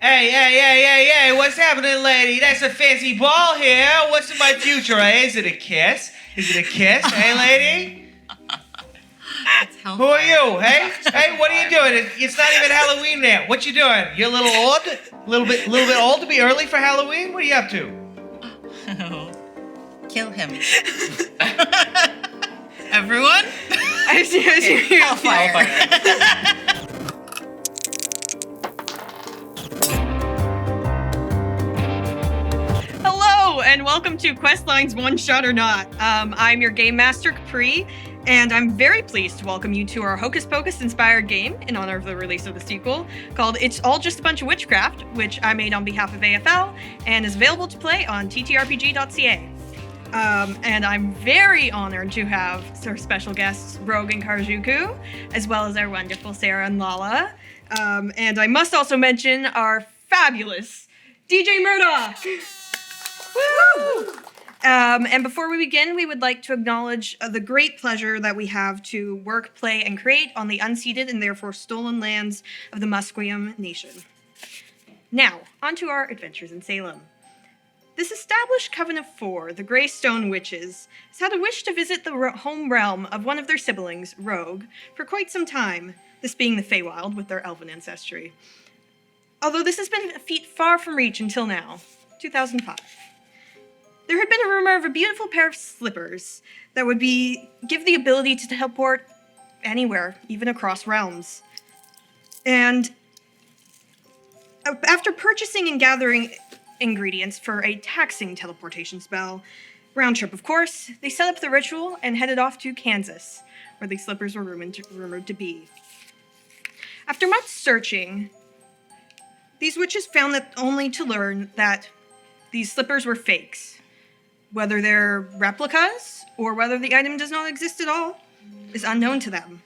Hey, what's happening, lady? That's a fancy ball here. What's in my future, eh? Is it a kiss? Hey, lady? Who are you, hey? Hey, what are you doing? It's not even Halloween yet. What you doing? You're a little old? A little bit old to be early for Halloween? What are you up to? Kill him. Everyone? I see Hellfire. Hello, and welcome to Questlines One Shot or Not. I'm your Game Master, Capri, and I'm very pleased to welcome you to our Hocus Pocus inspired game in honor of the release of the sequel called It's All Just a Bunch of Witchcraft, which I made on behalf of AFL and is available to play on ttrpg.ca. And I'm very honored to have our special guests, Rogue and Karajuku, as well as our wonderful Sarah and Lala. And I must also mention our fabulous DJ Murdoch! Woo! And before we begin, we would like to acknowledge the great pleasure that we have to work, play, and create on the unceded and therefore stolen lands of the Musqueam Nation. Now, on to our adventures in Salem. This established coven of 4, the Greystone witches, has had a wish to visit the home realm of one of their siblings, Rogue, for quite some time, this being the Feywild with their elven ancestry. Although this has been a feat far from reach until now, 2005. There had been a rumor of a beautiful pair of slippers that would give the ability to teleport anywhere, even across realms. And after purchasing and gathering ingredients for a taxing teleportation spell, round trip of course, they set up the ritual and headed off to Kansas, where these slippers were rumored to be. After much searching, these witches found that only to learn that these slippers were fakes. Whether they're replicas or whether the item does not exist at all is unknown to them.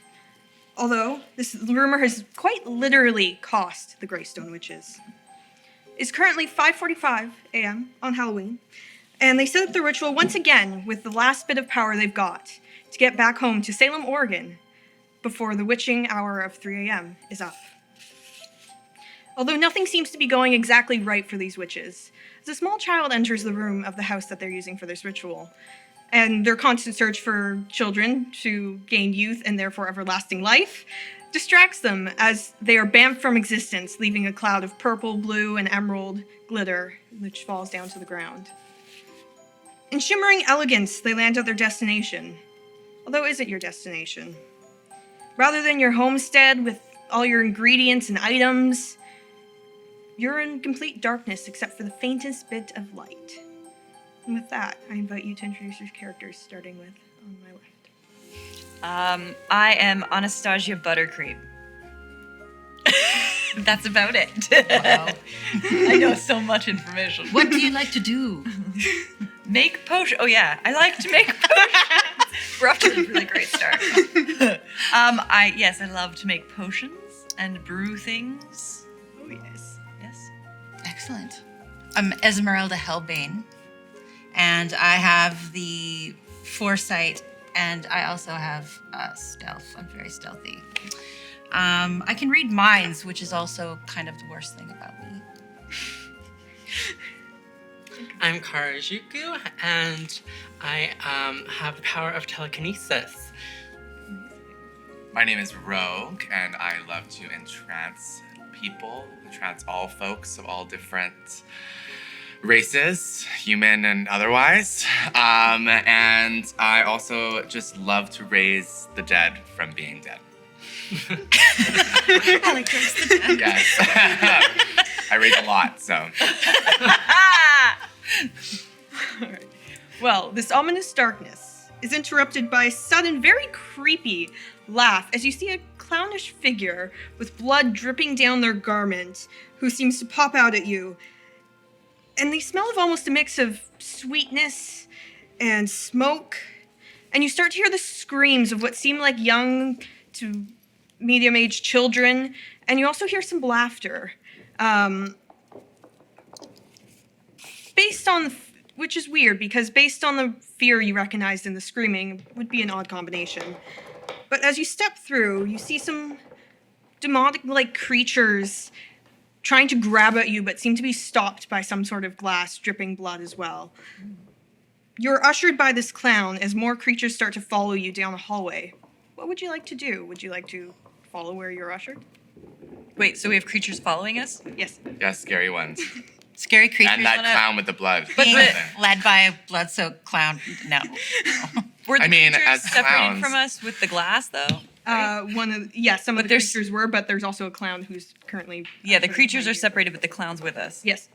Although this rumor has quite literally cost the Greystone witches. It's currently 5:45 a.m. on Halloween, and they set up the ritual once again with the last bit of power they've got to get back home to Salem, Oregon, before the witching hour of 3 a.m. is up. Although nothing seems to be going exactly right for these witches, as a small child enters the room of the house that they're using for this ritual, and their constant search for children to gain youth and therefore everlasting life distracts them as they are banned from existence, leaving a cloud of purple, blue, and emerald glitter which falls down to the ground. In shimmering elegance, they land at their destination, although is it your destination? Rather than your homestead with all your ingredients and items, you're in complete darkness except for the faintest bit of light. And with that, I invite you to introduce your characters, starting with on my left. I am Anastasia Buttercream. That's about it. Wow. I know so much information. What do you like to do? Make potions. Oh yeah, I like to make potions. We're off to a really great start. I love to make potions and brew things. Oh yes. Excellent. I'm Esmeralda Hellbane, and I have the foresight, and I also have stealth. I'm very stealthy. I can read minds, which is also kind of the worst thing about me. I'm Karajuku, and I have the power of telekinesis. My name is Rogue, and I love to entrance people, entrance all folks of all different races, human and otherwise. And I also just love to raise the dead from being dead. I like to raise the dead. Yes. I raise a lot, so. All right. Well, this ominous darkness is interrupted by a sudden, very creepy laugh as you see a clownish figure with blood dripping down their garment who seems to pop out at you. And they smell of almost a mix of sweetness and smoke. And you start to hear the screams of what seem like young to medium-aged children. And you also hear some laughter. Which is weird, because based on the fear you recognized in the screaming, would be an odd combination. But as you step through, you see some demonic-like creatures trying to grab at you, but seem to be stopped by some sort of glass dripping blood as well. You're ushered by this clown as more creatures start to follow you down the hallway. What would you like to do? Would you like to follow where you're ushered? Wait, so we have creatures following us? Yes. Yeah, scary ones. Scary creatures. And that clown with the blood. Being the- led by a blood-soaked clown. No. Were the I mean, creatures as separated clowns- from us with the glass, though? Some of But the there's- creatures were, but there's also a clown who's currently. Yeah, the ushered creatures behind are you. separated, but the clown's with us. Yes.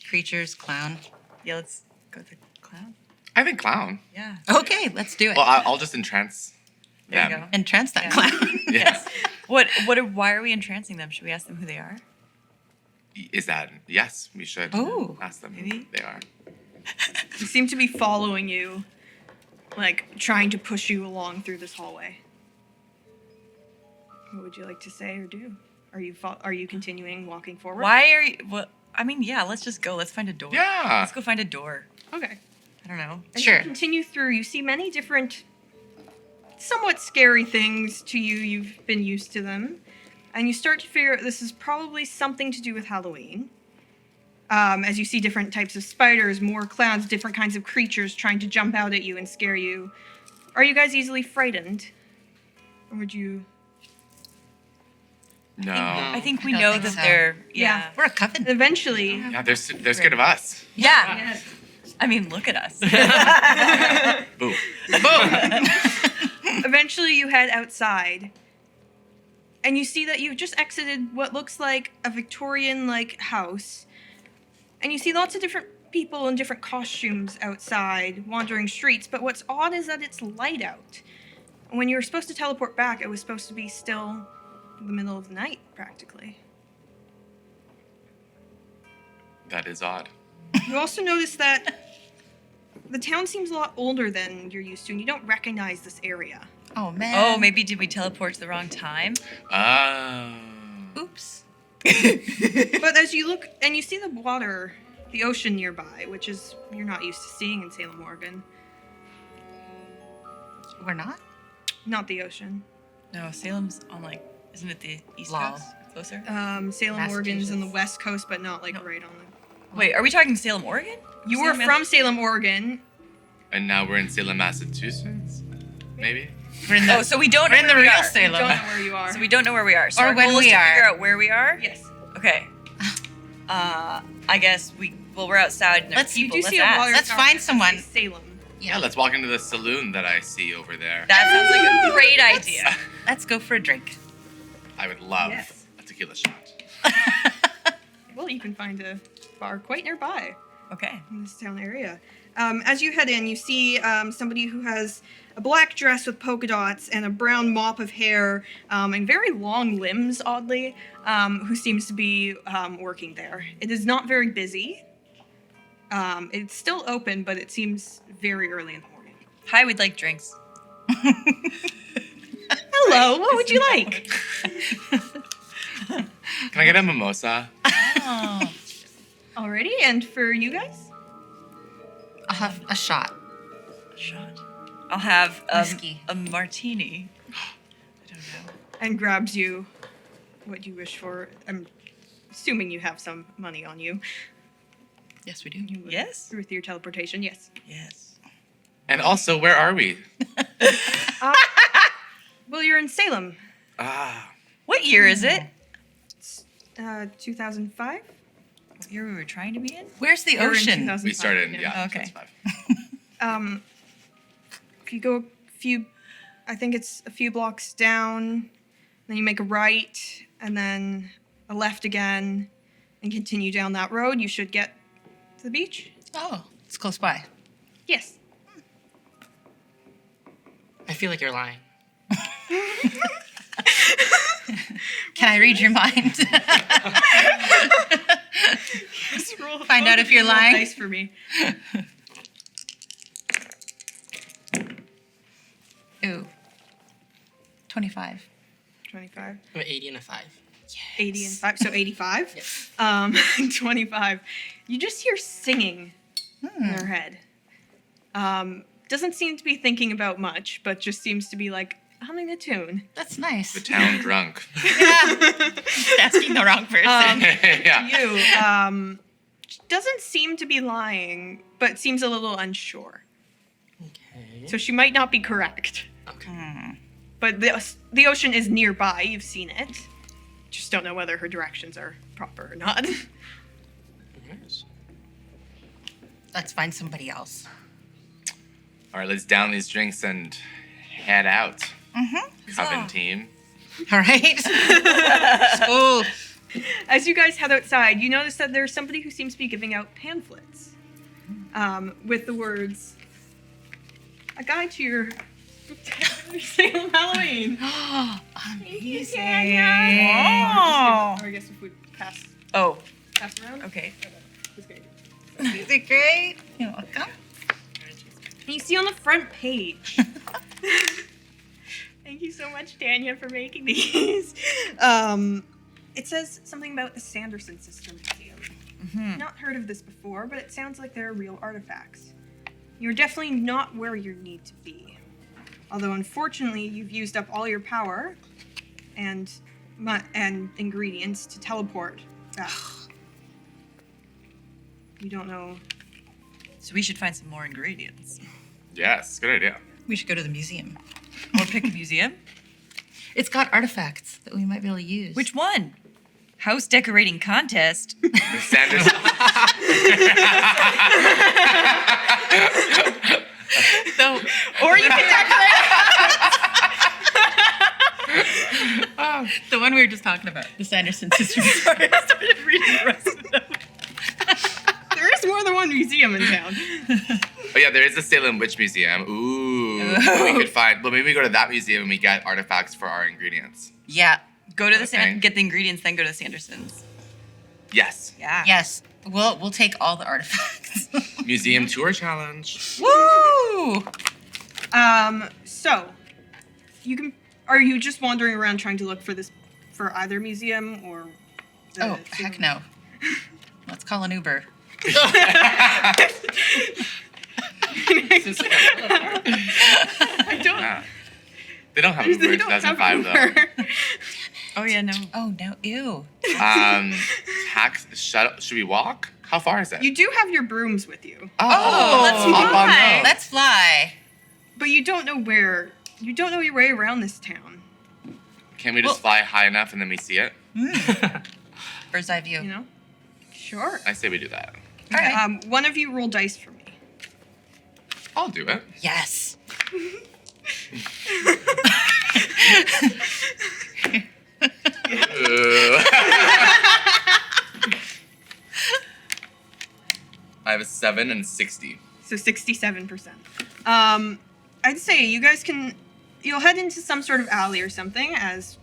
Creatures, clown. Yeah, let's go with the clown. I think clown. Yeah. Okay, let's do it. Well, I'll just entrance There you them. go. Entrance that Yeah. clown. Yes. Why are we entrancing them? Should we ask them who they are? Is that? Yes, we should Oh, ask them who maybe. they are. They seem to be following you, like trying to push you along through this hallway. What would you like to say or do? Are you continuing walking forward? Why are you? Well, I mean, yeah. Let's just go. Let's find a door. Yeah. Let's go find a door. Okay. I don't know. As Sure. you continue through, you see many different, somewhat scary things to you. You've been used to them. And you start to figure this is probably something to do with Halloween. As you see different types of spiders, more clowns, different kinds of creatures trying to jump out at you and scare you. Are you guys easily frightened? Or would you... No. I think we I don't know think that so. they're. Yeah. Yeah. We're a coven. Eventually... Yeah, they're scared of us. Yeah. I mean, look at us. Boo. Eventually, you head outside, and you see that you've just exited what looks like a Victorian-like house, and you see lots of different people in different costumes outside, wandering streets. But what's odd is that it's light out. When you were supposed to teleport back, it was supposed to be still the middle of the night, practically. That is odd. You also notice that the town seems a lot older than you're used to, and you don't recognize this area. Oh, man. Oh, maybe did we teleport to the wrong time? Oh. Oops. But as you look and you see the water, the ocean nearby, which is you're not used to seeing in Salem, Oregon. We're not? Not the ocean. No, Salem's on like, isn't it the east Lol. coast? Closer. Salem, Oregon's in the Massachusetts. west coast, but not like right on the. Wait, are we talking Salem, Oregon? You were Salem, from Salem, Oregon. And now we're in Salem, Massachusetts. Maybe. We're in the, Oh, so we don't know we're in the where we real are. You Salem. don't know where you are. So we don't know where we are. So Or our when goal is we to are. figure out where we are. Yes. Okay. I guess we're outside and there's Let's- you people. You do Let's see a ask. water Let's tower find that says someone. Salem. Yeah, let's walk into the saloon that I see over there. That sounds like a great idea. Let's go for a drink. I would love Yes. a tequila shot. Well, you can find a bar quite nearby Okay. in this town area. As you head in, you see somebody who has a black dress with polka dots and a brown mop of hair and very long limbs, oddly, who seems to be working there. It is not very busy. It's still open, but it seems very early in the morning. Hi, we'd like drinks. Hello, what would you like? Can I get a mimosa? Oh. Alrighty, and for you guys? I'll have a shot. Shot. I'll have Whiskey. a martini. I don't know. And grabs you what you wish for. I'm assuming you have some money on you. Yes, we do. You would- Yes. With your teleportation, yes. Yes. And also, where are we? Well, you're in Salem. Ah. What year is it? 2005? What year we were trying to be in? Where's the Or in ocean? 2005, We started, yeah. Okay. that's fine. If you go a few, I think it's a few blocks down, then you make a right, and then a left again, and continue down that road, you should get to the beach. Oh, it's close by. Yes. I feel like you're lying. Can I read your mind? Find out if you're lying. Nice for me. Ooh. 25. 25. I'm 80 and a 5. 80 and 5, so 85. 25. You just hear singing in her head. Doesn't seem to be thinking about much, but just seems to be like humming a tune. That's nice. The town drunk. Asking the wrong person. Yeah. You doesn't seem to be lying, but seems a little unsure. Okay. So she might not be correct. Okay. But the ocean is nearby. You've seen it. Just don't know whether her directions are proper or not. Yes. Let's find somebody else. All right, let's down these drinks and head out. Mm-hmm. Coven team. All right. So, As you guys head outside, you notice that there's somebody who seems to be giving out pamphlets with the words, "A guide to your Salem Halloween." amazing. Or I guess if we pass Oh, around. okay. Who's gonna do it? Is it great? You're welcome. And you see on the front page. Thank you so much, Tanya, for making these. It says something about the Sanderson Sister Museum. Mm-hmm. Not heard of this before, but it sounds like they're real artifacts. You're definitely not where you need to be. Although, unfortunately, you've used up all your power and ingredients to teleport back. You don't know. So we should find some more ingredients. Yes, good idea. We should go to the museum. Or pick a museum. It's got artifacts that we might be able to use. Which one? House decorating contest. The Sanderson. So, Or you can the one we were just talking about, the Sanderson sisters. Sorry, I started reading the rest of them. There is more than one museum in town. Oh yeah, there is a Salem Witch Museum. Ooh, we could find. Well, maybe we go to that museum and we get artifacts for our ingredients. Yeah. Go to the Okay. get the ingredients, then go to the Sandersons. Yes. Yeah. Yes, we'll take all the artifacts. Museum tour challenge. Woo! So you can. Are you just wandering around trying to look for either museum or? the Oh, heck no. Let's call an Uber. I don't. Yeah. They don't have Uber They in don't have 2005 though. Uber. Oh yeah, no. Oh, no, ew. Shuttle. Should we walk? How far is it? You do have your brooms with you, let's hop on fly. those. Let's fly. but you don't know where. You don't know your way around this town. Can we just fly high enough and then we see it? Bird's eye view. You know. Sure. I say we do that. All right. One of you roll dice for me. I'll do it. Yes. I have a 7 and 60. So 67%. I'd say you guys can. You'll head into some sort of alley or something, as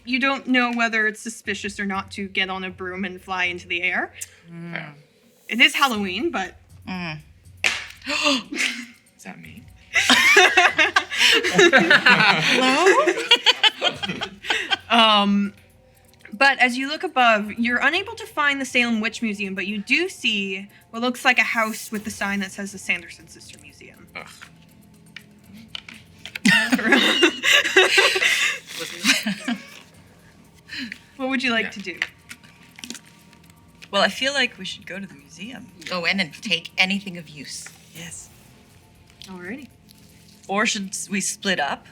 you don't know whether it's suspicious or not to get on a broom and fly into the air. Yeah. It is Halloween, but Is that me? But as you look above, you're unable to find the Salem Witch Museum, but you do see what looks like a house with the sign that says the Sanderson Sister Museum. Ugh. What would you like to do? Well, I feel like we should go to the museum. Go in and take anything of use. Yes. Alrighty. Or should we split up?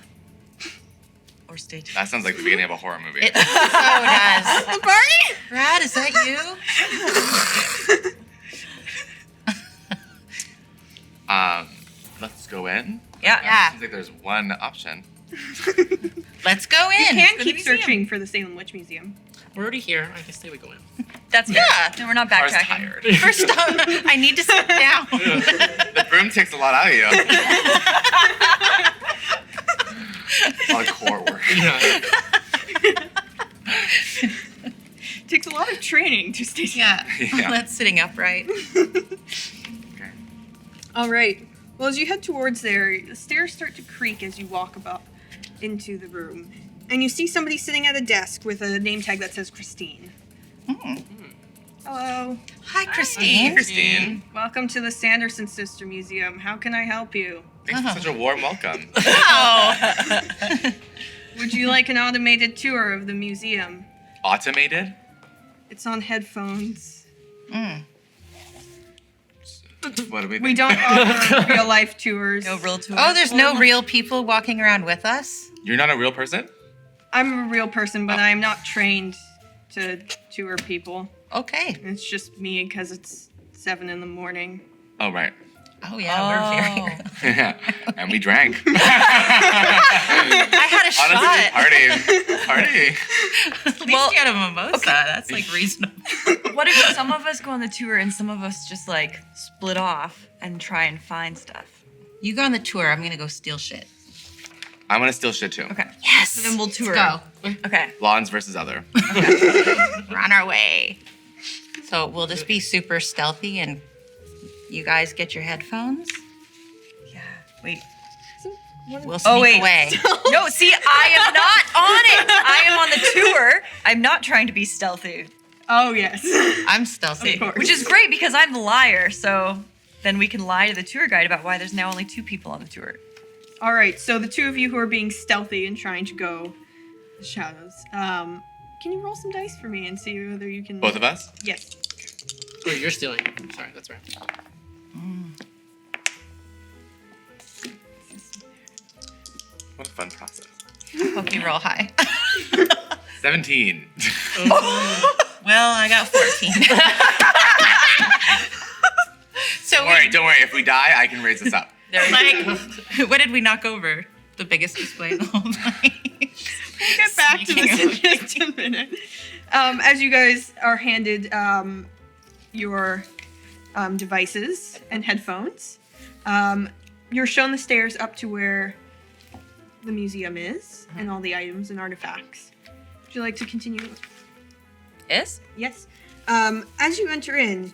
Or stay together? That sounds like the beginning of a horror movie. It so does. The party? Brad, is that you? Let's go in. Yeah. Yeah. Seems like there's one option. Let's go You in. can to the keep museum. searching for the Salem Witch Museum. We're already here. I guess they would go in. That's fair. Yeah. Then we're not Car's backtracking. tired. First up, I need to sit down. The broom takes a lot out of you. A lot of core work. Takes a lot of training to stay. Yeah. Yeah. Let's sitting upright. Okay. All right. Well, as you head towards there, the stairs start to creak as you walk up into the room, and you see somebody sitting at a desk with a name tag that says Christine. Hello. Hi, Christine. Christine. Welcome to the Sanderson Sister Museum. How can I help you? Thanks for such a warm welcome. Oh. Would you like an automated tour of the museum? Automated? It's on headphones. What do we think? We don't offer real life tours. No real tour. Oh, there's no real people walking around with us? You're not a real person? I'm a real person, but I am not trained to tour people. Okay. It's just me because it's 7 in the morning. Oh, right. Oh, yeah, we're very... And we drank. I had a Honestly, shot. party. At least you had a mimosa. That's like reasonable. What if some of us go on the tour and some of us just like split off and try and find stuff? You go on the tour. I'm going to go steal shit. I'm gonna steal shit too. Okay. Yes. So then we'll tour. Let's Okay. Lawns versus other. go. We're on our way. So we'll just be super stealthy and you guys get your headphones. Yeah. Wait. We'll sneak away. No, see, I am not on it. I am on the tour. I'm not trying to be stealthy, Oh, yes. I'm stealthy. Of course. which is great because I'm the liar. So then we can lie to the tour guide about why there's now only 2 people on the tour. All right, so the two of you who are being stealthy and trying to go the shadows, can you roll some dice for me and see whether you can... Both of us? Yes. Wait, you're stealing. Sorry, that's right. What a fun process. Hope you roll high. 17. Well, I got 14. So Don't worry. If we die, I can raise this up. like, what did we knock over? The biggest display in the whole night. We'll get back to this in just a minute. As you guys are handed your devices and headphones, you're shown the stairs up to where the museum is and all the items and artifacts. Would you like to continue? Yes? Yes. As you enter in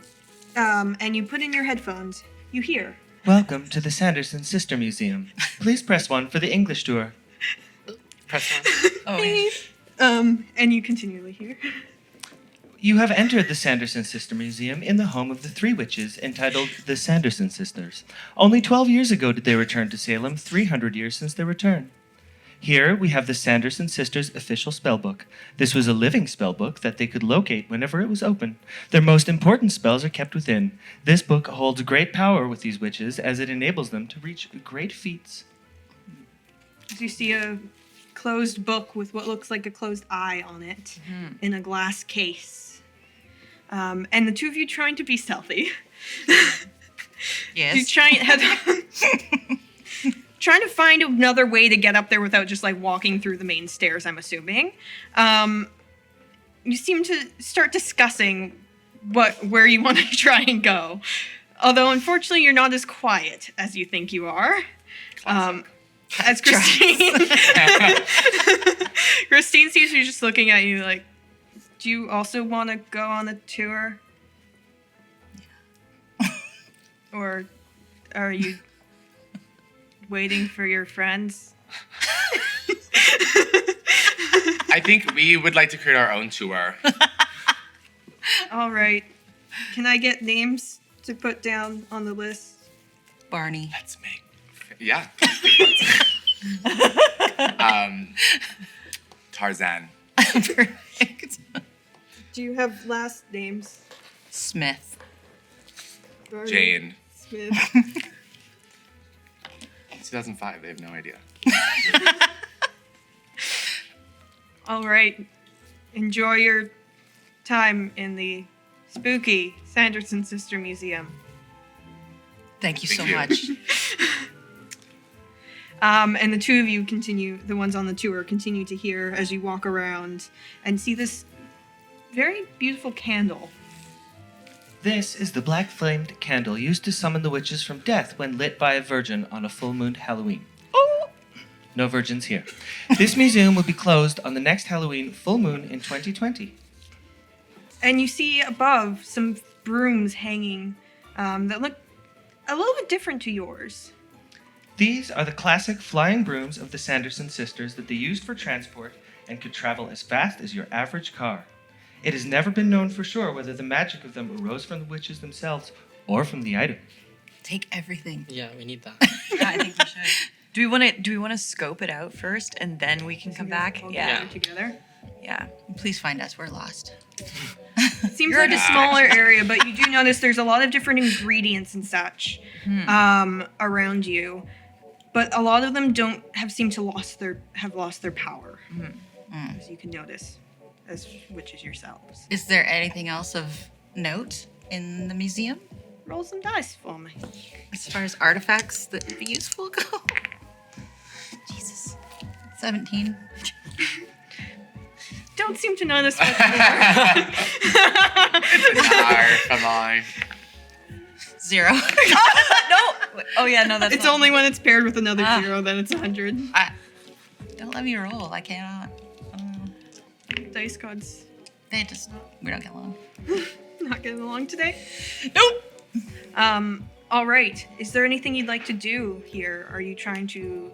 and you put in your headphones, you hear. Welcome to the Sanderson Sister Museum. Please press 1 for the English tour. Press one. Oh, And you continually hear. You have entered the Sanderson Sister Museum in the home of the 3 witches entitled the Sanderson Sisters. Only 12 years ago did they return to Salem, 300 years since their return. Here we have the Sanderson Sisters' official spellbook. This was a living spellbook that they could locate whenever it was open. Their most important spells are kept within. This book holds great power with these witches as it enables them to reach great feats. You see a closed book with what looks like a closed eye on it in a glass case. And the two of you trying to be stealthy. Yes. You trying to find another way to get up there without just like walking through the main stairs, I'm assuming. You seem to start discussing where you want to try and go. Although unfortunately you're not as quiet as you think you are. As Christine. Christine seems to be just looking at you like, do you also want to go on a tour? Or are you waiting for your friends? I think we would like to create our own tour. All right. Can I get names to put down on the list? Barney. Let's make... Yeah. Tarzan. Perfect. Do you have last names? Smith. Barney, Jane. Smith. 2005, they have no idea. All right. Enjoy your time in the spooky Sanderson Sister Museum. Thank you so Thank you. much. And the two of you continue, the ones on the tour, continue to hear as you walk around and see this very beautiful candle. This is the black-flamed candle used to summon the witches from death when lit by a virgin on a full-moon Halloween. Oh! No virgins here. This museum will be closed on the next Halloween full moon in 2020. And you see above some brooms hanging that look a little bit different to yours. These are the classic flying brooms of the Sanderson sisters that they used for transport and could travel as fast as your average car. It has never been known for sure whether the magic of them arose from the witches themselves or from the item. Take everything. Yeah, we need that. Yeah, I think we should. Do we want to scope it out first and then we can come back? All Yeah. gather together. Yeah. Please find us. We're lost. It seems You're like a just- smaller area, but you do notice there's a lot of different ingredients and such around you. But a lot of them seem to have lost their power, as you can notice, as witches yourselves. Is there anything else of note in the museum Roll some dice for me. as far as artifacts that would be useful go? Jesus. 17. Don't seem to notice much more. Come on. 0. No. Oh yeah, no, that's It's not- only when it's paired with another Ah. 0 that it's 100. Don't let me roll. I cannot. Dice gods We don't get along. not getting along today. Nope. All right. Is there anything you'd like to do here? Are you trying to?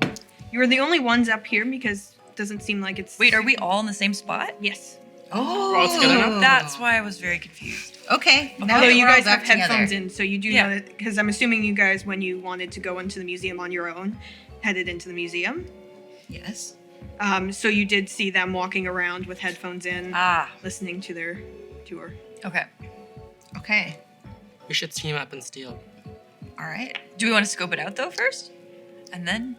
You are the only ones up here because it doesn't seem like it's. Wait, are we all in the same spot? Yes. Oh. We're all together now? That's why I was very confused. Okay. Now Although that you we're all guys have back together. headphones in, so you do Yeah. know that because I'm assuming you guys, when you wanted to go into the museum on your own, headed into the museum. Yes. So you did see them walking around with headphones in, Ah. listening to their tour. Okay. Okay. We should team up and steal. All right. Do we want to scope it out though first, and then?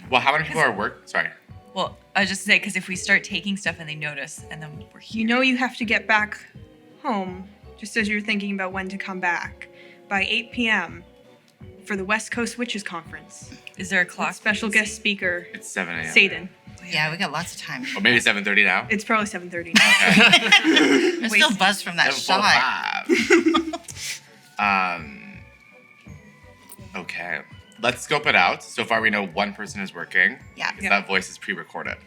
Well, how many people are Sorry. Well, I was just saying because if we start taking stuff and they notice, and then we're here. You know you have to get back home just as you're thinking about when to come back by 8 p.m. for the West Coast Witches Conference. Is there a clock? Special guest speaker, It's 7 a.m. Satan. Yeah, we got lots of time. Or maybe 7:30 now. It's probably 7:30. I'm still Wait. buzzed from that shot. 7:45. Okay. Let's scope it out. So far, we know one person is working. Yeah. Because that voice is pre-recorded.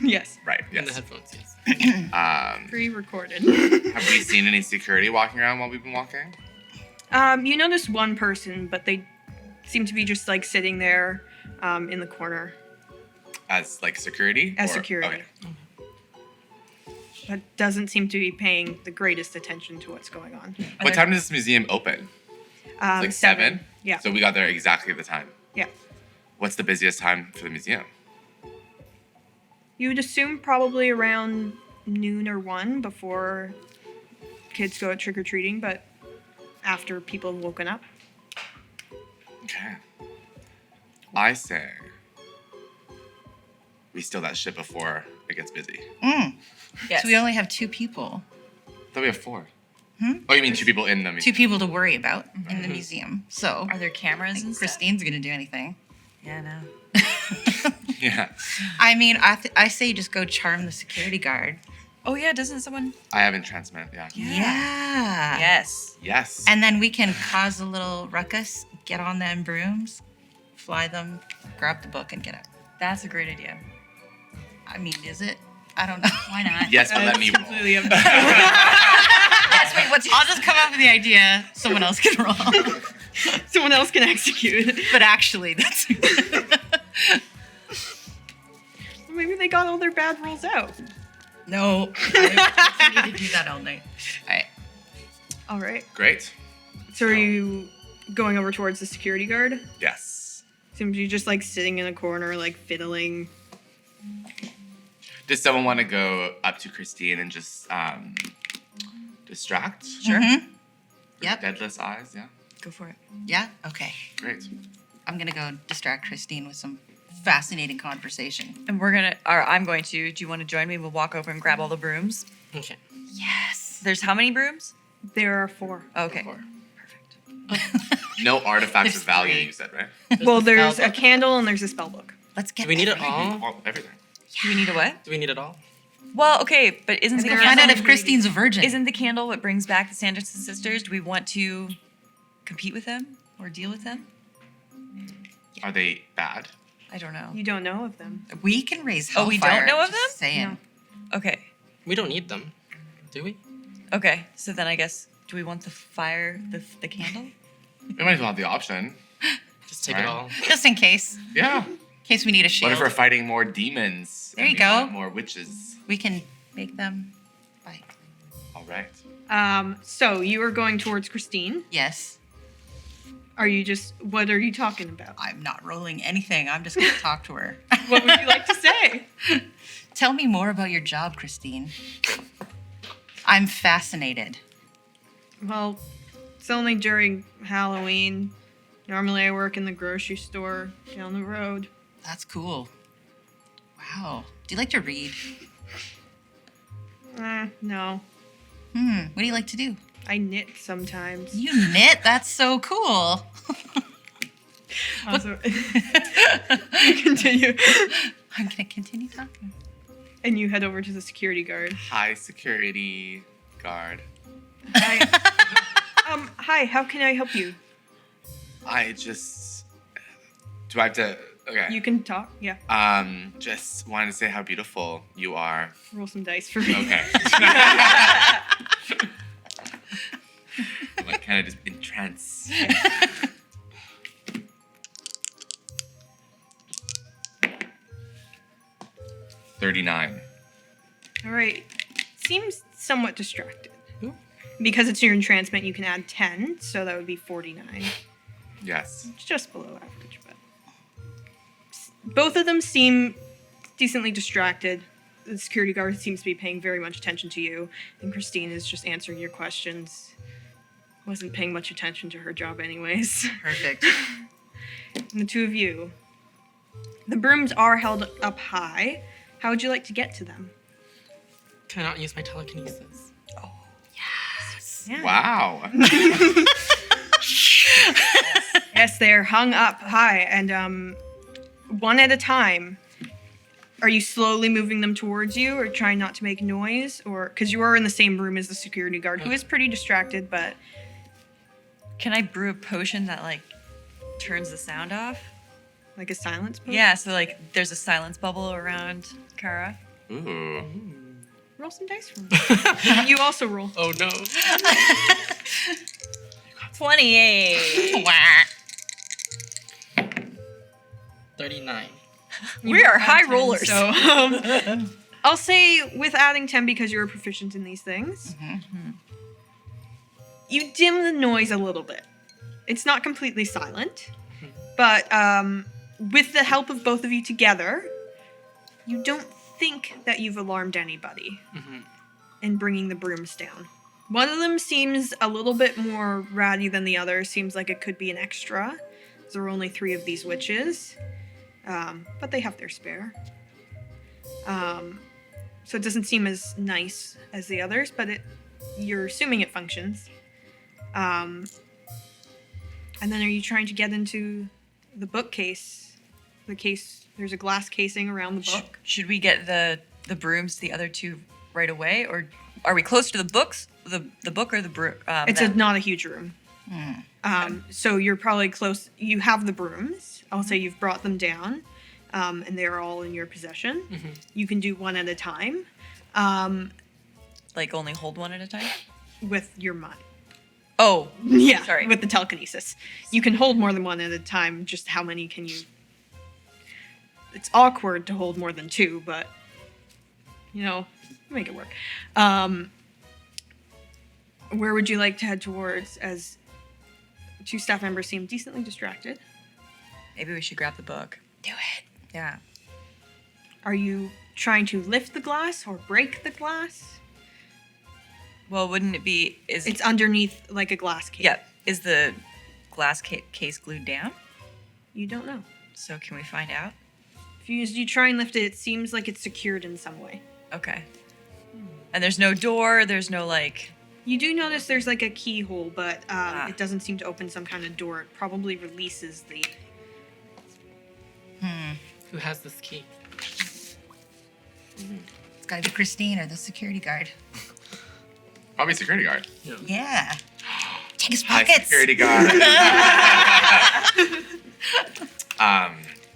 Yes, Right. In the Yes. headphones, yes. pre-recorded. Have we seen any security walking around while we've been walking? You notice one person, but they seem to be just like sitting there in the corner As like security? as Or- security. Okay. But doesn't seem to be paying the greatest attention to what's going on. What time does this museum open? Like 7? Yeah. So we got there exactly at the time. Yeah. What's the busiest time for the museum? You would assume probably around noon or 1 before kids go out trick-or-treating, but after people have woken up. Okay. I say we steal that shit before it gets busy. Yes. So we only have 2 people. Then we have 4. Oh, you mean 2 people in the 2 museum? people to worry about in the museum. So Are there cameras like, and stuff? Christine's gonna do anything. Yeah, no. Yeah. I mean, I say just go charm the security guard. Oh yeah, doesn't someone? I have entrancement, yeah. Yeah. Yes. Yes. And then we can cause a little ruckus, get on them brooms, fly them, grab the book, and get out. That's a great idea. I mean, is it? I don't know. Why not? Yes, but let me roll. Completely up to Yes, wait, I'll just come up with the idea. Someone else can roll. someone else can execute. But actually, that's. Maybe they got all their bad rolls out. No. I need to do that all night. All right. All right. Great. So are you going over towards the security guard? Yes. Seems you just like sitting in a corner, like fiddling. Does someone want to go up to Christine and just distract? Sure. Mhm. Yep. Deadless eyes, yeah. Go for it. Yeah? Okay. Great. I'm going to go distract Christine with some fascinating conversation. And we're gonna, or I'm going to. Do you want to join me? We'll walk over and grab all the brooms. Okay. Yes. There's how many brooms? There are 4. Okay. 4. Perfect. No artifacts There's of value, 3. you said, right? Well, there's a spell book. candle and there's a spell book. Let's get Do we need it everything. all? Everything. Do we need a what? Do we need it all? Well, okay, but isn't Let's the go find out candle, if Christine's a virgin. isn't the candle what brings back the Sanderson sisters? Do we want to compete with them or deal with them? Are they bad? I don't know. You don't know of them. We can raise Oh, we don't hellfire, know of just them? Saying. Okay. We don't need them. Do we? Okay. So then I guess do we want the fire, the candle? We might as well have the option. Just take Right. it all. Just in case. Yeah. In case we need a What shield. if we're fighting more demons? There and you we go. want more witches. We can make them fight. right. So you are going towards Christine. Yes. What are you talking about? I'm not rolling anything. I'm just going to talk to her. What would you like to say? Tell me more about your job, Christine. I'm fascinated. Well, it's only during Halloween. Normally I work in the grocery store down the road. That's cool. Wow. Do you like to read? No. What do you like to do? I knit sometimes. You knit? That's so cool. Also, continue. I'm going to continue talking. And you head over to the security guard. Hi, security guard. Hi. Hi, how can I help you? Do I have to? Okay. You can talk, yeah. Just wanted to say how beautiful you are. Roll some dice for me. Okay. I'm like kind of just entranced. $39. All right. Seems somewhat distracted. Ooh. Because it's your entrancement, you can add 10, so that would be 49. Yes. It's just below average, but both of them seem decently distracted. The security guard seems to be paying very much attention to you, and Christine is just answering your questions. Wasn't paying much attention to her job anyways. Perfect. And the two of you. The brooms are held up high. How would you like to get to them? Can I not use my telekinesis? Yeah. Wow. Yes, they're hung up high, and one at a time. Are you slowly moving them towards you, or trying not to make noise, or because you are in the same room as the security guard, who is pretty distracted, but Can I brew a potion that like turns the sound off? like a silence potion? Yeah, so like there's a silence bubble around Kara. Ooh. Roll some dice for me. You also roll. Oh no. 28. 39. We are high 10, rollers. So I'll say with adding 10 because you're proficient in these things. You dim the noise a little bit. It's not completely silent, but with the help of both of you together, you don't think that you've alarmed anybody in bringing the brooms down. One of them seems a little bit more ratty than the other. Seems like it could be an extra. There are only 3 of these witches, but they have their spare. So it doesn't seem as nice as the others, but you're assuming it functions. And then are you trying to get into the bookcase? There's a glass casing around the book. Should we get the brooms to the other two right away, or are we close to the books? The book or the broom? It's not a huge room. So you're probably close. You have the brooms. I'll say you've brought them down, and they're all in your possession. You can do one at a time, like only hold one at a time. with your mind. Oh, Yeah, sorry. with the telekinesis. You can hold more than one at a time, just how many can you... It's awkward to hold more than 2, but, make it work. Where would you like to head towards, as 2 staff members seem decently distracted? Maybe we should grab the book. Do it. Yeah. Are you trying to lift the glass or break the glass? Well, wouldn't it be? It's underneath, like, a glass case. Yeah. Is the glass case glued down? You don't know. So can we find out? If you try and lift it, it seems like it's secured in some way. Okay. And there's no door. There's no like. You do notice there's like a keyhole, but it doesn't seem to open some kind of door. It probably releases the... Who has this key? It's gotta be Christine or the security guard. Probably security guard. Yeah. Take his Hi, pockets. security guard.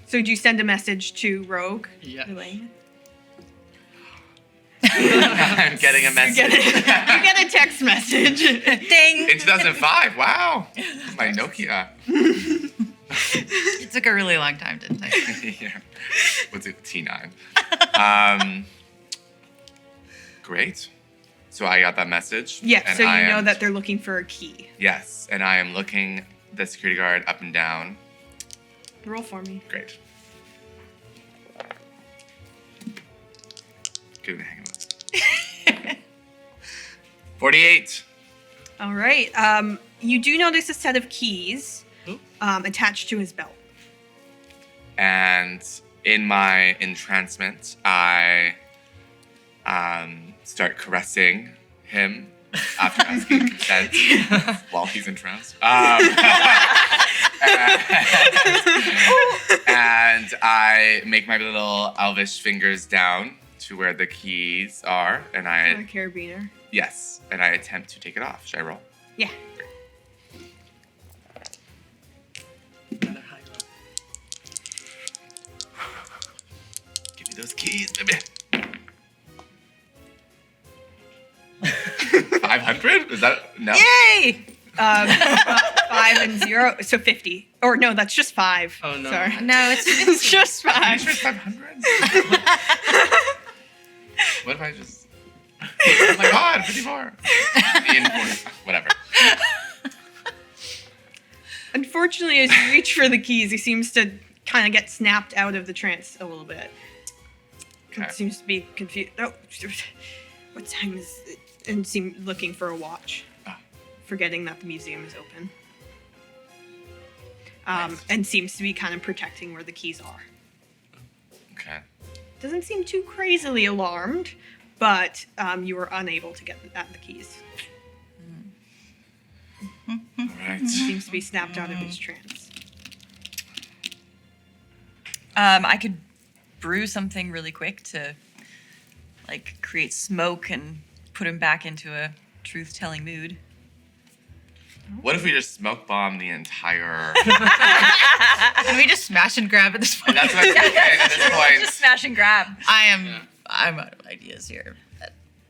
So do you send a message to Rogue? Yes. Relaying I'm getting a message. it? You get a text message. Ding. In 2005, wow. My Nokia. It took a really long time, didn't it? Yeah. What's it? T9. Great. So I got that message. Yeah, and so I you know am- that they're looking for a key. Yes, and I am looking the security guard up and down. Roll for me. Great. Getting the hang of it. 48. All right. You do notice a set of keys attached to his belt. And in my entrancement, I start caressing him after asking consent while he's entranced. And I make my little elvish fingers down to where the keys are, and Carabiner. yes, and I attempt to take it off. Should I roll? Yeah. Another high roll. Give me those keys, baby. 500? Is that no? Yay! 5 and 0, so 50. Or no, that's just 5. Oh, no. Sorry. No, it's It's just Are you 5. sure it's 500? What if I just? Oh my God, 54. In 40, whatever. Unfortunately, as you reach for the keys, he seems to kind of get snapped out of the trance a little bit. Okay. It seems to be confused. Oh, what time is it? And seem looking for a watch, forgetting that the museum is open. Nice. And seems to be kind of protecting where the keys are. Okay. Doesn't seem too crazily alarmed, but you were unable to get at the keys. All right. Seems to be snapped out of his trance. I could brew something really quick to, like, create smoke and put him back into a truth-telling mood. What if we just smoke bomb the entire? Can we just smash and grab at this point? That's what I'm thinking at this point. Just smash and grab. I'm out of ideas here.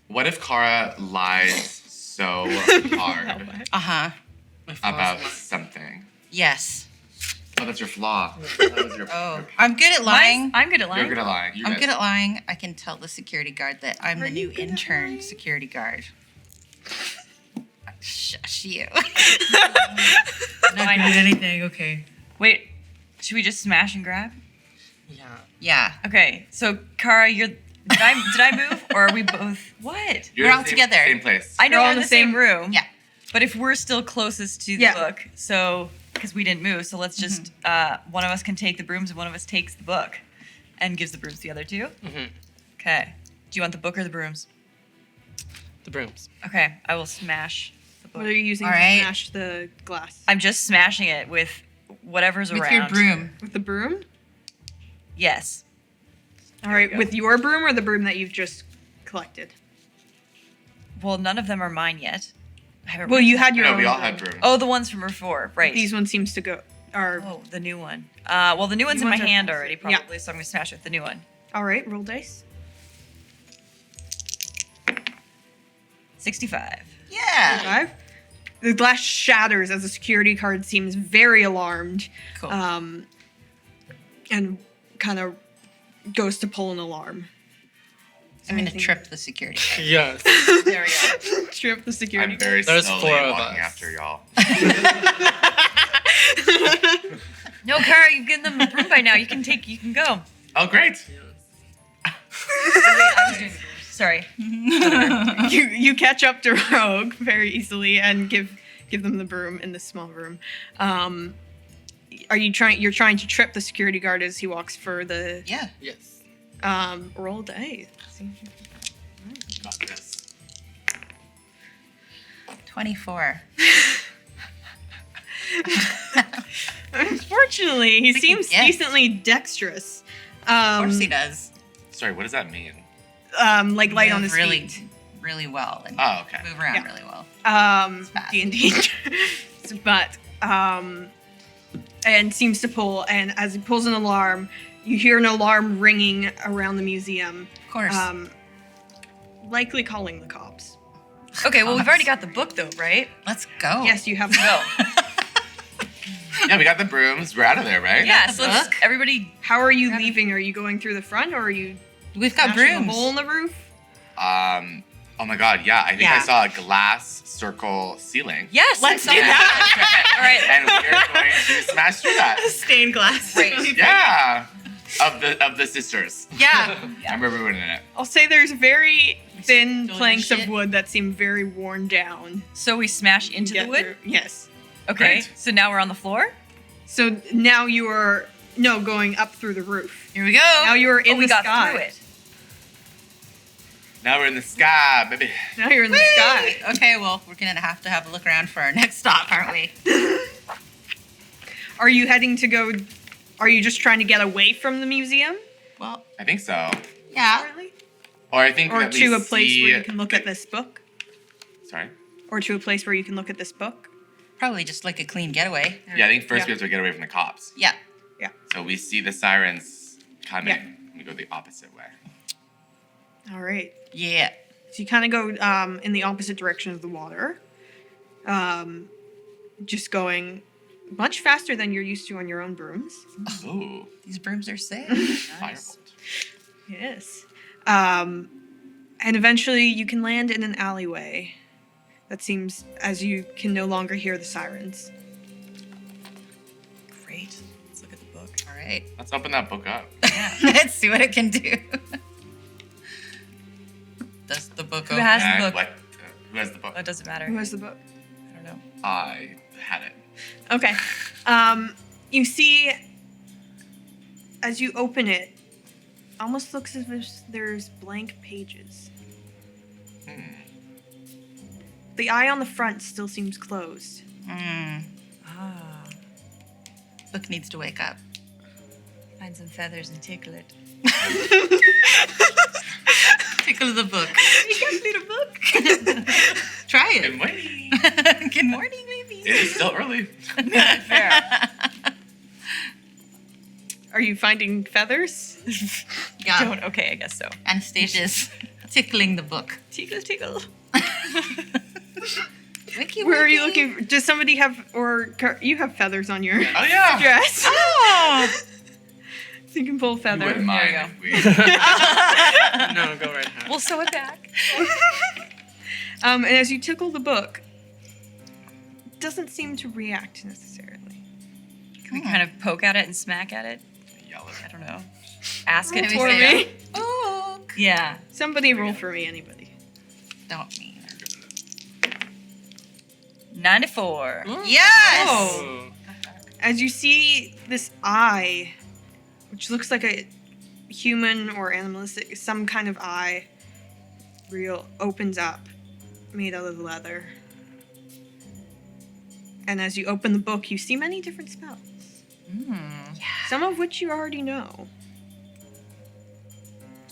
What if Kara lies so hard Uh-huh. My flaws about are- something? Yes. Oh, that's your flaw. That was your. Oh, I'm good at lying. I'm good at lying. You're good at lying. I'm good at lying. I can tell the security guard that I'm Are the you new good at intern lying? security guard. Shush you. Not good at anything, okay. Wait, should we just smash and grab? Yeah. Yeah. Okay, so Kara, did I move or are we both? What? You're We're in all the same- together. Same place. I know We're all we're in in the the same same- room. Yeah. But if we're still closest to the Yeah. book, so because we didn't move, so let's just one of us can take the brooms and one of us takes the book, and gives the brooms to the other two. Mm-hmm. Okay. Do you want the book or the brooms? The brooms. Okay, I will smash the book. What are you using All to right. smash the glass? I'm just smashing it with whatever's With around. your broom. With the broom? Yes. All right, go. with your broom or the broom that you've just collected? Well, none of them are mine yet. I haven't Well, you had your No, own we all broom. had brooms. Oh, the ones from before, right? These ones seems to go are Oh, the new one. Well, the new one's in my ones are hand closer. already, Yeah. probably, so I'm gonna smash it with the new one. all right. Roll dice. 65. Yeah. 5. The glass shatters as the security guard seems very alarmed, Cool. and kind of goes to pull an alarm. I'm going to Anything- trip the security guard. Yes. There we go. Trip the security I'm very There's slowly 4 of walking us. after y'all. No, Kara, you've given them the broom by now. You can go. Oh, great. Sorry. you catch up to Rogue very easily and give them the broom in this small room. You're trying to trip the security guard as he walks for the Yeah. Yes. roll dice. Got this. 24. Unfortunately, he Second seems guess. decently dexterous. Of course he does. Sorry, what does that mean? Like light on Move his really, feet. really well. And Oh, okay. move around Yeah. really well. fast. D&D. But and seems to pull, and as he pulls an alarm, you hear an alarm ringing around the museum. Of course. Likely calling the cops. Okay, well, we've already got the book, though, right? Let's go. Yes, you have Go. Yeah, we got the brooms. We're out of there, right? Yeah, the so let's, book? everybody. How are you leaving? Are you going through the front, or are you We've got smashing brooms. a hole in the roof? Oh my god, yeah. I think I saw a glass circle ceiling. Yes, Let's I saw do that. All right. And we're going to smash through that. Stained glass. Great. Yeah. Of the sisters. Yeah. I remember winning it. I'll say there's very thin Stolen planks of shit. wood that seem very worn down. So we smash into the Get wood? through- Yes. Okay. Great. So now we're on the floor? So now you are going up through the roof. Here we go. Now you are in we the got sky. through it. Now we're in the sky, baby. Now you're in the sky. Okay, well, we're gonna have to have a look around for our next stop, aren't we? Are you heading to go? Are you just trying to get away from the museum? Well, I think so. yeah. Currently? Or I think Or that to we a place see... where you can look at this book? Sorry? Or to a place where you can look at this book? Probably just like a clean getaway. Yeah, I think first Yeah. we have to get away from the cops. Yeah. So we see the sirens coming. Yeah. We go the opposite way. All right. Yeah. So you kind of go in the opposite direction of the water, just going much faster than you're used to on your own brooms. Ooh, These brooms are sick. firebolt. Yes. And eventually you can land in an alleyway that seems as you can no longer hear the sirens. Great. Let's look at the book. All right. Let's open that book up. Let's see what it can do. Does the book Who open? has the And book? what? Who has the book? Oh, it doesn't matter. Who has the book? I don't know. I had it. Okay. You see, as you open it, almost looks as if there's blank pages. The eye on the front still seems closed. Ah. Book needs to wake up. Find some feathers and tickle it. Tickle the book. You can't see the book. Try Good it. morning. Good morning, baby. It is still early. Fair. Are you finding feathers? Yeah. Don't. Okay, I guess so. Anastasia's tickling the book. Tickle, tickle. Wiki, Where are you wiki. looking? Does somebody have, you have feathers on your Oh yeah. dress? Oh! So you can pull a You feather. wouldn't There mind you if we... No, go right ahead. We'll sew it back. And as you tickle the book, it doesn't seem to react necessarily. Can we kind of poke at it and smack at it? Yell I at don't know. Ask it Maybe to For say me. Oh! Yeah. Somebody roll for me, anybody. Don't mean. 94. Yes! Oh. As you see this eye, which looks like a human or animalistic, some kind of eye, opens up, made out of leather. And as you open the book, you see many different spells, some of which you already know,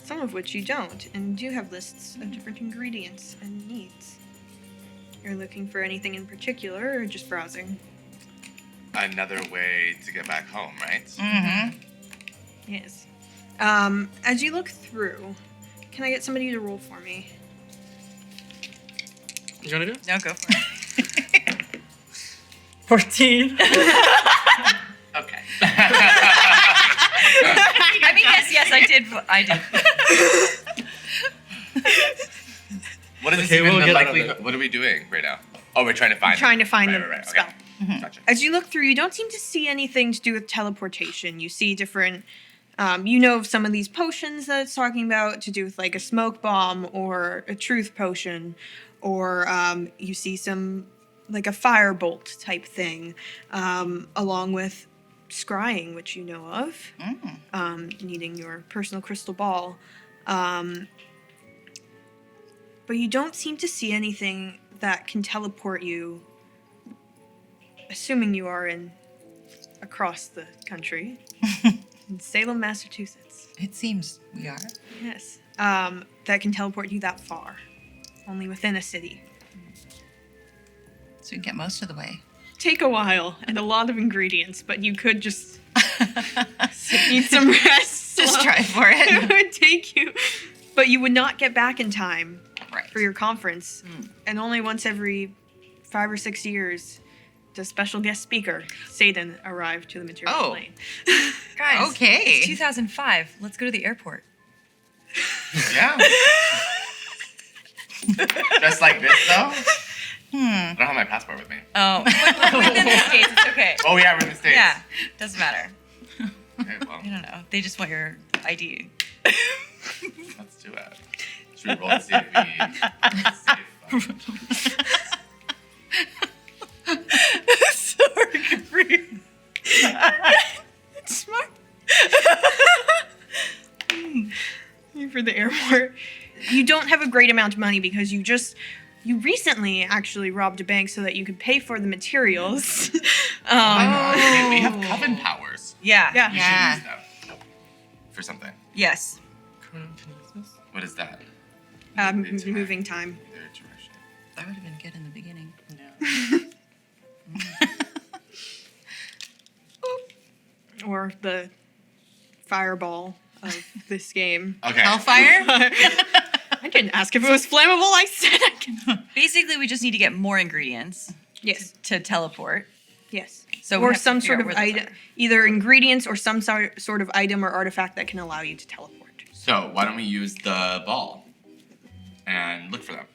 some of which you don't, and do have lists of different ingredients and needs. You're looking for anything in particular, or just browsing? Another way to get back home, right? Mm-hmm. Yes. As you look through, can I get somebody to roll for me? You gonna do it? No, go for it. 14. Okay. I mean, yes, I did. What is this Okay, even we'll the get out of likelihood? it. What are we doing right now? Oh, we're trying to find. Trying to find right, the right, right. spell. Okay. Gotcha. As you look through, you don't seem to see anything to do with teleportation. You see different, you know, of some of these potions that it's talking about to do with like a smoke bomb or a truth potion, or you see some like a firebolt type thing, along with scrying, which you know of, needing your personal crystal ball. But you don't seem to see anything that can teleport you, assuming you are across the country, in Salem, Massachusetts. It seems we are. Yes. That can teleport you that far, only within a city. So we can get most of the way. Take a while and a lot of ingredients, but you could just need some rest. Just slow. try for It it. would take you, but you would not get back in time Right. for your conference, and only once every 5 or 6 years does special guest speaker Satan arrive to the material Oh. plane. Guys, Okay. it's 2005. Let's go to the airport. Yeah. Just like this, though? I don't have my passport with me. Oh, but within the States, it's okay. Oh, yeah, we're in the States. Yeah, doesn't matter. Okay, well, I don't know. They just want your ID. let's do it. Should we roll to see if we Sorry. It's smart. For the airport. You don't have a great amount of money because you recently actually robbed a bank so that you could pay for the materials. we have coven powers. Yeah. Yeah. We Yeah. should use them for something. Yes. What is that? Moving time. Either direction. That would have been good in the beginning. Or the fireball of this game. Okay. Hellfire? I didn't ask if it was flammable. I said I can. Basically, we just need to get more ingredients Yes. to teleport. Yes. So we or have to some figure sort out of where those item, are. either ingredients or some sort of item or artifact that can allow you to teleport. So why don't we use the ball and look for them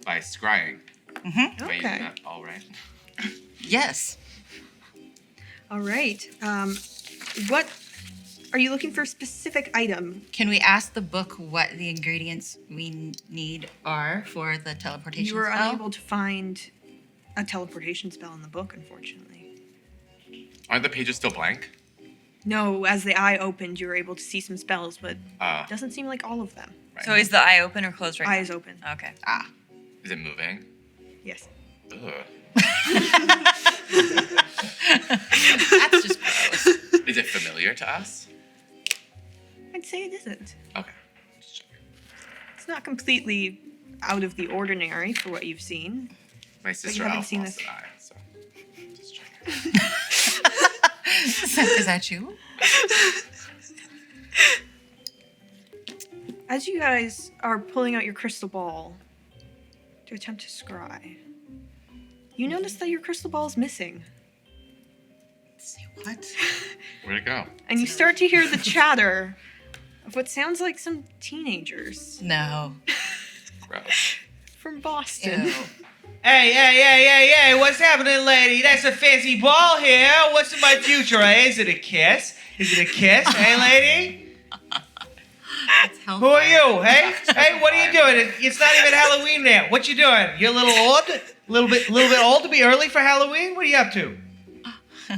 by scrying? Am I using Okay. that all right? Yes. All right. What are you looking for? A specific item? Can we ask the book what the ingredients we need are for the teleportation You were spell? unable to find a teleportation spell in the book, unfortunately. Aren't the pages still blank? No, as the eye opened, you were able to see some spells, but Uh, it doesn't seem like all of them. right. So is the eye open or closed right Eye now? is open. Okay. Is it moving? Yes. Ugh. That's just gross. Is it familiar to us? I'd say it isn't. Okay. Just checking. It's not completely out of the ordinary for what you've seen. My sister haven't Alf seen lost this. an eye, so just checking. Is that you? As you guys are pulling out your crystal ball to attempt to scry, you notice that your crystal ball is missing. Say what? Where'd it go? And you start to hear the chatter of what sounds like some teenagers No. Gross. from Boston. Ew. Hey, what's happening, lady? That's a fancy ball here. What's in my future, eh? Is it a kiss? Is it a kiss, hey, lady? Who are you, hey? Hey, what are you doing? It's not even Halloween yet. What you doing? You're a little old? A little bit old to be early for Halloween? What are you up to?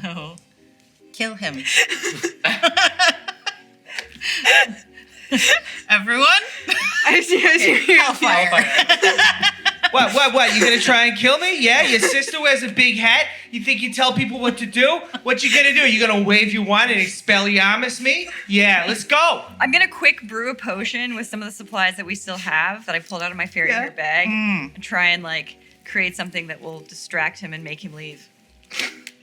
Oh. Kill him. Everyone? As you hear Hellfire. What? You gonna try and kill me? Yeah? Your sister wears a big hat? You think you tell people what to do? What you gonna do? You gonna wave your wand and Expelliarmus me? Yeah, let's go. I'm gonna quick brew a potion with some of the supplies that we still have that I pulled out of my fairy Yeah. hair bag and try and like create something that will distract him and make him leave.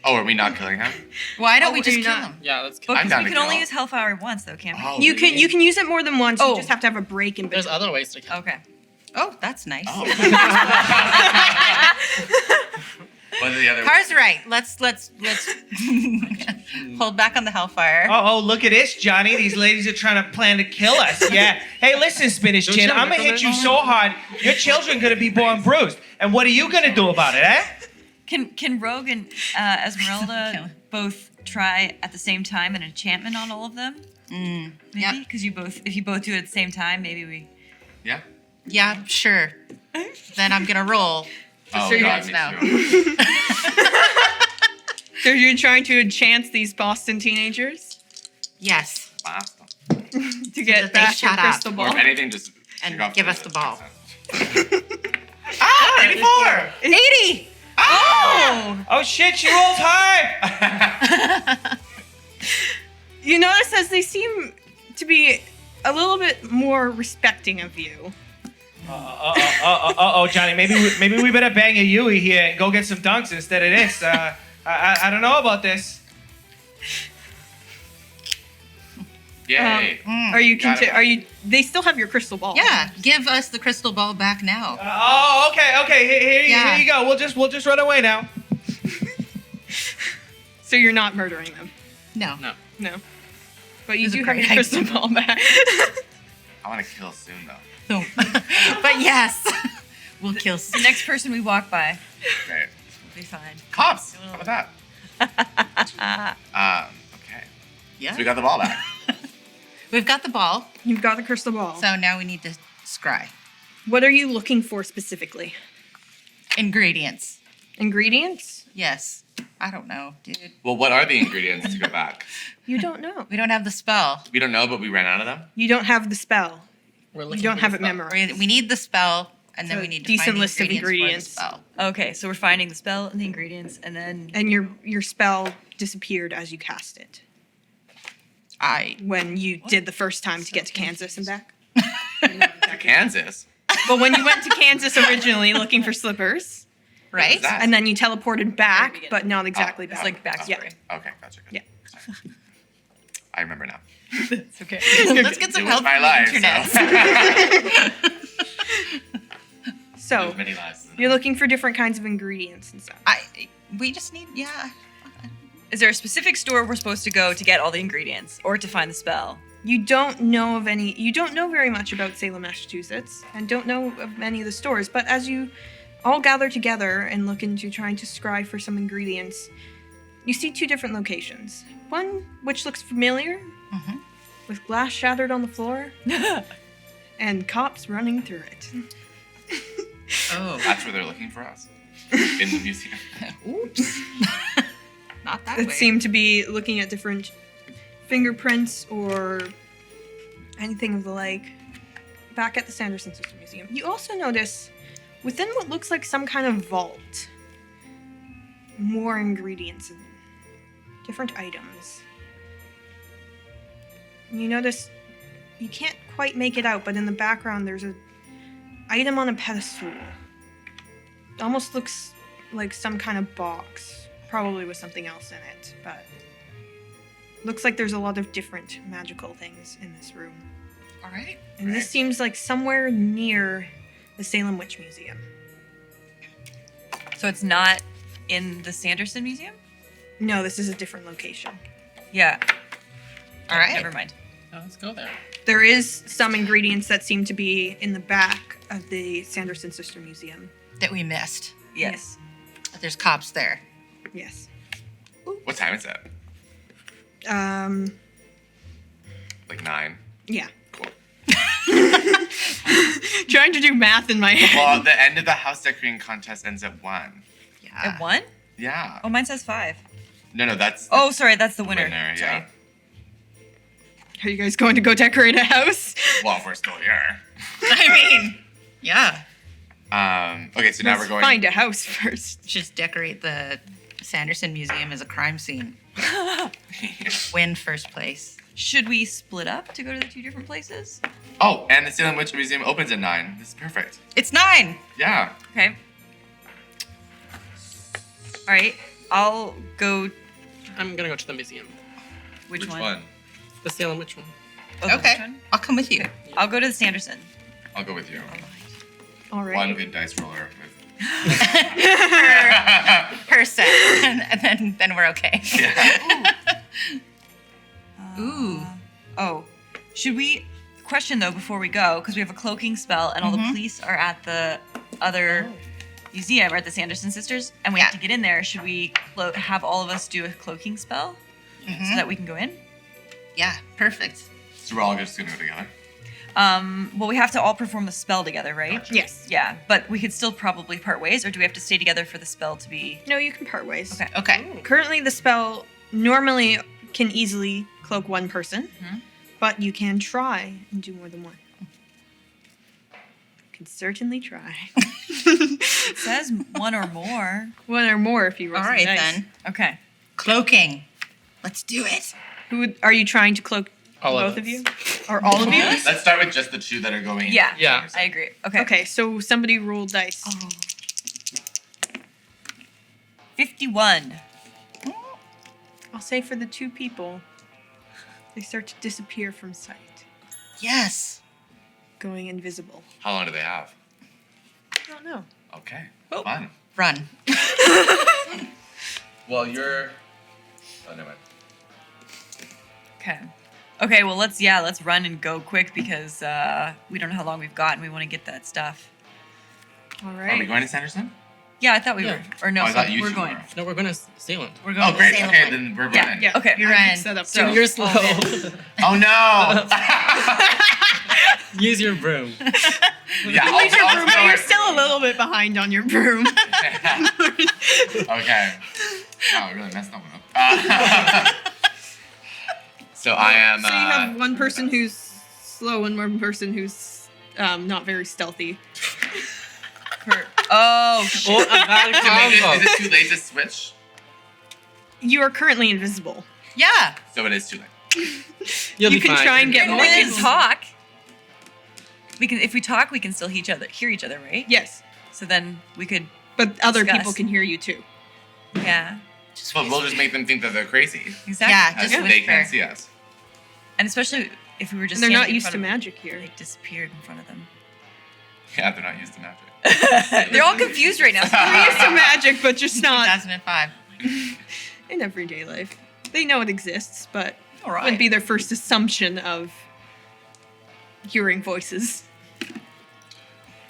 Oh, are we not killing him? Why don't Oh, we just you're kill not- him? Yeah, let's kill. But I'm because down we to can only kill. use Hellfire once though, can't we? Oh, You can really? use it more than once. Oh. You just have to have a break in There's between. other ways to kill. Okay. Oh, that's nice. Oh. What are the other? Car's right. Let's hold back on the hellfire. Oh, look at this, Johnny. These ladies are trying to plan to kill us. Yeah. Hey, listen, Spinach Don't Chin. you I'm gonna look hit at you so hard, your children gonna be born bruised. And what are you gonna do about it, eh? Can Rogue and Esmeralda both try at the same time an enchantment on all of them? Mm. Maybe? Yeah. Because if you both do it at the same time, maybe we. Yeah. Yeah, sure. Then I'm gonna roll. Oh, So God, me now. too. So you're trying to enchant these Boston teenagers Yes. Boston. to get that they back your shut up. crystal Or ball. if anything, just And take off give us the ball. Ah, 84. 80! Oh shit, she rolls high. You notice as they seem to be a little bit more respecting of you. Johnny. Maybe we better bang a Yui here and go get some dunks instead of this. I don't know about this. Yay. Are you? Got it. Are you? They still have your crystal ball. Yeah, give us the crystal ball back now. Okay. Here Yeah. you go. We'll just run away now. So you're not murdering them. No. No. But you This is do a have your great crystal idea. ball back. I want to kill soon, though. But yes, we'll kill. The next person we walk by Great. will be fine. Cops. How about that? Okay. Yeah. So we got the ball back. We've got the ball, You've got the crystal ball. so now we need to scry What are you looking for specifically? ingredients. Ingredients? Yes. I don't know, dude. Well, what are the ingredients to go back? You don't know. We don't have the spell. We don't know, but we ran out of them. You don't have the spell. We're You looking don't for have the it spell. memorized. We need the spell, and then So we need to decent find the list of ingredients for the ingredients. spell. Okay, so we're finding the spell and the ingredients, and then And your spell disappeared as you cast it when you did the first time to get to Kansas and back. To Kansas. But when you went to Kansas originally looking for slippers, Right? What was that? and then you teleported back, beginning. but not exactly it's back. like backstory. Okay, gotcha. Yeah. I remember now. It's okay. Let's get some It was help my from life. the internet. So many lives. you're looking for different kinds of ingredients and stuff. We just need, Is there a specific store we're supposed to go to get all the ingredients or to find the spell? You don't know of any. You don't know very much about Salem, Massachusetts, and don't know of many of the stores. But as you all gather together and look into trying to scry for some ingredients, you see two different locations. One which looks familiar, with glass shattered on the floor, and cops running through it. Oh. That's where they're looking for us. In the museum. Oops. Not that That way. seem to be looking at different fingerprints or anything of the like back at the Sanderson Sister Museum. You also notice within what looks like some kind of vault, more ingredients and different items. You notice you can't quite make it out, but in the background there's a item on a pedestal. It almost looks like some kind of box, probably with something else in it, but looks like there's a lot of different magical things in this room. All right. And this seems like somewhere near the Salem Witch Museum. So it's not in the Sanderson Museum? No, this is a different location. Yeah. All right. Never mind. Oh, let's go there. There is some ingredients that seem to be in the back of the Sanderson Sister Museum. That we missed. Yes. But there's cops there. Yes. What time is it? Like 9. Yeah. Cool. Trying to do math in my head. Well, the end of the house decorating contest ends at 1. Yeah. At 1? Yeah. Oh, mine says 5. No, that's Oh, sorry, that's the winner. winner. Sorry. Yeah. Are you guys going to go decorate a house? Well, if we're still here. I mean, yeah. Okay, so now Let's we're going. find a house first. Just decorate the Sanderson Museum as a crime scene. Win first place. Should we split up to go to the two different places? Oh, and the Salem Witch Museum opens at 9. This is perfect. It's 9. Yeah. Okay. All right. I'll go. I'm gonna go to the museum. Which one? The Salem Witch one. Oh, the Okay. which one? I'll come with you. I'll go to the Sanderson. I'll go with you. All right. One good dice roller. Per set. And then we're okay. Yeah. Ooh. Oh, should we? Question though before we go, because we have a cloaking spell, and all the police are at the other museum, or at the Sanderson Sisters, and we have to get in there. Should we have all of us do a cloaking spell so that we can go in? Yeah, perfect. So we're all just gonna go together. Well, we have to all perform the spell together, right? Gotcha. Yes. Yeah, but we could still probably part ways, or do we have to stay together for the spell to be? No, you can part ways. Okay. Okay. Currently, the spell normally can easily cloak one person, but you can try and do more than one. Can certainly try. It says one or more. One or more if you roll All some right, dice. then. Okay. Cloaking. Let's do it. Are you trying to cloak All of both of us. you? Or all of you? Let's start with just the 2 that are going. Yeah. Yeah. I agree. Okay. Okay, so somebody roll dice. 51. I'll say for the 2 people, they start to disappear from sight, Yes. going invisible. How long do they have? I don't know. Okay. Oh. Fun. Run. Well, you're. Oh, never mind. Okay. Okay, well let's run and go quick because we don't know how long we've got and we want to get that stuff. All Are we right. going to Sanderson? Yeah, I thought we Yeah. were. Or no, Oh, I thought you we're two going. were. No, we're going to Salem. We're going. Oh, great. Salem. Okay, then we're Yeah, running. Yeah. Okay. I Run. set up So- too. You're slow. Oh no! Use your broom. yeah, Use your I'll broom, but go you're it. still a little bit behind on your broom. Okay. Wow, I really messed that one up. So I am. So you have one person who's slow and one person who's not very stealthy. Oh, shit. Oh, a bad combo. Is it too late to switch? You are currently invisible. Yeah. So it is too late. You'll You be can fine. try and get we more. can talk. We can if we talk, we can still hear each other, right? Yes, So then we could, but other Discuss. people can hear you too. yeah, But we'll just make them think that they're crazy, exactly. Yeah, as just they can't whisper. see us. And especially if we were just And they're not standing in used front to of them, magic here. They disappeared in front of them. Yeah, they're not used to magic. They're all confused right now. They're used to magic, but just not 2005. in everyday life. They know it exists, but All it wouldn't be their first assumption of hearing voices.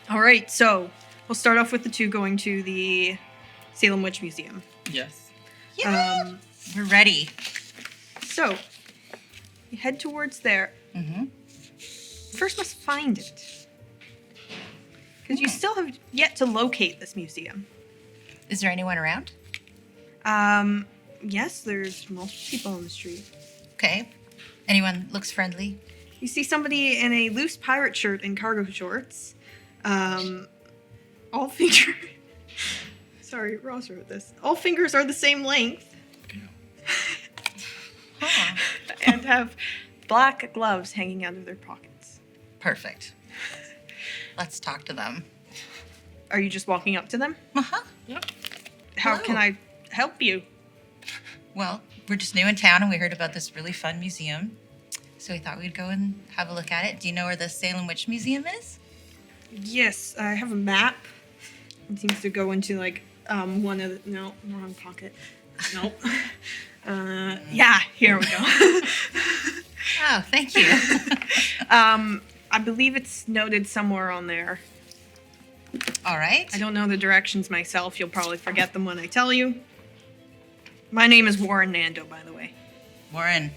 All right, so we'll start off with the two going to the Salem Witch Museum. Yes. We're ready. So you head towards there. Mm-hmm. First, must find it. Because you still have yet to locate this museum. Is there anyone around? Yes, there's multiple people on the street. Okay. Anyone looks friendly? You see somebody in a loose pirate shirt and cargo shorts. All fingers. Sorry, Ross wrote this. All fingers are the same length Huh. and have black gloves hanging out of their pockets. Perfect. Let's talk to them. Are you just walking up to them? Uh-huh. How Hello. can I help you? Well, we're just new in town and we heard about this really fun museum. So we thought we'd go and have a look at it. Do you know where the Salem Witch Museum is? Yes, I have a map. It seems to go into like one of the no, wrong pocket. Nope. Yeah, here we go. Oh, thank you. I believe it's noted somewhere on there. All right. I don't know the directions myself. You'll probably forget them when I tell you. My name is Warren Nando, by the way. Warren.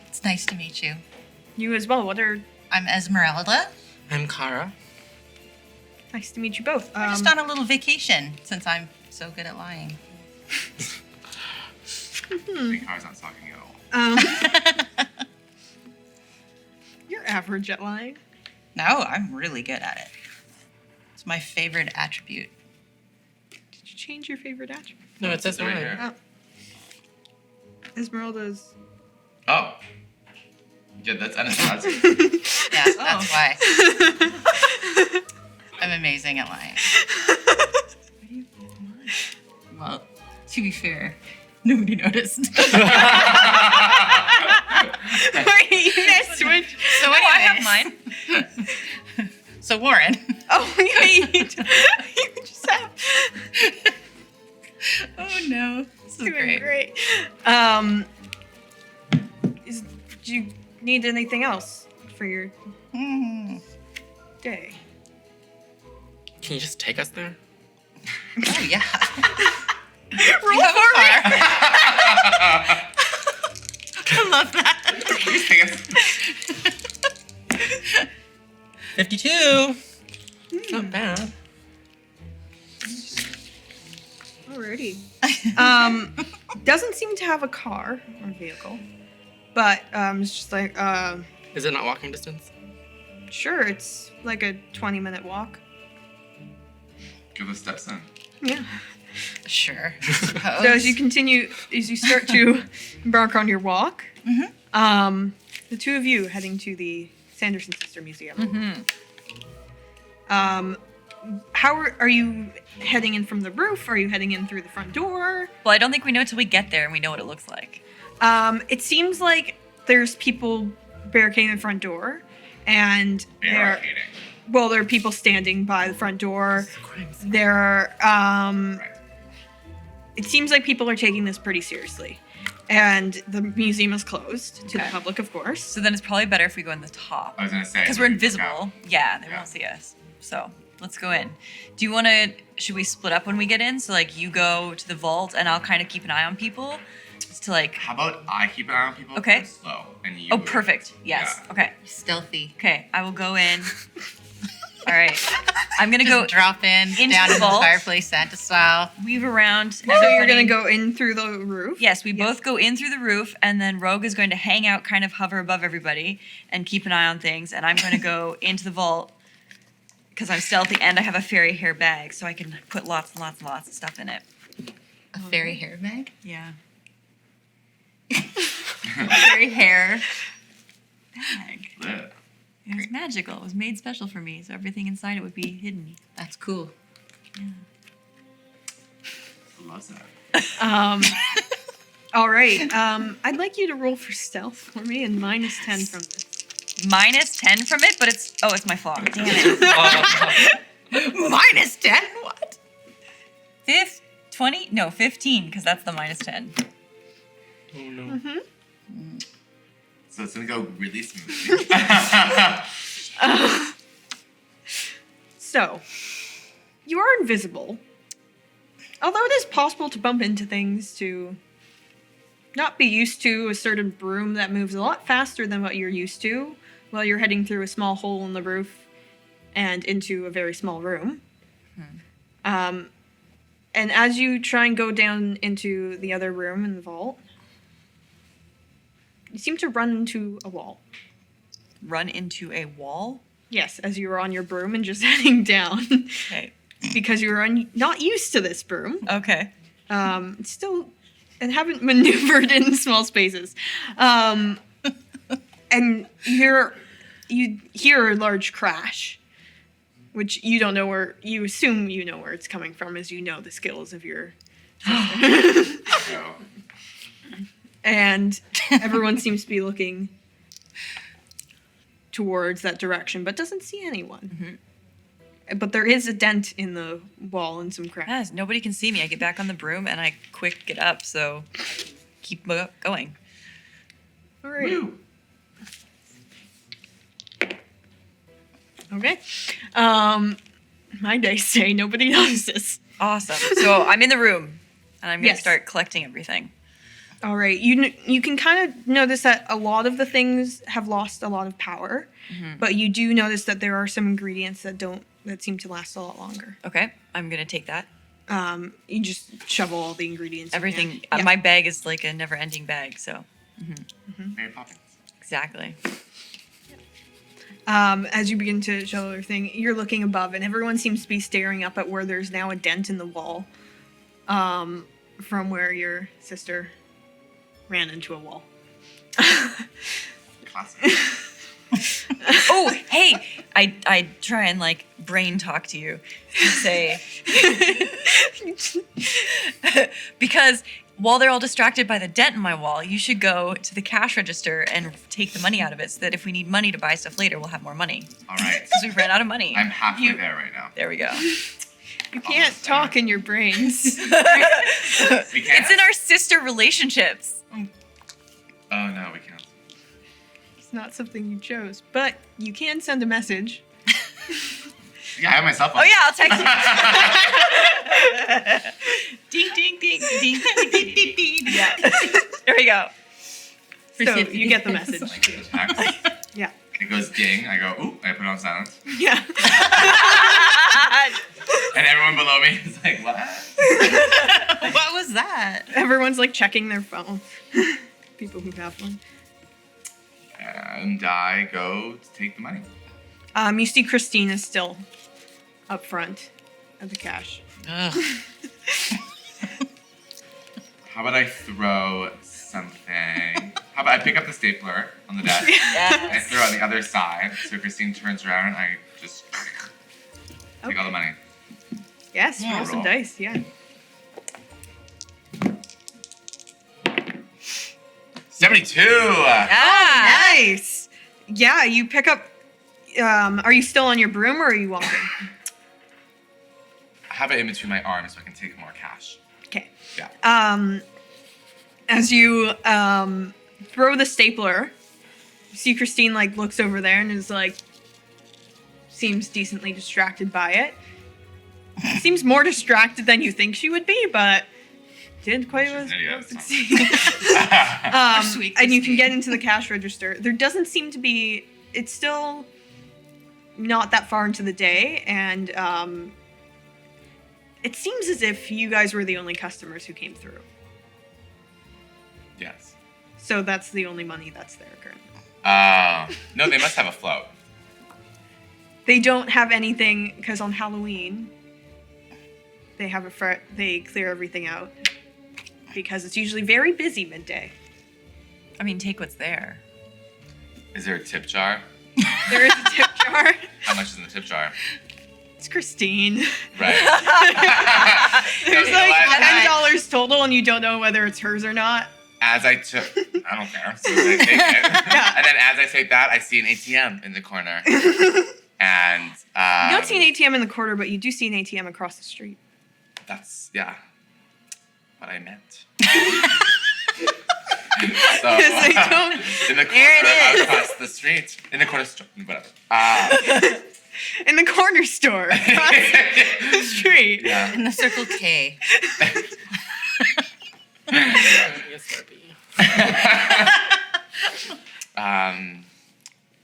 It's nice to meet you. You as well. What are I'm Esmeralda. I'm Kara. nice to meet you both. We're just on a little vacation since I'm so good at lying. Car's not talking at all. You're average at lying. No, I'm really good at it. It's my favorite attribute. Did you change your favorite attribute? No, it says Right mine. here. Oh. Esmeralda's. Oh. Yeah, that's Anastasia. Yeah, that's why. I'm amazing at lying. Well, to be fair, nobody noticed. Wait, you guys switch. So Oh, I have anyways. mine. So Warren. Oh, yeah, you just have. Oh no. This is Doing great. great. Do you need anything else for your day? Can you just take us there? Oh yeah. Roll for me. I love that. Please take us. 52. Not bad. Alrighty. Doesn't seem to have a car or vehicle, but it's just like Is it not walking distance? sure, it's like a 20-minute walk. Give us steps in. Yeah. Sure. So as you start to embark on your walk, the two of you heading to the Sanderson Sister Museum. How are you heading in from the roof? Are you heading in through the front door? Well, I don't think we know until we get there and we know what it looks like. It seems like there's people barricading the front door, and there are people standing by the front door. There are, Right. it seems like people are taking this pretty seriously. And the museum is closed to the Okay. public, of course. So then it's probably better if we go in the top. I was gonna say Because we're invisible. Yeah, they Yeah. won't see us. So let's go in. Do you want to? Should we split up when we get in? So like you go to the vault, and I'll kind of keep an eye on people, just to like. How about I keep an eye on people? Okay. Slow, and you. Oh, perfect. Yes. Yeah. Okay. Stealthy. Okay. I will go in. All right. I'm gonna Just go drop in into down the in the vault. fireplace, Santa style. weave around. So you're everybody. gonna go in through the roof? Yes, we both go in through the roof, and then Rogue is going to hang out, kind of hover above everybody, and keep an eye on things. And I'm going to go into the vault because I'm stealthy, and I have a fairy hair bag, so I can put lots and lots and lots of stuff in it. A fairy hair bag. Yeah. Fairy hair. Bag. Lit. It was magical. It was made special for me, so everything inside it would be hidden. That's cool. Loves that. All right. I'd like you to roll for stealth for me and -10 from this. -10 from it, but it's my flaw. Damn it. -10? What? 20? No, 15, because that's the -10. Oh no. So it's gonna go really smoothly. So, you are invisible. Although it is possible to bump into things, to not be used to a certain broom that moves a lot faster than what you're used to while you're heading through a small hole in the roof and into a very small room. And as you try and go down into the other room in the vault, you seem to run into a wall. Run into a wall? Yes, as you were on your broom and just heading down. Okay. Because you were not used to this broom. Okay. Still, and haven't maneuvered in small spaces. And you hear a large crash, which you don't know where, you assume you know where it's coming from, as you know the skills of your So, and everyone seems to be looking towards that direction, but doesn't see anyone. But there is a dent in the wall and some cracks. Yes, nobody can see me. I get back on the broom and I quick get up, so keep going. All right. woo. Okay. My dice say nobody notices. Awesome. So I'm in the room and I'm going to Yes. start collecting everything. All right. You can kind of notice that a lot of the things have lost a lot of power, but you do notice that there are some ingredients that seem to last a lot longer. Okay, I'm going to take that. You just shovel all the ingredients. in Everything. there. Yeah. My bag is like a never-ending bag, so Mary Poppins. exactly. As you begin to shovel everything, you're looking above, and everyone seems to be staring up at where there's now a dent in the wall, from where your sister ran into a wall. Classic. Oh, hey! I try and like brain talk to you and say because while they're all distracted by the dent in my wall, you should go to the cash register and take the money out of it so that if we need money to buy stuff later, we'll have more money. All right. Because we ran out of money. I'm halfway there right now. There we go. You can't talk in your brains. We can't. It's in our sister relationships. Oh no, we can't. It's not something you chose, but you can send a message. Yeah, I have my cell phone. Oh yeah, I'll text you. Ding ding ding ding ding ding ding ding. Yeah. There we go. So you get the message. Like the text. Yeah. It goes ding. I go, ooh, I put it on silent. Yeah. And everyone below me is like, what? What was that? Everyone's like checking their phone. People who have one. And I go to take the money. You see Christine is still up front at the cash. Ugh. How about I throw something? How about I pick up the stapler on the desk? I Yes. throw it on the other side. So Christine turns around and I just take all the money. Yes, Yeah. roll some Roll. dice, yeah. 72! Ah. Nice! Yeah, you pick up. Are you still on your broom or are you walking? I have it in between my arms so I can take more cash. Okay. Yeah. As you throw the stapler, you see Christine like looks over there and is like, seems decently distracted by it. Seems more distracted than you think she would be, but did quite well succeed. Sweet And you can Christine. get into the cash register. There doesn't seem to be. It's still not that far into the day, and it seems as if you guys were the only customers who came through. Yes. So that's the only money that's there currently. No, they must have a float. They don't have anything because on Halloween they have they clear everything out because it's usually very busy midday. I mean, take what's there. Is there a tip jar? There is a tip jar. How much is in the tip jar? It's Christine. Right. There's You know what? $10 total, and you don't know whether it's hers or not. As I took, I don't care. So I take it. And then as I take that, I see an ATM in the corner. And You don't see an ATM in the corner, but you do see an ATM across the street. that's what I meant. So Because they don't. in the There it corner is. across the street, in the corner store, whatever. In the corner store across the street. Yeah. In the Circle K. Yes, Slurpee.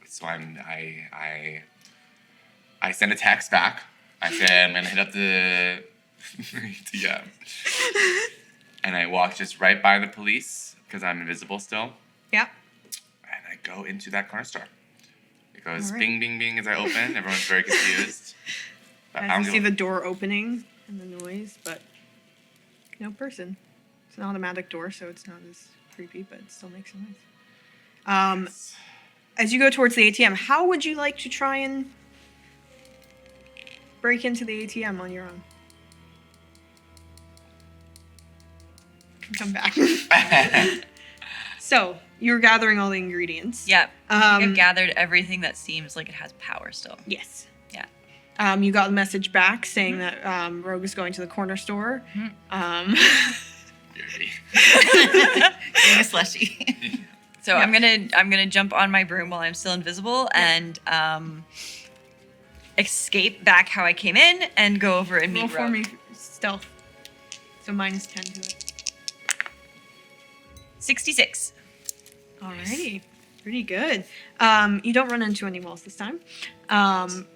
So I send a text back. I say I'm gonna hit up the ATM, and I walk just right by the police because I'm invisible still, Yeah. and I go into that corner store. It goes All right. bing, bing, bing as I open. Everyone's very confused. But I As don't you see give a- the door opening and the noise, but no person. It's an automatic door, so it's not as creepy, but it still makes a noise. As you go towards the ATM, how would you like to try and break into the ATM on your own? Come back. So, you're gathering all the ingredients. Yeah. I think Um, I've gathered everything that seems like it has power still. Yes. Yeah. You got a message back saying that Rogue is going to the corner store. Beauty. Getting a slushie. So I'm gonna jump on my broom while I'm still invisible and escape back how I came in and go over and Roll meet for Rogue. me stealth. So minus 10 to it. 66. Alrighty. Pretty good. You don't run into any walls this time.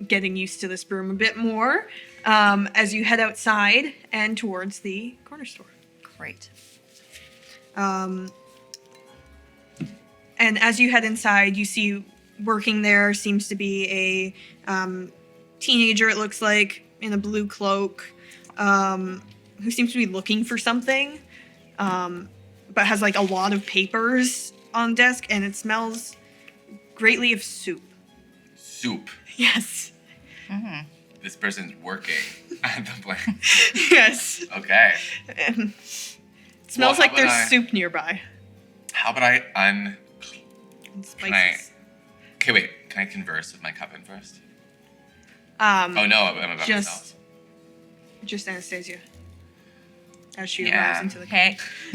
Getting used to this broom a bit more as you head outside and towards the corner store. Great. And as you head inside, you see working there seems to be a teenager, it looks like, in a blue cloak, who seems to be looking for something, but has like a lot of papers on desk, and it smells greatly of soup. Soup. Yes. This person's working at the place. Yes. Okay. It smells how like there's about I- soup nearby. How about I And Can I? spices. Okay, wait. Can I converse with my coven first? Um, Oh no, I'm about just- myself. Just Anastasia. As she Yeah. arrives into the Hey. Do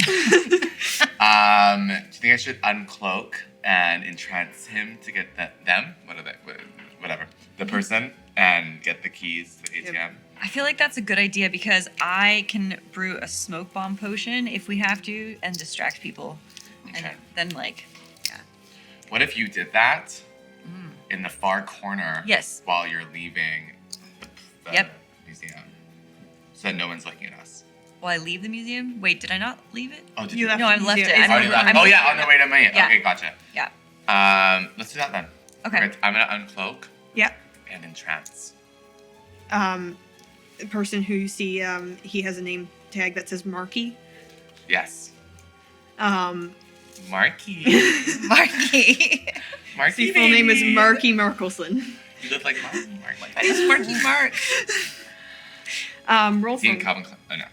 you think I should uncloak and entrance him to get them? What are they? Whatever. The person and get the keys to the ATM. I feel like that's a good idea because I can brew a smoke bomb potion if we have to and distract people. Okay. And then yeah. What if you did that in the far corner? Yes. While you're leaving the Yep. museum, so that no one's looking at us. Will I leave the museum? Wait, did I not leave it? Oh, did You left No, I've the left museum. it. It's Oh, you left. I'm- Oh yeah, on the way to me. Yeah. Okay, gotcha. Yeah. Let's do that then. Okay. Alright, I'm gonna uncloak Yeah. and entrance. The person who you see, he has a name tag that says Marky. Yes. Um, Marky. Marky. Marky. the full name is baby. Marky Markelson. You look like Marky. My name's Marky Mark. Roll Is he for in me. Calvin Klein? Oh no.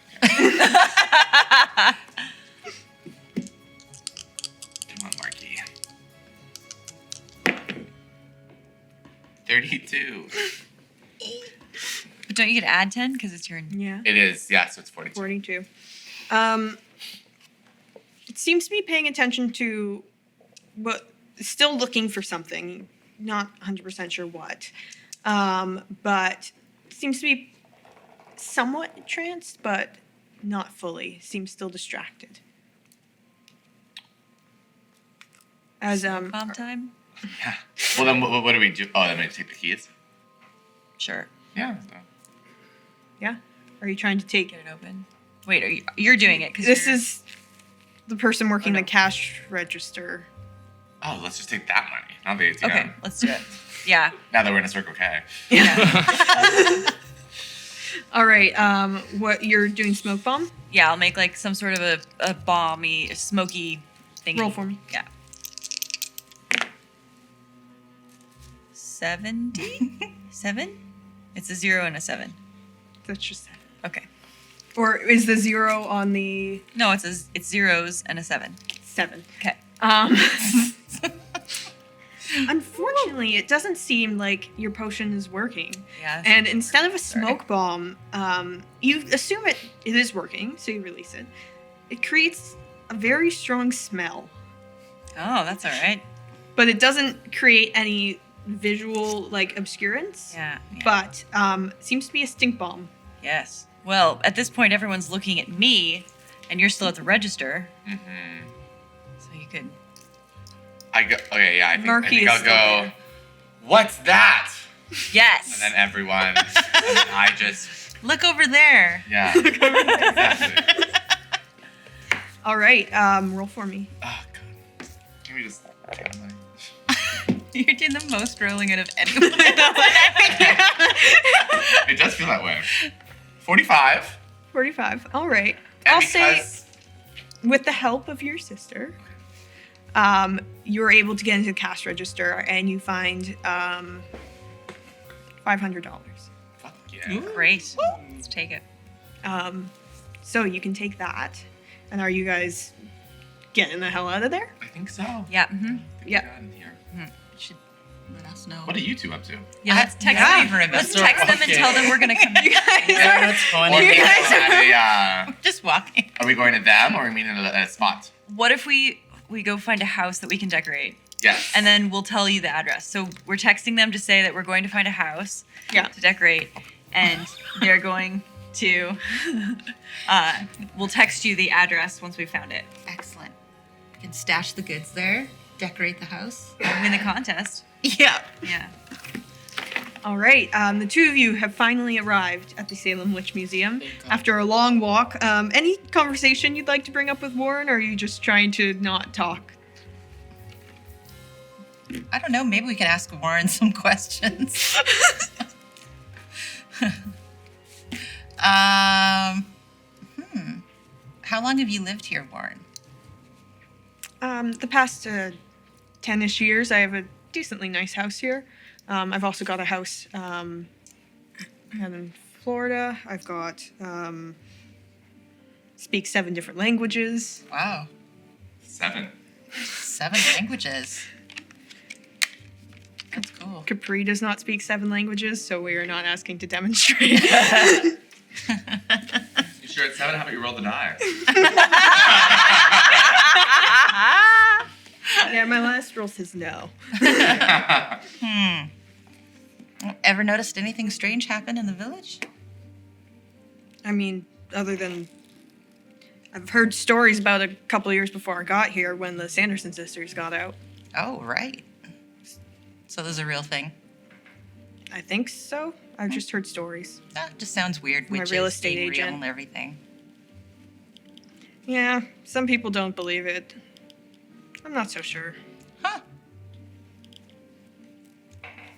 Come on, Marky. 32. But don't you get to add 10 because it's your. Yeah. It is, yeah, so it's 42. 42. it seems to be paying attention to, but still looking for something. Not 100% sure what. But seems to be somewhat entranced, but not fully. Seems still distracted. As Bomb time? Yeah. Well, then what do we do? Oh, then we take the keys? Sure. Yeah. yeah. Are you trying to take? Get it open. Wait, you're doing it because This is the person working Oh, no. the cash register. Oh, let's just take that money, not the ATM. okay. Let's do it. Yeah. Now that we're in a Circle K. Yeah. All right. What you're doing? Smoke bomb. Yeah. I'll make like some sort of a balmy, smoky thing. Roll for me. Yeah. 77? It's a 0 and a 7. That's just that. Okay. Or is the 0 on the No, it's zeros and a 7. 7? Okay. Unfortunately, it doesn't seem like your potion is working. Yeah. And instead of a Sorry. smoke bomb, you assume it is working, so you release it. It creates a very strong smell, Oh, that's all right. but it doesn't create any visual like obscurance. Yeah. But seems to be a stink bomb. Yes. Well, at this point, everyone's looking at me, and you're still at the register, Mm-hmm. so you could. Okay, yeah, I think Marky is I'll still go, there. what's that? Yes. And then everyone, and then I just, Look over there. yeah. Exactly. All right, roll for me. Oh, God. Can we just take the money? You're doing the most rolling out of anyone. It does feel that way. 45. 45. All right. And I'll say because- with the help of your sister, you're able to get into the cash register and you find $500. Fuck yeah. Great. Let's take it. So you can take that. And are you guys getting the hell out of there? I think so. Yeah. Mm-hmm. Yeah. Get out of here. Should let us know. What are you two up to? Yeah. Let's text Yeah. them. Let's text them and tell them we're gonna come. You guys Yeah, are. that's funny. Or You maybe guys at a, Just walking. are we going to them or are we meeting at a spot? What if we go find a house that we can decorate, Yes. and then we'll tell you the address. So we're texting them to say that we're going to find a house Yeah. to decorate, and they're going to. We'll text you the address once we found it. Excellent. We can stash the goods there, decorate the house. Win the contest. Yeah. Yeah. All right. The two of you have finally arrived at the Salem Witch Museum Thank God. after a long walk. Any conversation you'd like to bring up with Warren, or are you just trying to not talk? I don't know. Maybe we can ask Warren some questions. How long have you lived here, Warren? The past 10-ish years, I have a decently nice house here. I've also got a house out in Florida. I've got speak 7 different languages. Wow. 7. 7 languages. That's cool. Capri does not speak 7 languages, so we are not asking to demonstrate. You sure it's 7? How about you roll the die? Yeah, my last roll says no. Ever noticed anything strange happen in the village? I mean, other than I've heard stories about a couple of years before I got here when the Sanderson sisters got out. Oh, right. So there's a real thing. I think so. I've just heard stories. That just sounds weird. My Witches real estate being real agent. and everything. Yeah, some people don't believe it. I'm not so sure. Huh.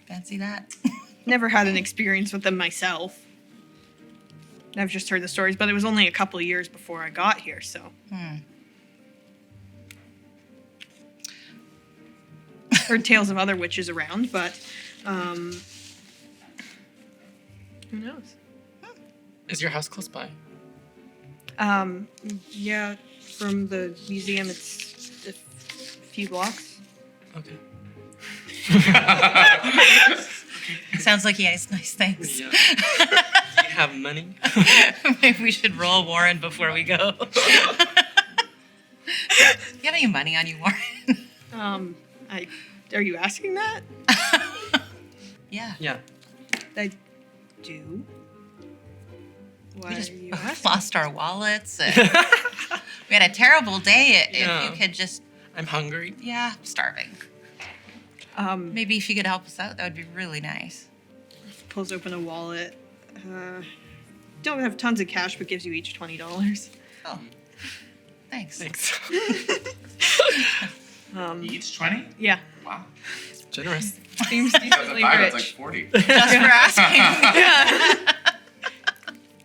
Fancy that. Never had an experience with them myself. I've just heard the stories, but it was only a couple of years before I got here, so. Heard tales of other witches around, but who knows? Is your house close by? Yeah, from the museum, it's a few blocks. Okay. Sounds like he has nice things. Yeah. Do you have money? Maybe we should roll Warren before we go. you have any money on you, Warren? Are you asking that? Yeah. Yeah. I do. Why We just are you asking? lost our wallets. And we had a terrible day. Yeah. If you could just, I'm hungry. yeah, starving. Maybe if you could help us out, that would be really nice. Pulls open a wallet. Don't have tons of cash, but gives you each $20. Oh, thanks. Thanks. Each 20? Yeah. Wow. Generous. Seems That's decently like rich. 40. Just for asking.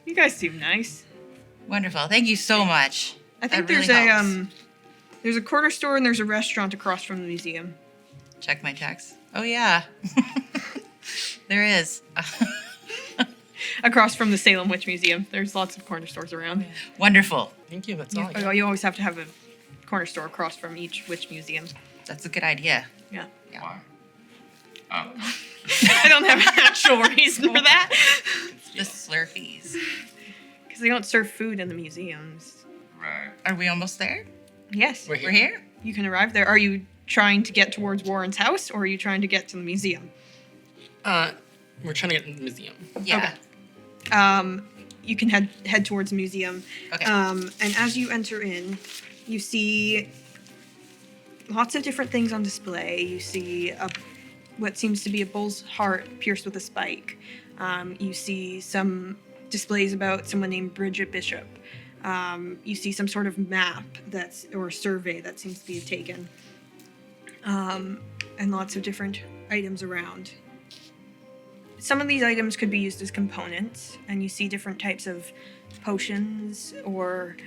You guys seem nice. Wonderful. Thank you so much. I think That really there's helps. there's a corner store and there's a restaurant across from the museum. Check my text. Oh yeah, there is. Across from the Salem Witch Museum. There's lots of corner stores around. Wonderful. Thank you. That's all I Oh, got. you always have to have a corner store across from each witch museum. That's a good idea. Yeah. Why? Oh. I don't have an actual reason for that. The Slurpees. Because they don't serve food in the museums. Right. Are we almost there? Yes. We're We're here? You can arrive there. Are you trying to get towards Warren's house or are you trying to get to the museum? We're trying to get in the museum. Yeah. You can head towards the museum. Okay. And as you enter in, you see lots of different things on display. You see what seems to be a bull's heart pierced with a spike. You see some displays about someone named Bridget Bishop. You see some sort of map or survey that seems to be taken. And lots of different items around. Some of these items could be used as components, and you see different types of potions, or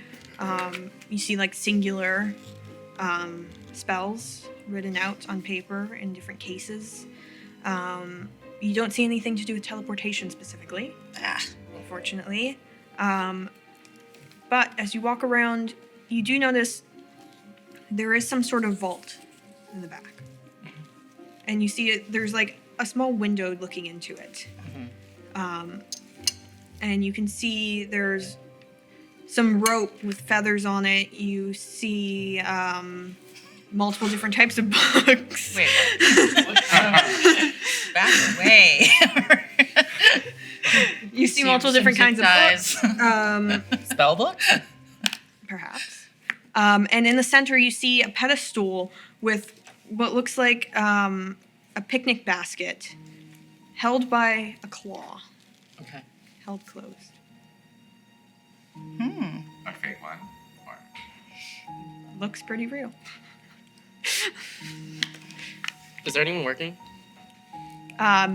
you see like singular spells written out on paper in different cases. You don't see anything to do with teleportation specifically, unfortunately. But as you walk around, you do notice there is some sort of vault in the back. And you see there's like a small window looking into it. And you can see there's some rope with feathers on it. You see multiple different types of books. Wait. Back away. You see multiple different kinds of books. Spell book? Perhaps. And in the center, you see a pedestal with what looks like a picnic basket held by a claw, Okay. held closed. A fake one? Or... Looks pretty real. Is there anyone working?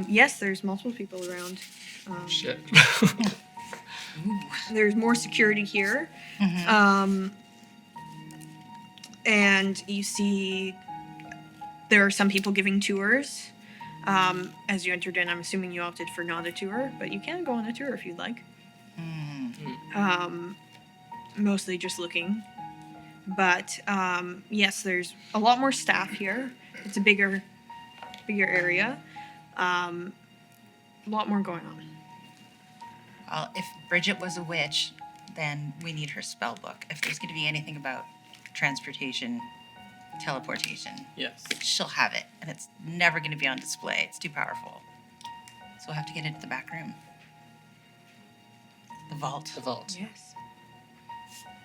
Yes, there's multiple people around. Shit. There's more security here. And you see there are some people giving tours. As you entered in, I'm assuming you opted for not a tour, but you can go on a tour if you'd like. Mostly just looking. But yes, there's a lot more staff here. It's a bigger area. A lot more going on. Well, if Bridget was a witch, then we need her spell book. If there's going to be anything about transportation, teleportation, Yes. she'll have it. And it's never going to be on display. It's too powerful. So we'll have to get into the back room. The vault. The vault. Yes.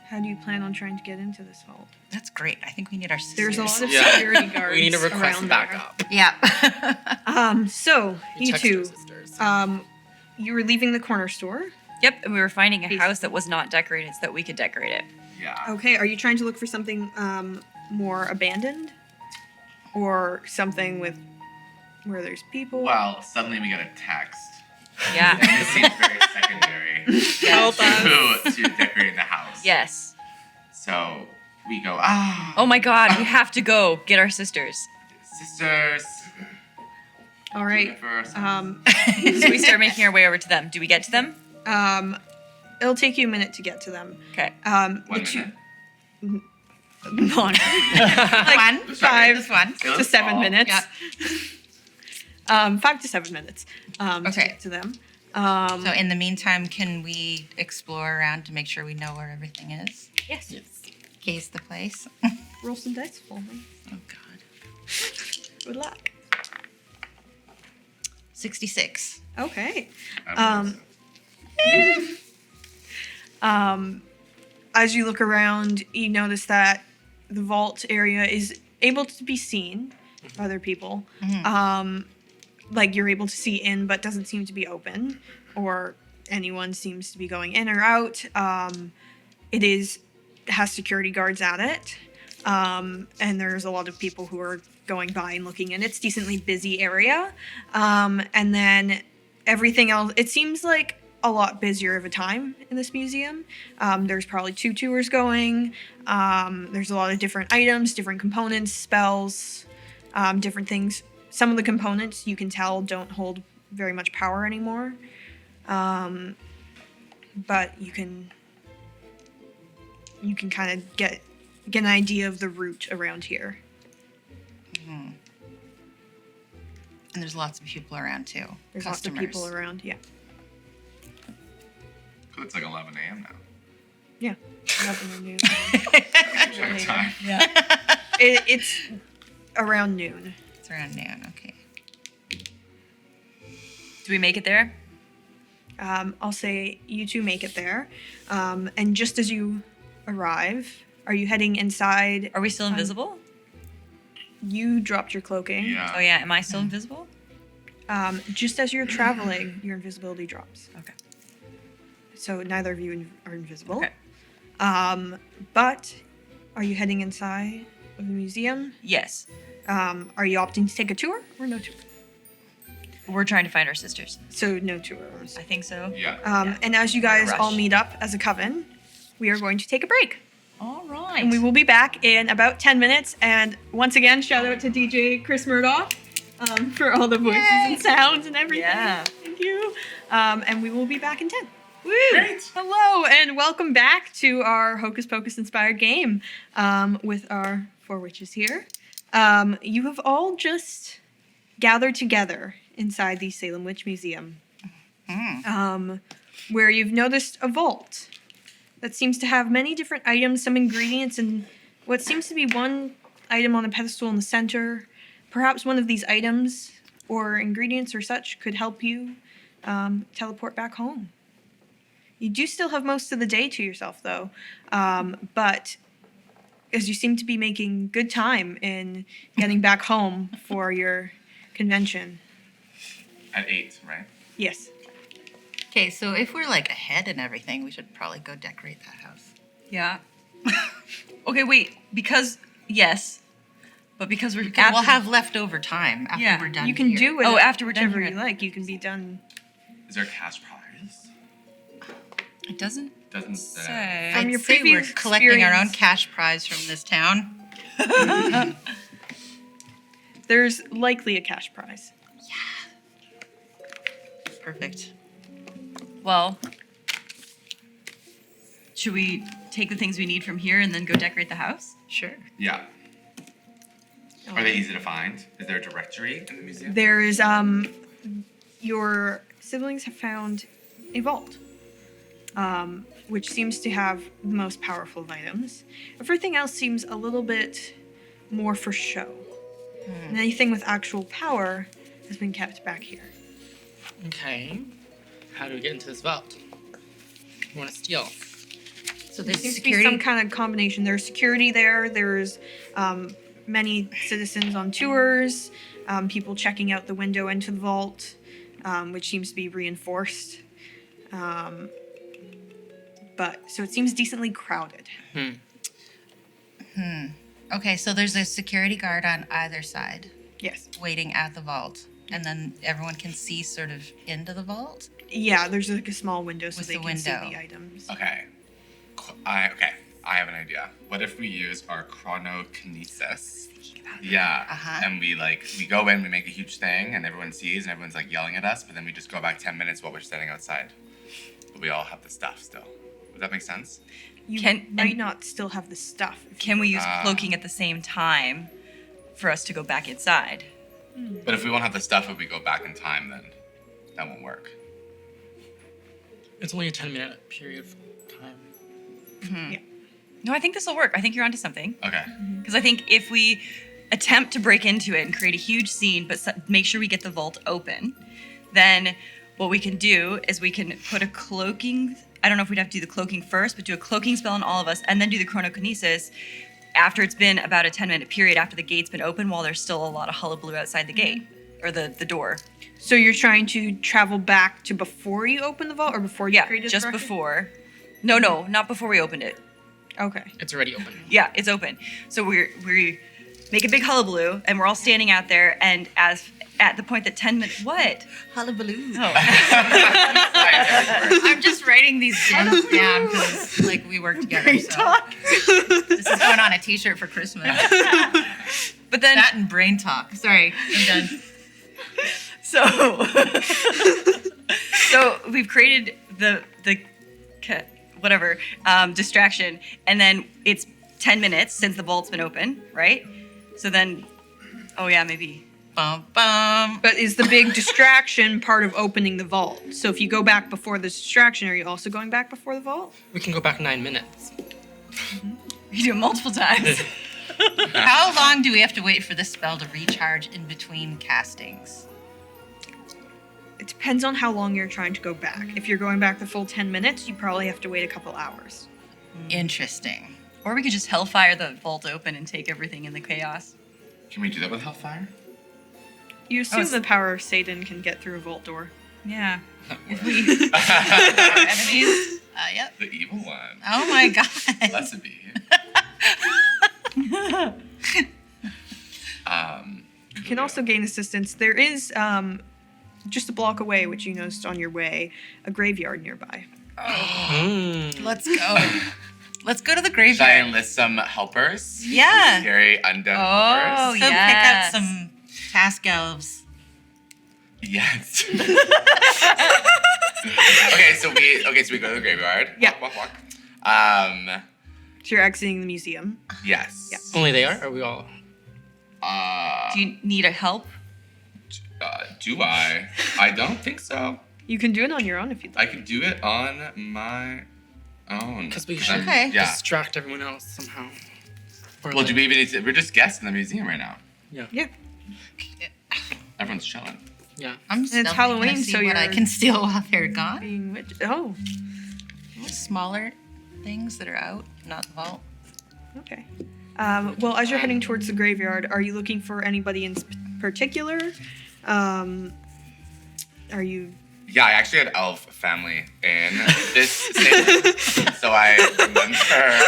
How do you plan on trying to get into this vault? That's great. I think we need our sisters. There's a lot of Yeah. security guards. We need to request around backup. Yeah. So We you text our two, sisters. you were leaving the corner store. Yep, and we were finding a Peace. house that was not decorated so that we could decorate it. Yeah. Okay, are you trying to look for something more abandoned, or something with where there's people? Well, suddenly we get a text. Yeah. And this seems very secondary to decorating the house. Yes. So we go, Oh my god, we have to go get our sisters. sisters. All right. First. So we start making our way over to them. Do we get to them? It'll take you a minute to get to them. Okay. 1 minute. Long. One. Just five. This one. It to looks 7 small. minutes. Yeah. 5 to 7 minutes. To Okay. get to them. So in the meantime, can we explore around to make sure we know where everything is? Yes. Yes. Case the place. Roll some dice for me. Oh God. Good luck. 66. Okay. I As you look around, you notice that the vault area is able to be seen by other people. Like you're able to see in, but doesn't seem to be open, or anyone seems to be going in or out. It has security guards at it, and there's a lot of people who are going by and looking in. It's a decently busy area, and then everything else. It seems like a lot busier of a time in this museum. There's probably 2 tours going. There's a lot of different items, different components, spells, different things. Some of the components you can tell don't hold very much power anymore. But you can kind of get an idea of the route around here. And there's lots of people around too. There's lots of people around, yeah. It's like 11 a.m. now. Yeah. Nothing to do. Check time. Yeah. It's around noon. It's around noon. Okay. Do we make it there? I'll say you two make it there. And just as you arrive, are you heading inside? Are we still invisible? You dropped your cloaking. Yeah. Oh yeah, am I still invisible? Just as you're traveling, your invisibility drops. Okay. So neither of you are invisible. Okay. But are you heading inside of the museum? Yes. Are you opting to take a tour or no tour? We're trying to find our sisters. So no tours. I think so. Yeah. Yeah. And as you guys Rush. all meet up as a coven, we are going to take a break. All right. And we will be back in about 10 minutes. And once again, shout out to DJ Chris Murdoch for all the voices and sounds and everything. Yeah. Thank you. And we will be back in 10. Woo! Great. Hello, and welcome back to our Hocus Pocus inspired game with our 4 witches here. You have all just gathered together inside the Salem Witch Museum, where you've noticed a vault that seems to have many different items, some ingredients, and what seems to be one item on a pedestal in the center. Perhaps one of these items or ingredients or such could help you teleport back home. You do still have most of the day to yourself, though, but as you seem to be making good time in getting back home for your convention. At 8, right? Yes. Okay, so if we're like ahead and everything, we should probably go decorate that house. Yeah. Okay, wait. Because yes, but because we're Because we'll have leftover time after Yeah, we're done. You can here. do it after we're done whichever here. you like. You can be done. Is there a cash prize? It doesn't Doesn't say. From I'd your say we're previous collecting our own experience- cash prize from this town. There's likely a cash prize. Perfect. Well, should we take the things we need from here and then go decorate the house? Sure. Yeah. Are they easy to find? Is there a directory in the museum? There is your siblings have found a vault, which seems to have the most powerful of items. Everything else seems a little bit more for show. And anything with actual power has been kept back here. Okay. How do we get into this vault? We want to steal. So There there's seems to be security. some kind of combination. There's security there. There's many citizens on tours, people checking out the window into the vault, which seems to be reinforced. But so it seems decently crowded. Okay, so there's a security guard on either side Yes. waiting at the vault. And then everyone can see sort of into the vault. Yeah, there's like a small window so With they the can see window. the items. Okay. I have an idea. What if we use our chronokinesis? Yeah. Uh-huh. And we go in, we make a huge thing, and everyone sees, and everyone's like yelling at us, but then we just go back 10 minutes while we're standing outside. But we all have the stuff still. Does that make sense? You Can- might and- not still have the stuff. if Can we use Ah. cloaking at the same time for us to go back inside? But if we won't have the stuff if we go back in time, then that won't work. It's only a 10-minute period of time. No, I think this will work. I think you're onto something. Okay. Because I think if we attempt to break into it and create a huge scene, but make sure we get the vault open, then what we can do is we can put a cloaking. I don't know if we'd have to do the cloaking first, but do a cloaking spell on all of us, and then do the chronokinesis after it's been about a 10-minute period after the gate's been open, while there's still a lot of hullabaloo outside the gate or the door. So you're trying to travel back to before you open the vault, or before you create just destruction? before. No, not before we opened it. Okay. It's already open. Yeah, it's open. So we make a big hullabaloo, and we're all standing out there. And at the point that 10 minutes, what? Hullabaloo. Oh, I'm just writing these gems down because, like, we work together. So. This is going on a T-shirt for Christmas. but then That and brain talk. Sorry, I'm done. so we've created the whatever distraction, and then it's 10 minutes since the vault's been open, right? So then, oh yeah, maybe. Bum, bum. But is the big distraction part of opening the vault? So if you go back before the distraction, are you also going back before the vault? We can go back 9 minutes. We can do it multiple times. How long do we have to wait for the spell to recharge in between castings? It depends on how long you're trying to go back. If you're going back the full 10 minutes, you probably have to wait a couple hours. Interesting. Or we could just hellfire the vault open and take everything in the chaos. Can we do that with Hellfire? You assume it's- the power of Satan can get through a vault door. Yeah. Enemies? Yep. The evil one. Oh my god. Blessed be. You can also gain assistance. There is, just a block away, which you noticed on your way, a graveyard nearby. Let's go. Let's go to the Should I graveyard. enlist some helpers? Yeah. Scary undead Oh, helpers? So yes. pick up some task elves. Yes. so we go to the graveyard. Yeah. Walk. So you're exiting the museum. Yes. Yeah. Only they are? Or are we all? Do you need a help? Do I? I don't think so. You can do it on your own if you'd like. I could do it on my own. Because we should Okay. Yeah. distract everyone else somehow. Or Well, do we even need to? We're just guests in the museum right now. Yeah. Everyone's chilling. Yeah. I'm And it's stealthy, Halloween, gonna see so what I you're- can steal while they're gone. Being oh, Smaller things that are out, not the vault. okay. Well, as you're heading towards the graveyard, are you looking for anybody in particular? Are you? Yeah, I actually had elf family in this city, so I remember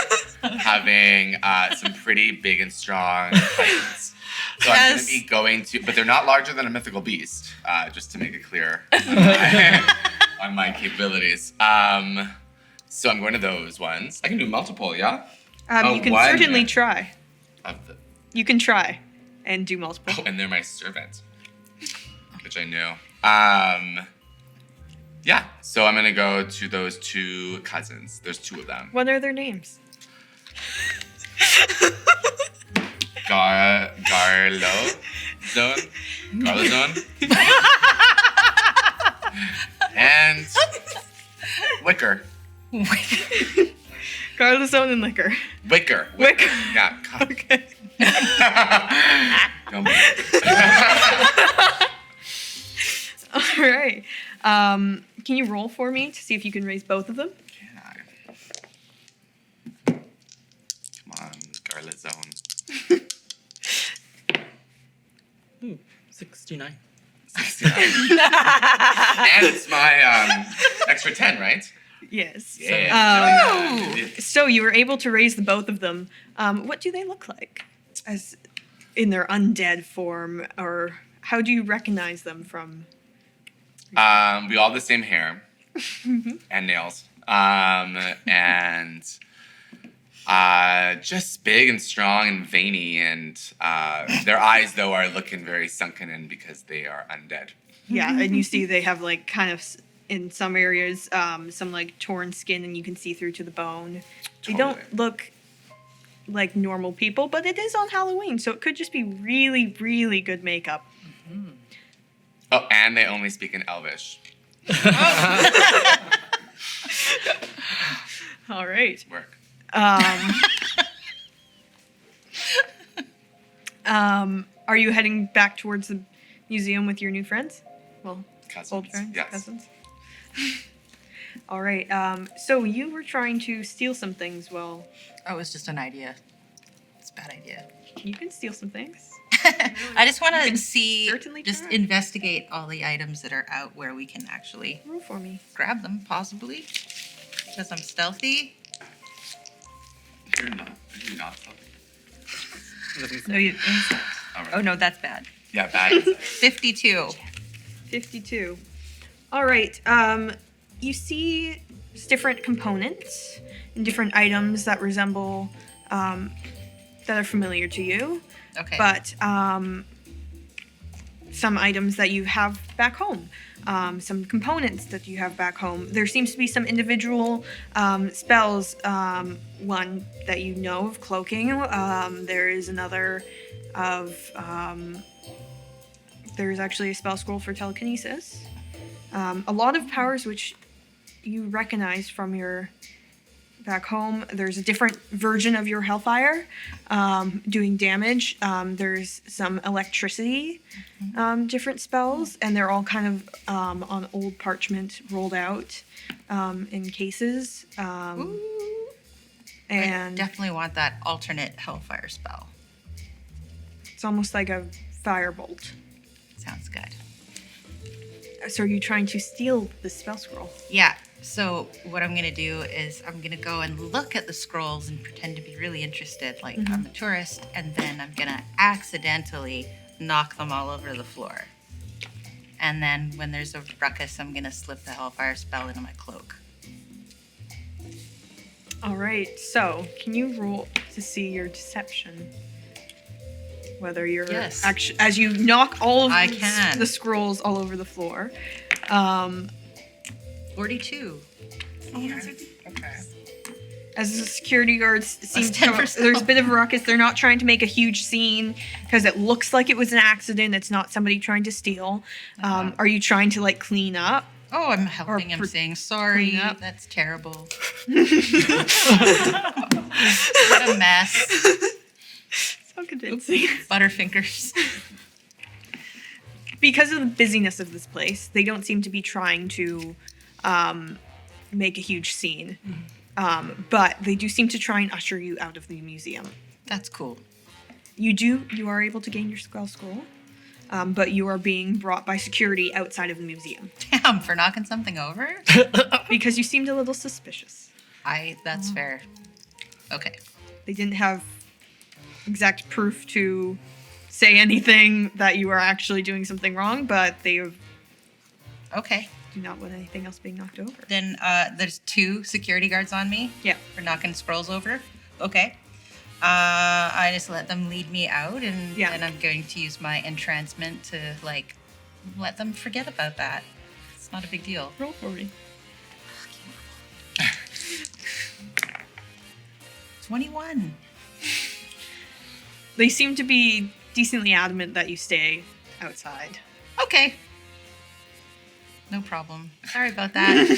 having some pretty big and strong titans. So I'm going to be going to, but they're not larger than a mythical beast, just to make it clear on my capabilities. So I'm going to those ones. I can do multiple, yeah? You can one certainly try. Of the, You can try, and do multiple. oh, and they're my servant, which I knew. Yeah, so I'm going to go to those two cousins. There's two of them. What are their names? Garlozone, and Wicker. Garlozone and Liquor. Wicker. Wicker. Yeah. God. Okay. Don't be- All right. Can you roll for me to see if you can raise both of them? Come on, Garlozone. 69. 69. And it's my extra 10, right? Yes. Yeah. So you were able to raise the both of them. What do they look like, as in their undead form, or how do you recognize them from? We all have the same hair and nails, and just big and strong and veiny, and their eyes though are looking very sunken in because they are undead. Yeah, and you see they have like kind of in some areas some like torn skin, and you can see through to the bone. They don't Totally. look like normal people, but it is on Halloween, so it could just be really, really good makeup. Oh, and they only speak in Elvish. All right. Work. Are you heading back towards the museum with your new friends? Well, Cousins. old friends, Yes. cousins. All right. So you were trying to steal some things. Well, Oh, it was just an idea. It's a bad idea. you can steal some things. I just want You to can see, certainly just try. investigate all the items that are out where we can actually Roll for me. grab them, possibly. Because I'm stealthy. You're not. You're not something. No, you. All right. Oh no, that's bad. Yeah, bad. 52. 52. All right. You see just different components and different items that resemble, that are familiar to you, Okay. but some items that you have back home, some components that you have back home. There seems to be some individual spells. One that you know of, cloaking. There is another of. There's actually a spell scroll for telekinesis. A lot of powers which you recognize from your back home. There's a different version of your Hellfire doing damage. There's some electricity, different spells, and they're all kind of on old parchment rolled out in cases. Ooh. I And definitely want that alternate Hellfire spell. it's almost like a firebolt. Sounds good. So are you trying to steal the spell scroll? Yeah. So what I'm gonna do is I'm gonna go and look at the scrolls and pretend to be really interested, like I'm a tourist, and then I'm gonna accidentally knock them all over the floor. And then when there's a ruckus, I'm gonna slip the Hellfire spell into my cloak. All right. So can you roll to see your deception? Whether you're Yes. actually, as you knock all of I can. the scrolls all over the floor. 42. Okay. As the security guards seem Plus to, 10%. there's a bit of a ruckus. They're not trying to make a huge scene because it looks like it was an accident. It's not somebody trying to steal. Are you trying to like clean up? Oh, I'm helping him saying sorry. clean up. That's terrible. What a mess. So convincing. Butterfingers. Because of the busyness of this place, they don't seem to be trying to make a huge scene. But they do seem to try and usher you out of the museum. That's cool. You are able to gain your spell scroll, but you are being brought by security outside of the museum Damn, for knocking something over? because you seemed a little suspicious. That's fair. Okay. They didn't have exact proof to say anything that you are actually doing something wrong, but they do Okay. not want anything else being knocked over. Then there's 2 security guards on me Yeah. for knocking scrolls over. Okay. I just let them lead me out, and Yeah. then I'm going to use my entrancement to, like, let them forget about that. It's not a big deal. Roll for me. 21. They seem to be decently adamant that you stay outside. Okay. No problem. Sorry about that.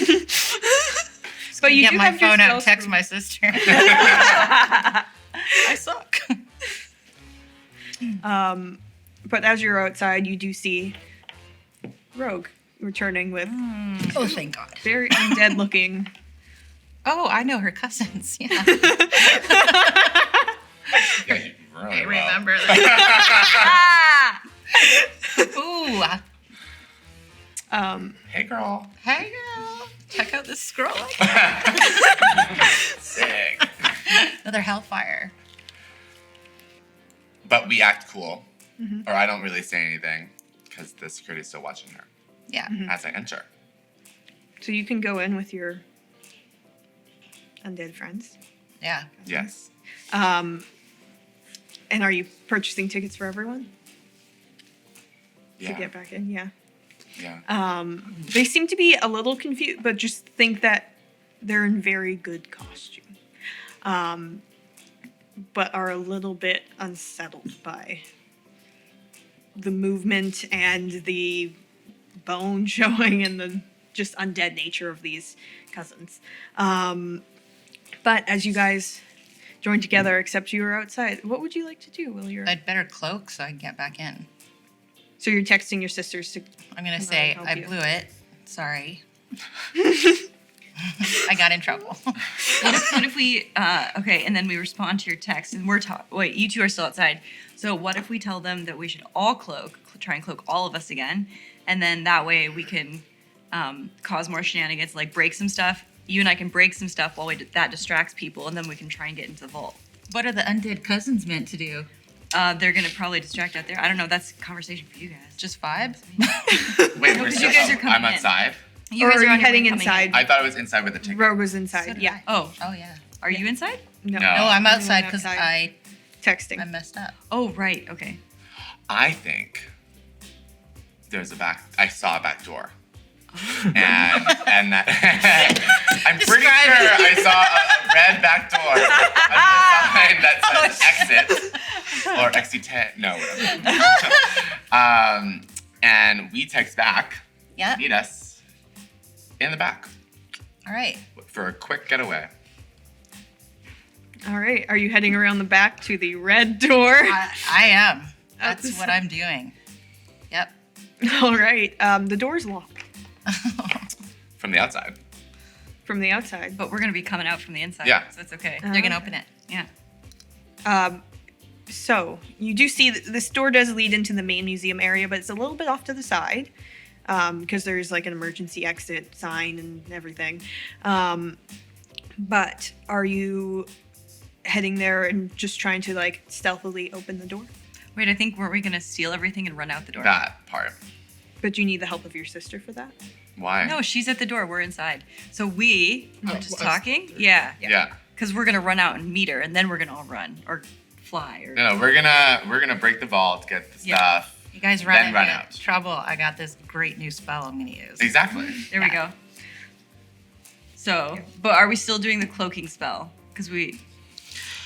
But you Get do my have your phone out and spell text scroll. my sister. I suck. But as you're outside, you do see Rogue returning with Oh, thank God. very undead looking. Oh, I know her cousins. Yeah. Yeah, you really I well. remember that. Ooh. Hey, girl. Hey, girl. Check out this scroll. Sick. Another Hellfire. But we act cool. Or I don't really say anything because the security's still watching her Yeah. as I enter. So you can go in with your undead friends. Yeah. Yes. And are you purchasing tickets for everyone to Yeah. get back in? Yeah. Yeah. They seem to be a little confused, but just think that they're in very good costume. But are a little bit unsettled by the movement and the bone showing and the just undead nature of these cousins. But as you guys join together, except you are outside, what would you like to do while you're... I'd better cloak so I can get back in. So you're texting your sisters to... I'm gonna come say out and I help you. blew it. Sorry. I got in trouble. What if we, okay, and then we respond to your text, and wait, you two are still outside. So what if we tell them that we should all try and cloak all of us again, and then that way we can cause more shenanigans, like break some stuff. You and I can break some stuff while that distracts people, and then we can try and get into the vault. What are the undead cousins meant to do? They're gonna probably distract out there. I don't know. That's a conversation for you guys. Just vibes? Wait, No, we're 'cause still. you guys are coming I'm in. outside. You Or guys are you on your way heading coming inside? in. I thought it was inside with the ticket. Rogue was inside. So did Yeah. Oh, Oh yeah. are you inside? No. No. No, I'm Everyone outside because outside. I Texting. messed up. Oh, right. Okay. I think there's I saw a back door. and that I'm pretty Describe sure it. I saw a red back door on the sign that says exit or exit. No, whatever. And we text back. Yeah. Meet us in the back All right. for a quick getaway. All right. Are you heading around the back to the red door? I am. At the That's what I'm doing. Yep. All right. The door's locked From the outside. from the outside. But we're gonna be coming out from the inside. Yeah. So it's okay. They're gonna open it. Yeah. So you do see that this door does lead into the main museum area, but it's a little bit off to the side because there's like an emergency exit sign and everything. But are you heading there and just trying to like stealthily open the door? Wait, I think weren't we gonna steal everything and run out the door? That part. But you need the help of your sister for that. Why? No, she's at the door. We're inside. So we Oh, just well, talking. Yeah. Yeah. Because we're gonna run out and meet her, and then we're gonna all run or fly. Or No, we're gonna break the vault, get the Yeah. stuff. You guys Then run run into out. trouble. I got this great new spell I'm gonna use. Exactly. there we go. So, but are we still doing the cloaking spell? Because we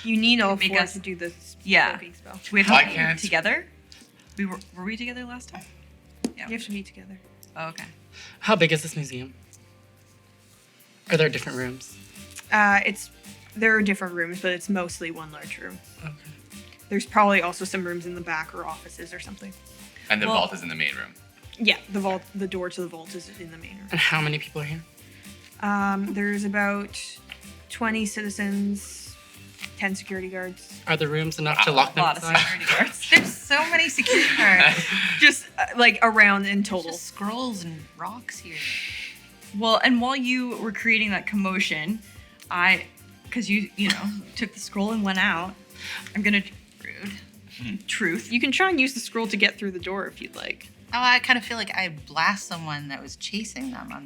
You need all Make four us- to do this Yeah. cloaking spell. we have Why to be can't- together. Were we together last time? Yeah. You have to be together. Oh, okay. How big is this museum? Are there different rooms? There are different rooms, but it's mostly one large room. Okay. There's probably also some rooms in the back or offices or something. And the Well- vault is in the main room. Yeah, the door to the vault is in the main room. And how many people are here? There's about 20 citizens, 10 security guards. Are the rooms enough to lock A them lot of inside? security guards. There's so many security guards. Just like around in total. Just scrolls and rocks here. Well, and while you were creating that commotion, because you took the scroll and went out, I'm gonna truth. You can try and use the scroll to get through the door if you'd like. Oh, I kind of feel like I blast someone that was chasing them. I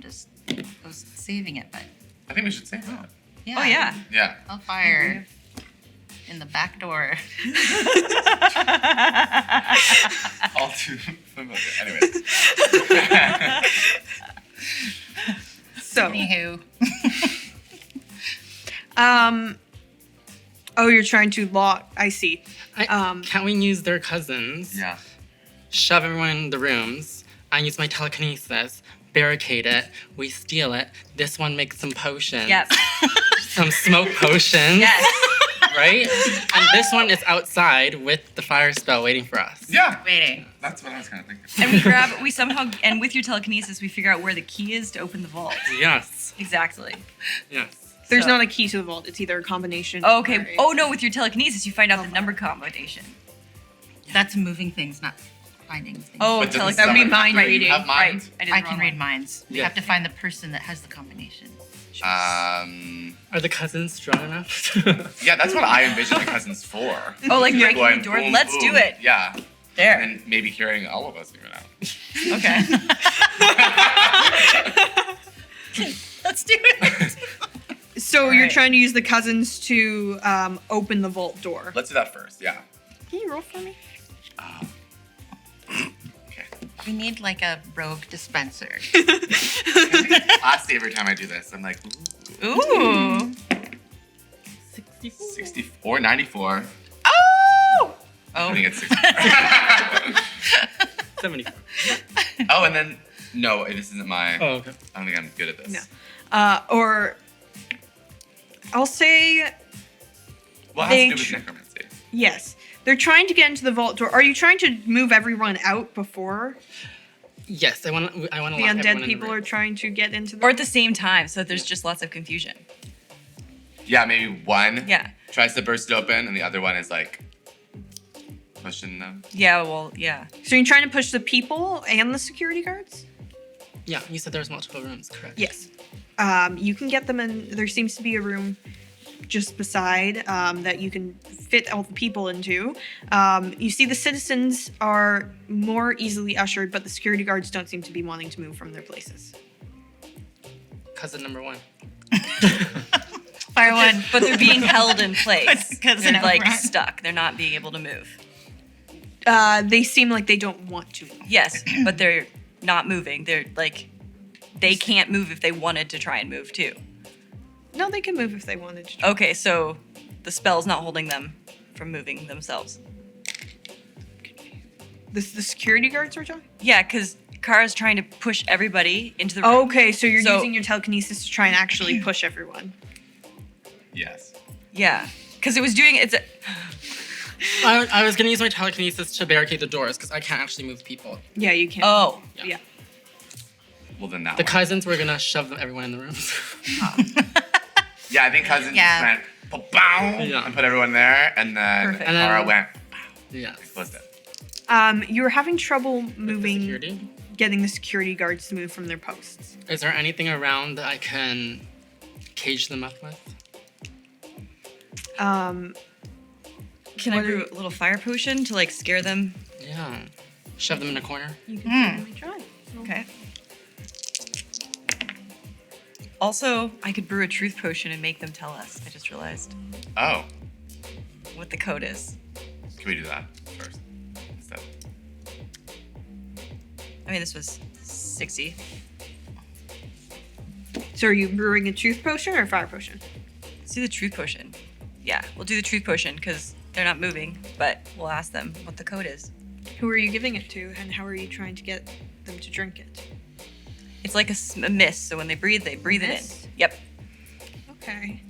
was saving it, but I think we should say that. yeah. Oh yeah. Yeah. I'll fire in the back door. All too familiar. Anyways. So, Anywho. oh, you're trying to lock. I see. Can't we use their cousins? Yeah. Shove everyone in the rooms. I use my telekinesis, barricade it, we steal it. This one makes some potions. Yep. Some smoke potions. Yes. Right? And this one is outside with the fire spell waiting for us. Yeah. Waiting. That's what I was kind of thinking. And we somehow, and with your telekinesis, we figure out where the key is to open the vault. Yes. Exactly. Yes. There's So- not a key to the vault. It's either a combination. Oh, okay. or a- Oh no, with your telekinesis, you find out the number combination. That's moving things, not finding things. Oh, But doesn't that would be someone- mind Right, you reading. have mind? I did I the can wrong read one. minds. We Yeah. have to find the person that has the combination. Are the cousins strong enough? Yeah, that's what I envision the cousins for. Oh, like breaking Going the door. boom, Let's boom. do it. Yeah. There. And maybe hearing all of us even out. Okay. Let's do it. So you're Alright. trying to use the cousins to open the vault door. Let's do that first. Yeah. Can you roll for me? Okay. We need like a rogue dispenser. Classy every time I do this. I'm like, ooh, Ooh. 64, 94. Oh. I think Oh. it's 64. 74. Oh, and then, no, this isn't my, Oh, okay. I don't think I'm good at this. No. Or I'll say Well, it They has to do tr- with necromancy. yes. They're trying to get into the vault door. Are you trying to move everyone out before Yes, I want to the lock everyone undead in people the are room. trying to get into the Or at the same time, so there's just lots of confusion. Yeah, maybe one Yeah. tries to burst it open, and the other one is like pushing them. Yeah, well, yeah. So you're trying to push the people and the security guards? Yeah, you said there's multiple rooms, correct? Yes. You can get them in. There seems to be a room just beside that you can fit all the people into. You see the citizens are more easily ushered, but the security guards don't seem to be wanting to move from their places. Cousin number 1. Fire one. But they're being held in place. Cousin They're out like front. stuck. They're not being able to move. They seem like they don't want to. Yes, but they're not moving. They're like, they can't move if they wanted to try and move too. No, they can move if they wanted to. Okay, so the spell's not holding them from moving themselves. The security guards are talking? Yeah, because Kara's trying to push everybody into the room. Okay, so you're So- using your telekinesis to try and actually push everyone. Yes. Yeah, because it was doing it's. I was going to use my telekinesis to barricade the doors because I can't actually move people. Yeah, you can. Oh, Yeah. Well, then that The one. cousins were going to shove everyone in the rooms. Yeah, I think cousin Yeah. just went bow Yeah. and put everyone there, and then Perfect. And then- Kara went Yes. closed it. You were having trouble moving, Security? getting the security guards to move from their posts. Is there anything around that I can cage them up with? can I brew a little fire potion to like scare them? Yeah. Shove them in a corner? You can certainly try. Okay. Also, I could brew a truth potion and make them tell us. I just realized Oh, what the code is. can we do that first? Instead? I mean, this was 60. So are you brewing a truth potion or a fire potion? Let's do the truth potion. Yeah, we'll do the truth potion because they're not moving, but we'll ask them what the code is. Who are you giving it to, and how are you trying to get them to drink it? It's like a mist, so when they breathe it Mist? in. Yep. Okay.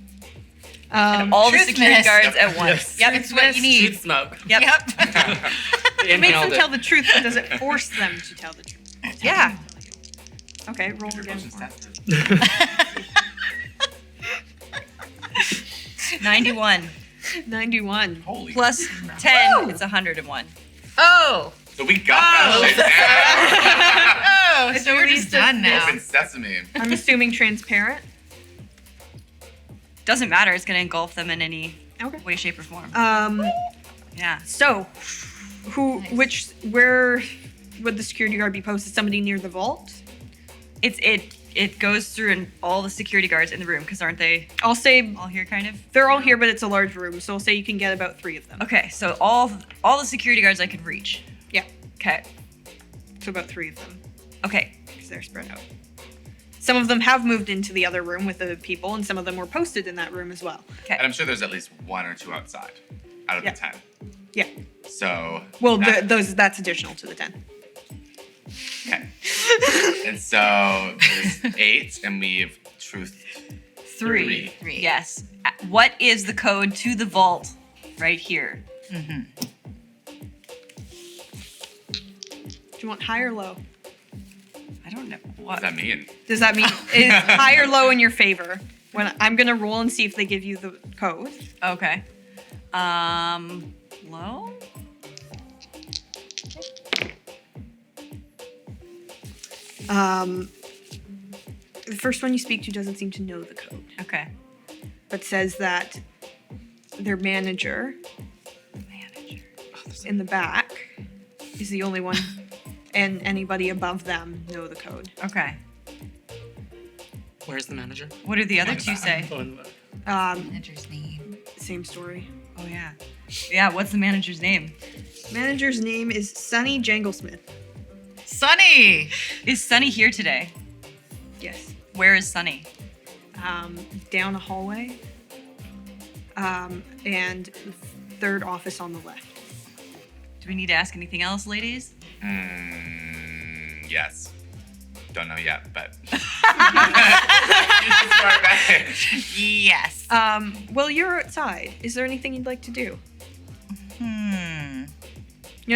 And all the truth security mist. guards Yep. at once. Yes. Yep. It's what you need. Truth smoke. Yep. They It makes them inhaled tell the truth, but does it force them to tell the truth? Yeah. Okay, roll Your again. potion's for me. tested. 91 91. Holy. plus 10. It's 101. Oh. So we got that shit down. Oh, so we're just done now. Open sesame. I'm assuming transparent. Doesn't matter. It's gonna engulf them in any Okay. way, shape, or form. Yeah. So, where would the security guard be posted? Somebody near the vault? It goes through and all the security guards in the room because aren't they I'll say all here kind of? they're all here, but it's a large room, so I'll say you can get about 3 of them. Okay, so all the security guards I could reach. Yeah, Okay. so about 3 of them, Okay. because they're spread out. Some of them have moved into the other room with the people, and some of them were posted in that room as well. Okay. And I'm sure there's at least 1 or 2 outside out of Yeah. the 10. Yeah. So. Well, that- that's additional to the 10. Okay. And so there's 8, and we've truth. 3. Three. Yes. What is the code to the vault right here? Do you want high or low? I don't know. What What? does that mean? Does that mean it's high or low in your favor? When I'm gonna roll and see if they give you the code. Okay. Low? The first one you speak to doesn't seem to know the code, Okay. but says that their manager in the back is the only one, and anybody above them know the code. Okay. Where's the manager? What did the other two say? Oh, and Manager's name. Same story. Oh yeah. Yeah, what's the manager's name? Manager's name is Sunny Janglesmith. Sunny. Is Sunny here today? Yes. Where is Sunny? Down a hallway. And third office on the left. Do we need to ask anything else, ladies? Yes. Don't know yet, but. Yes. Well, you're outside. Is there anything you'd like to do? You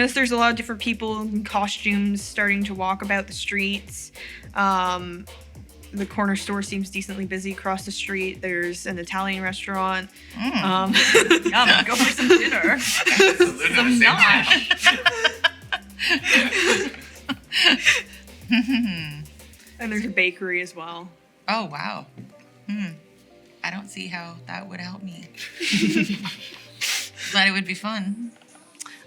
notice there's a lot of different people in costumes starting to walk about the streets. The corner store seems decently busy across the street. There's an Italian restaurant. Yum, go for some dinner. Some nosh. And there's a bakery as well. Oh, wow. I don't see how that would help me. But it would be fun.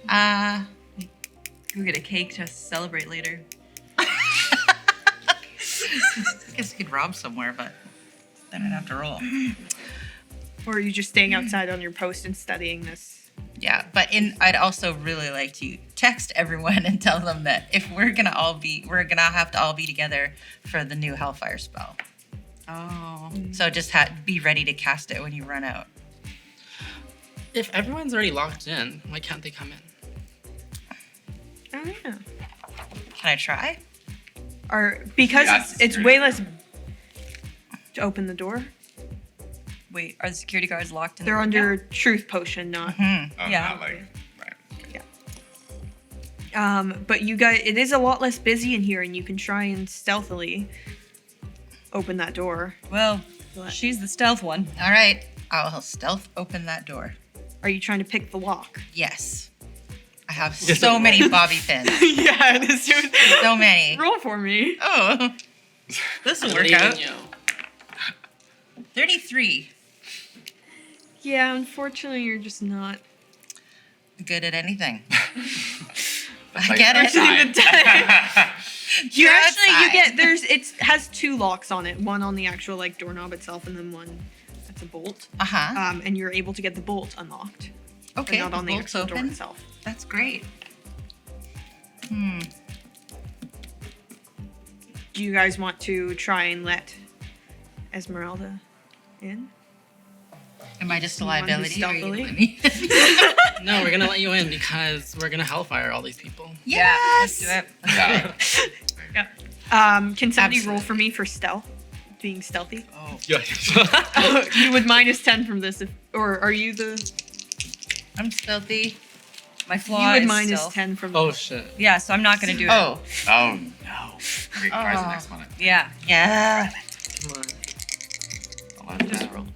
Go get a cake to celebrate later. I guess we could rob somewhere, but then I'd have to roll. Or are you just staying outside on your post and studying this? Yeah, but I'd also really like to text everyone and tell them that if we're gonna have to all be together for the new Hellfire spell. Oh. So just be ready to cast it when you run out. If everyone's already locked in, why can't they come in? Oh yeah. Can I try? Or because Yes, it's way less to open the door. Wait, are the security guards locked in? They're the under truth potion, not. Oh, Yeah. not like, right. But you guys, it is a lot less busy in here, and you can try and stealthily open that door. Well, What? she's the stealth one. All right, I'll stealth open that door. Are you trying to pick the lock? Yes. I have so many bobby pins. Yeah, this dude. So many. Roll for me. Oh. This will work Leaving out. you. 33. Yeah, unfortunately, you're just not. Good at anything. I Like, get it. outside. You You're actually outside. it has 2 locks on it. One on the actual like doorknob itself, and then one that's a bolt. Uh-huh. And you're able to get the bolt unlocked. Okay. But not on the bolt's actual door open. itself. That's great. Do you guys want to try and let Esmeralda in? Am I just a You want to liability? Or are you stealthily? letting me- No, we're gonna let you in because we're gonna hellfire all these people. Yes. Yeah, let's do it. Yeah. Can somebody roll Absolutely. for me for stealth? Being stealthy? Yeah. You would -10 from this, or are you the? I'm stealthy. My flaw You would is minus stealth. 10 from. Oh shit. Yeah, so I'm not gonna do it. Oh. Oh no. Okay, try the Oh. next one. Yeah. Yeah. Come on. I'll let Just that. roll.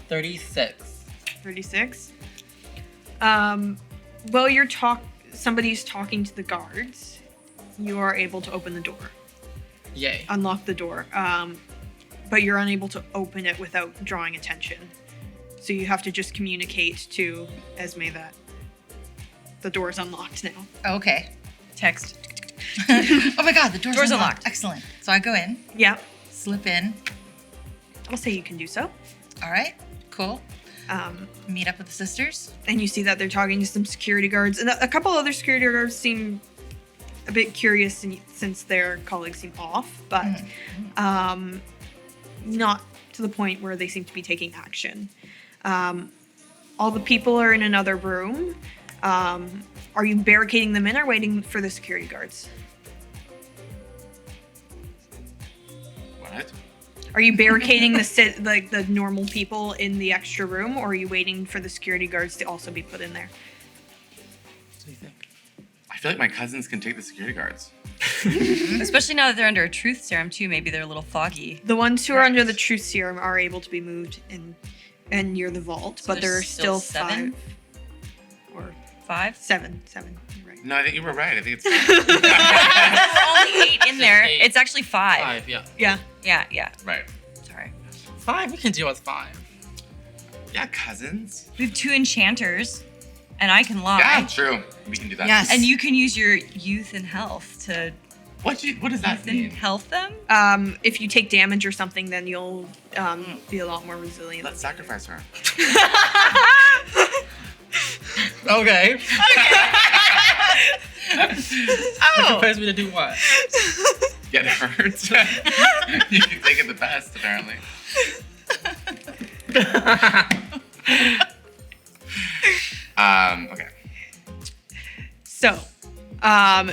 36. 36. Well, somebody's talking to the guards. You are able to open the door, Yay. unlock the door, but you're unable to open it without drawing attention. So you have to just communicate to Esme that the door is unlocked now. Okay. Text. Oh my god, the door's Door's unlocked. unlocked. Excellent. So I go in, Yeah, slip in. I'll say you can do so. All right. Cool. Um, Meet up with the sisters. and you see that they're talking to some security guards, and a couple other security guards seem a bit curious since their colleagues seem off, but not to the point where they seem to be taking action. All the people are in another room. Are you barricading them in or waiting for the security guards? What? Are you barricading the normal people in the extra room, or are you waiting for the security guards to also be put in there? What do you think? I feel like my cousins can take the security guards. Especially now that they're under a truth serum too, maybe they're a little foggy. The ones who are under the truth serum are able to be moved in and near the vault, So but there are there's still still 7? 5 or 5? 7. You're right. No, I think you were right. I think it's. There were only 8 in there. 8. It's actually 5. 5, yeah. Yeah. Yeah. Right. Sorry. 5, we can deal with 5. Yeah, cousins. We have 2 enchanters, and I can lie. Yeah, true. We can do that. Yes. And you can use your youth and health to What does that youth and mean? health them. If you take damage or something, then you'll be a lot more resilient. Let's sacrifice her. Okay. Oh. Sacrifice me to do what? Get hurt. You can take it the best, apparently. Okay. So,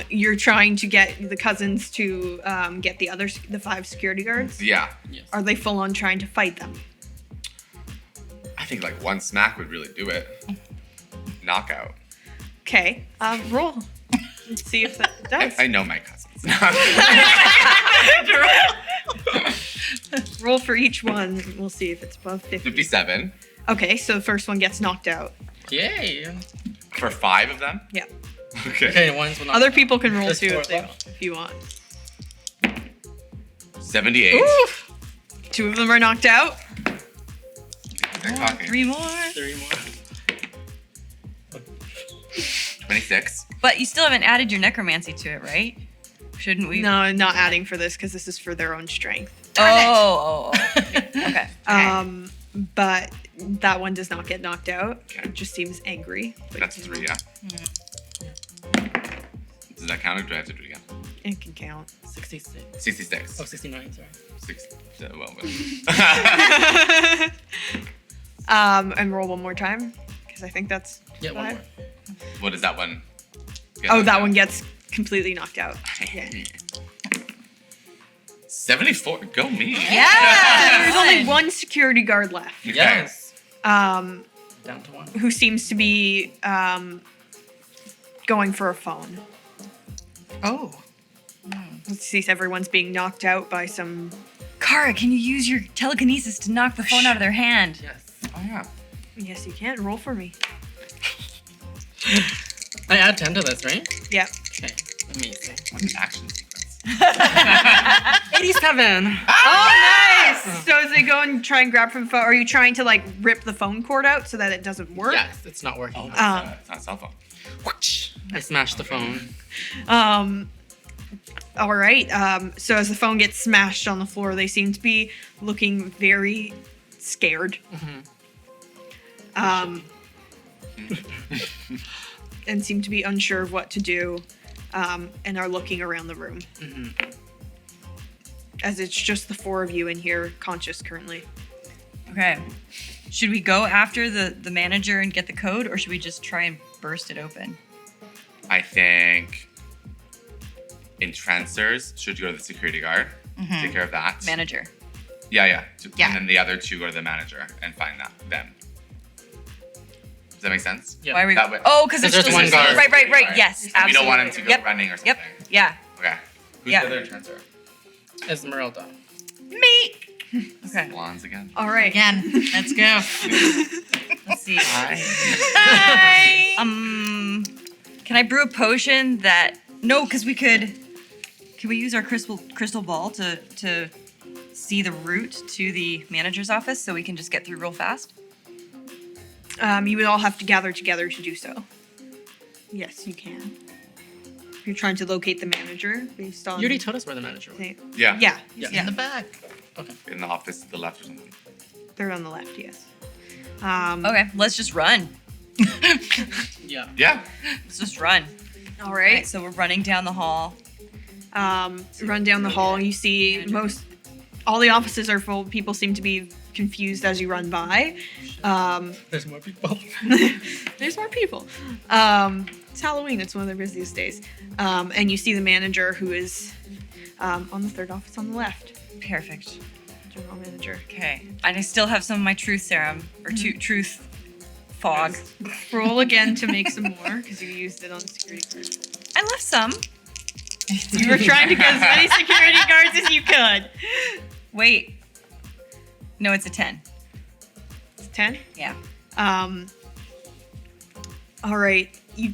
you're trying to get the cousins to get the 5 security guards. Yeah. Yes. Are they full on trying to fight them? think like one smack would really do it. Knockout. Okay, roll. Let's see if that does. I know my cousins. Roll for each one. We'll see if it's above 50. 57. Okay, so the first one gets knocked out. Yay. For 5 of them? Yeah. Okay. Okay, ones will not. Other people can roll There's too four if you want. 78. Oof. 2 of them are knocked out. They're talking. 3 more. 3 more. 26. But you still haven't added your necromancy to it, right? Shouldn't we? No, not adding for this because this is for their own strength. Oh. Okay. But that one does not get knocked out. Okay. It just seems angry. Like, That's 3, yeah. Does that count or do I have to do it again? It can count. 66. 66. Oh, 69, sorry. 6. Well, And roll one more time because I think that's Yeah, one 5. more. what is that one? Oh, that one gets completely knocked out. Yeah. 74. Go me. Yeah. There's only one security guard left. Okay. Yes. Um, Down to 1. who seems to be going for a phone. Oh. Let's see if everyone's being knocked out by some. Kara, can you use your telekinesis to knock the phone out of their hand? Yes. Oh, yeah. Yes, you can. Roll for me. I add 10 to this, right? Yeah. Okay. Amazing. What an action sequence. 87. Oh, nice! So as they go and try and grab from the phone, are you trying to like rip the phone cord out so that it doesn't work? Yes, it's not working. Oh, that's it's not a cell phone. I smashed the phone. All right. So as the phone gets smashed on the floor, they seem to be looking very scared. And seem to be unsure of what to do, and are looking around the room. As it's just the 4 of you in here, conscious currently. Okay. Should we go after the manager and get the code, or should we just try and burst it open? I think entrancers should go to the security guard. Take care of that. Manager. Yeah. Yeah. And then the other 2 go to the manager and find them. Does that make sense? Yeah. Why are we? That way- Oh, because there's There's just one guard. Right. Yes, absolutely. We don't want him to go Yep. running or something. Yep. Yeah. Okay. Who's Yeah. the other entrancer? Esmeralda. Me. Okay. Blondes again. All right. Again, let's go. Let's see. Hi. Hi. Can I brew a potion that? No, because we could. Can we use our crystal ball to see the route to the manager's office so we can just get through real fast? You would all have to gather together to do so. Yes, you can. If you're trying to locate the manager based on. You already told us where the manager was. Yeah. Yeah. Yeah. In the back. In the office to the left or something. They're on the left. Yes. Okay, let's just run. Yeah. Yeah. Let's just run. All All right. right, so we're running down the hall. Run down the hall and you see all the offices are full. People seem to be confused as you run by. There's more people. There's more people. It's Halloween. It's one of their busiest days. And you see the manager who is on the 3rd office on the left. Perfect. General manager. Okay, and I still have some of my truth serum or truth fog. Roll again to make some more because you used it on the security guard. I left some. You were trying to get as many security guards as you could. Wait. No, it's a 10. It's 10. Yeah. All right. You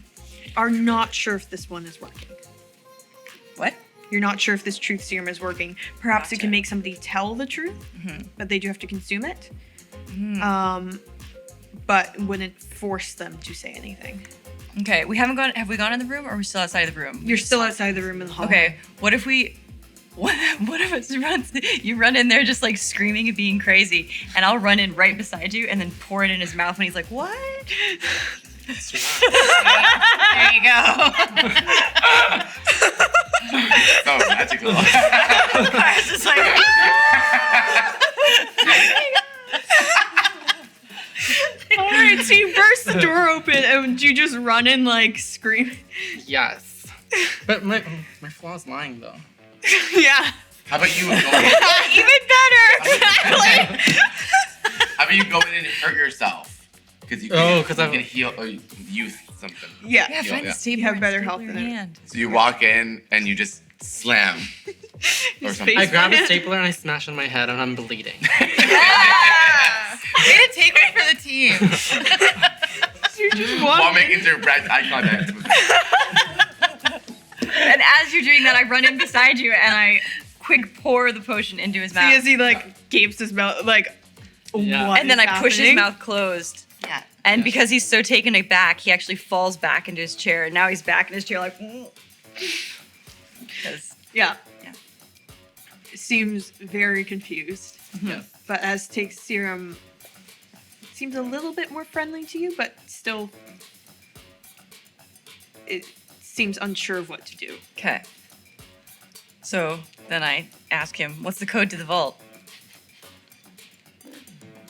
are not sure if this one is working. What? You're not sure if this truth serum is working. Perhaps it can Gotcha. make somebody tell the truth, but they do have to consume it. But wouldn't force them to say anything. Okay, we haven't gone. Have we gone in the room, or are we still outside of the room? You're still outside the room in the hall. Okay. What if we? What if it runs? You run in there just like screaming and being crazy, and I'll run in right beside you and then pour it in his mouth, and he's like, "What?" There you go. Oh, magical. I was just like, All right, so you burst the door open and you just run in like screaming. Yes. But my flaw's lying though. Yeah. How about you go? even better. Exactly. How How about you go in and hurt yourself? Because you can heal or use something. Yeah. Yeah, find the yeah. stapler. You have and better staple health your than it. hand. So you walk in and you just slam. Or His something. I face grab a plant. stapler and I smash on my head and I'm bleeding. Yeah! Way to take one for the team. You're just While walking. making direct eye contact with And as you're doing that, I run in beside you and I quick pour the potion into his See mouth. as he like gapes his mouth, like, Yeah. what And then is I push his happening? mouth closed. Yeah. And because he's so taken aback, he actually falls back into his chair. And now he's back in his chair like... Because... Yeah. Yeah. Seems very confused. Yes. But as takes serum, seems a little bit more friendly to you, but still, it seems unsure of what to do. Okay. So then I ask him, what's the code to the vault?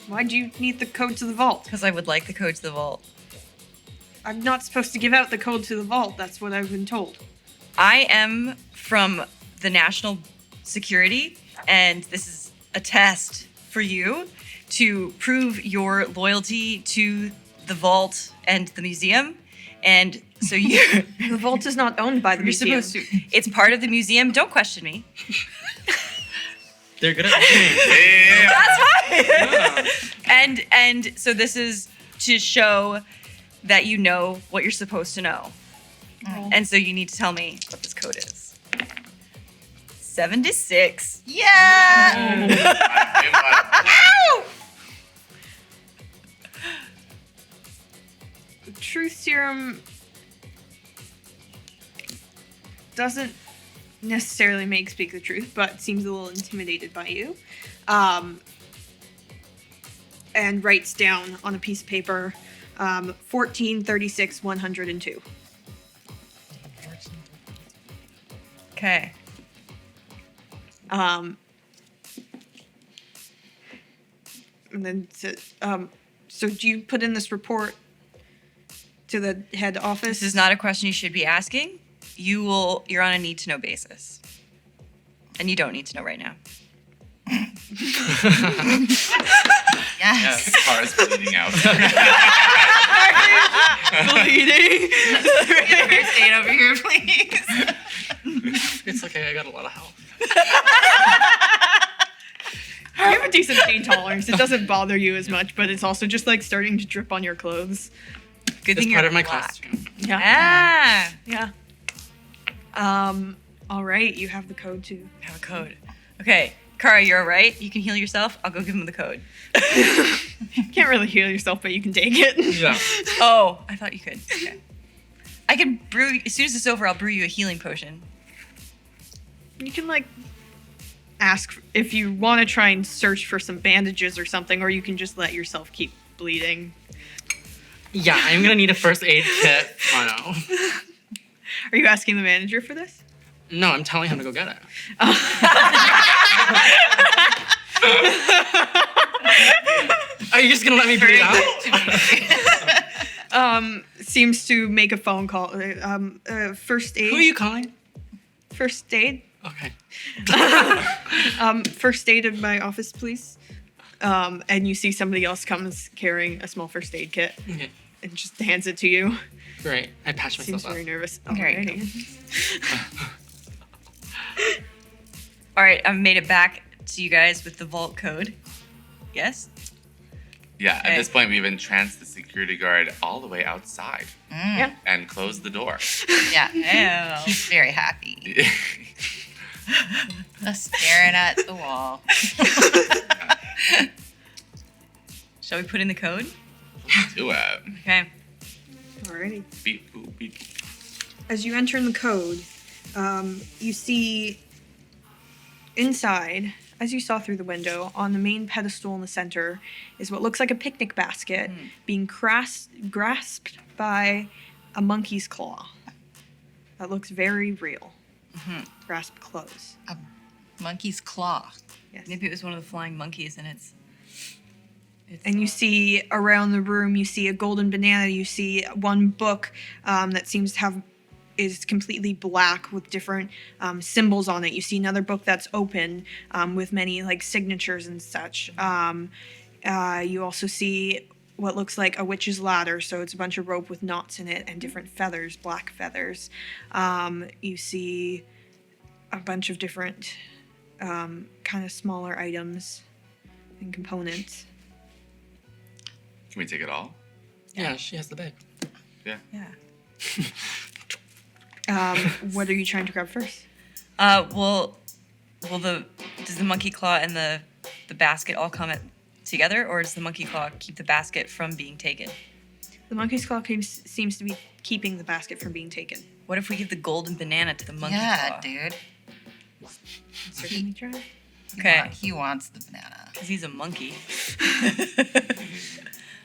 Why do you need the code to the vault? Because I would like the code to the vault. I'm not supposed to give out the code to the vault. That's what I've been told. I am from the National Security, and this is a test for you to prove your loyalty to the vault and the museum. And so you... The vault is not owned by the You're museum. supposed to... It's part of the museum. Don't question me. They're good at lying. yeah. Yeah. And so this is to show that you know what you're supposed to know. And so you need to tell me what this code is. 76. Yeah! Truth serum doesn't necessarily make speak the truth, but seems a little intimidated by you. And writes down on a piece of paper 1436 102. Okay. And then so do you put in this report to the head office? This is not a question you should be asking. You're on a need to know basis. And you don't need to know right now. Yes. Yes, Cara's bleeding out. bleeding. First aid over here, please. It's okay, I got a lot of health. You have a decent pain tolerance. It doesn't bother you as much, but it's also just like starting to drip on your clothes. Good It's thing part you're of my black. costume. Yeah. Ah, Yeah. All right. You have the code too. I have a code. Okay, Kara, you're all right. You can heal yourself. I'll go give him the code. Can't really heal yourself, but you can take it. Yeah. Oh, I thought you could. Okay. I can brew. As soon as it's over, I'll brew you a healing potion. You can like ask if you want to try and search for some bandages or something, or you can just let yourself keep bleeding. Yeah, I'm gonna need a first aid kit. Oh Are you asking the manager for this? no. No, I'm telling him to go get it. Are you just gonna let me bleed out? Seems to make a phone call. First aid. Who are you calling? First aid. Okay. First aid in my office, please. And you see somebody else comes carrying a small first aid kit Okay. and just hands it to you. Great. I patch myself Seems up. very nervous. There you Alrighty. All right, I've made it back to you guys with the vault code. Yes? Yeah, Okay. at this point, we've entranced the security guard all the way outside Yeah. and closed the door. Yeah. Ew. He's very happy. Just staring at the wall. Shall we put in the code? Do it. Okay. Alrighty. Beep, boop, beep. As you enter in the code, you see inside, as you saw through the window, on the main pedestal in the center, is what looks like a picnic basket being grasped by a monkey's claw. That looks very real. Grasped close. Monkey's claw. Yes. Maybe it was one of the flying monkeys and it's And you see around the room, you see a golden banana. You see one book that seems to have is completely black with different symbols on it. You see another book that's open with many like signatures and such. You also see what looks like a witch's ladder. So it's a bunch of rope with knots in it and different feathers, black feathers. You see a bunch of different kind of smaller items and components. Can we take it all? Yeah, she has the bag. Yeah. What are you trying to grab first? Does the monkey claw and the basket all come together, or does the monkey claw keep the basket from being taken? The monkey's claw seems to be keeping the basket from being taken. What if we give the golden banana to the monkey Yeah, claw? dude. Certainly try. Okay, He wants the banana. because he's a monkey.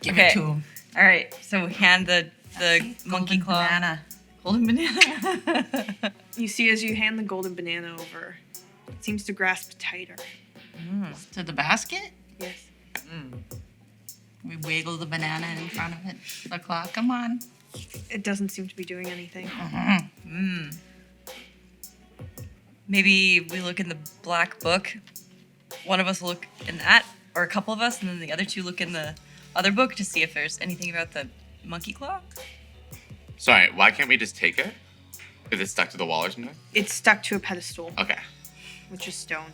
Give Okay. it to him. All right, so hand the monkey Golden claw. banana. Golden banana. You see as you hand the golden banana over, it seems to grasp tighter. To the basket? Yes. We wiggle the banana in front of it. The claw, come on. It doesn't seem to be doing anything. Maybe we look in the black book. One of us will look in that, or a couple of us, and then the other two look in the other book to see if there's anything about the monkey claw. Sorry, why can't we just take it? Is it stuck to the wall or something? It's stuck to a pedestal, Okay. which is stone.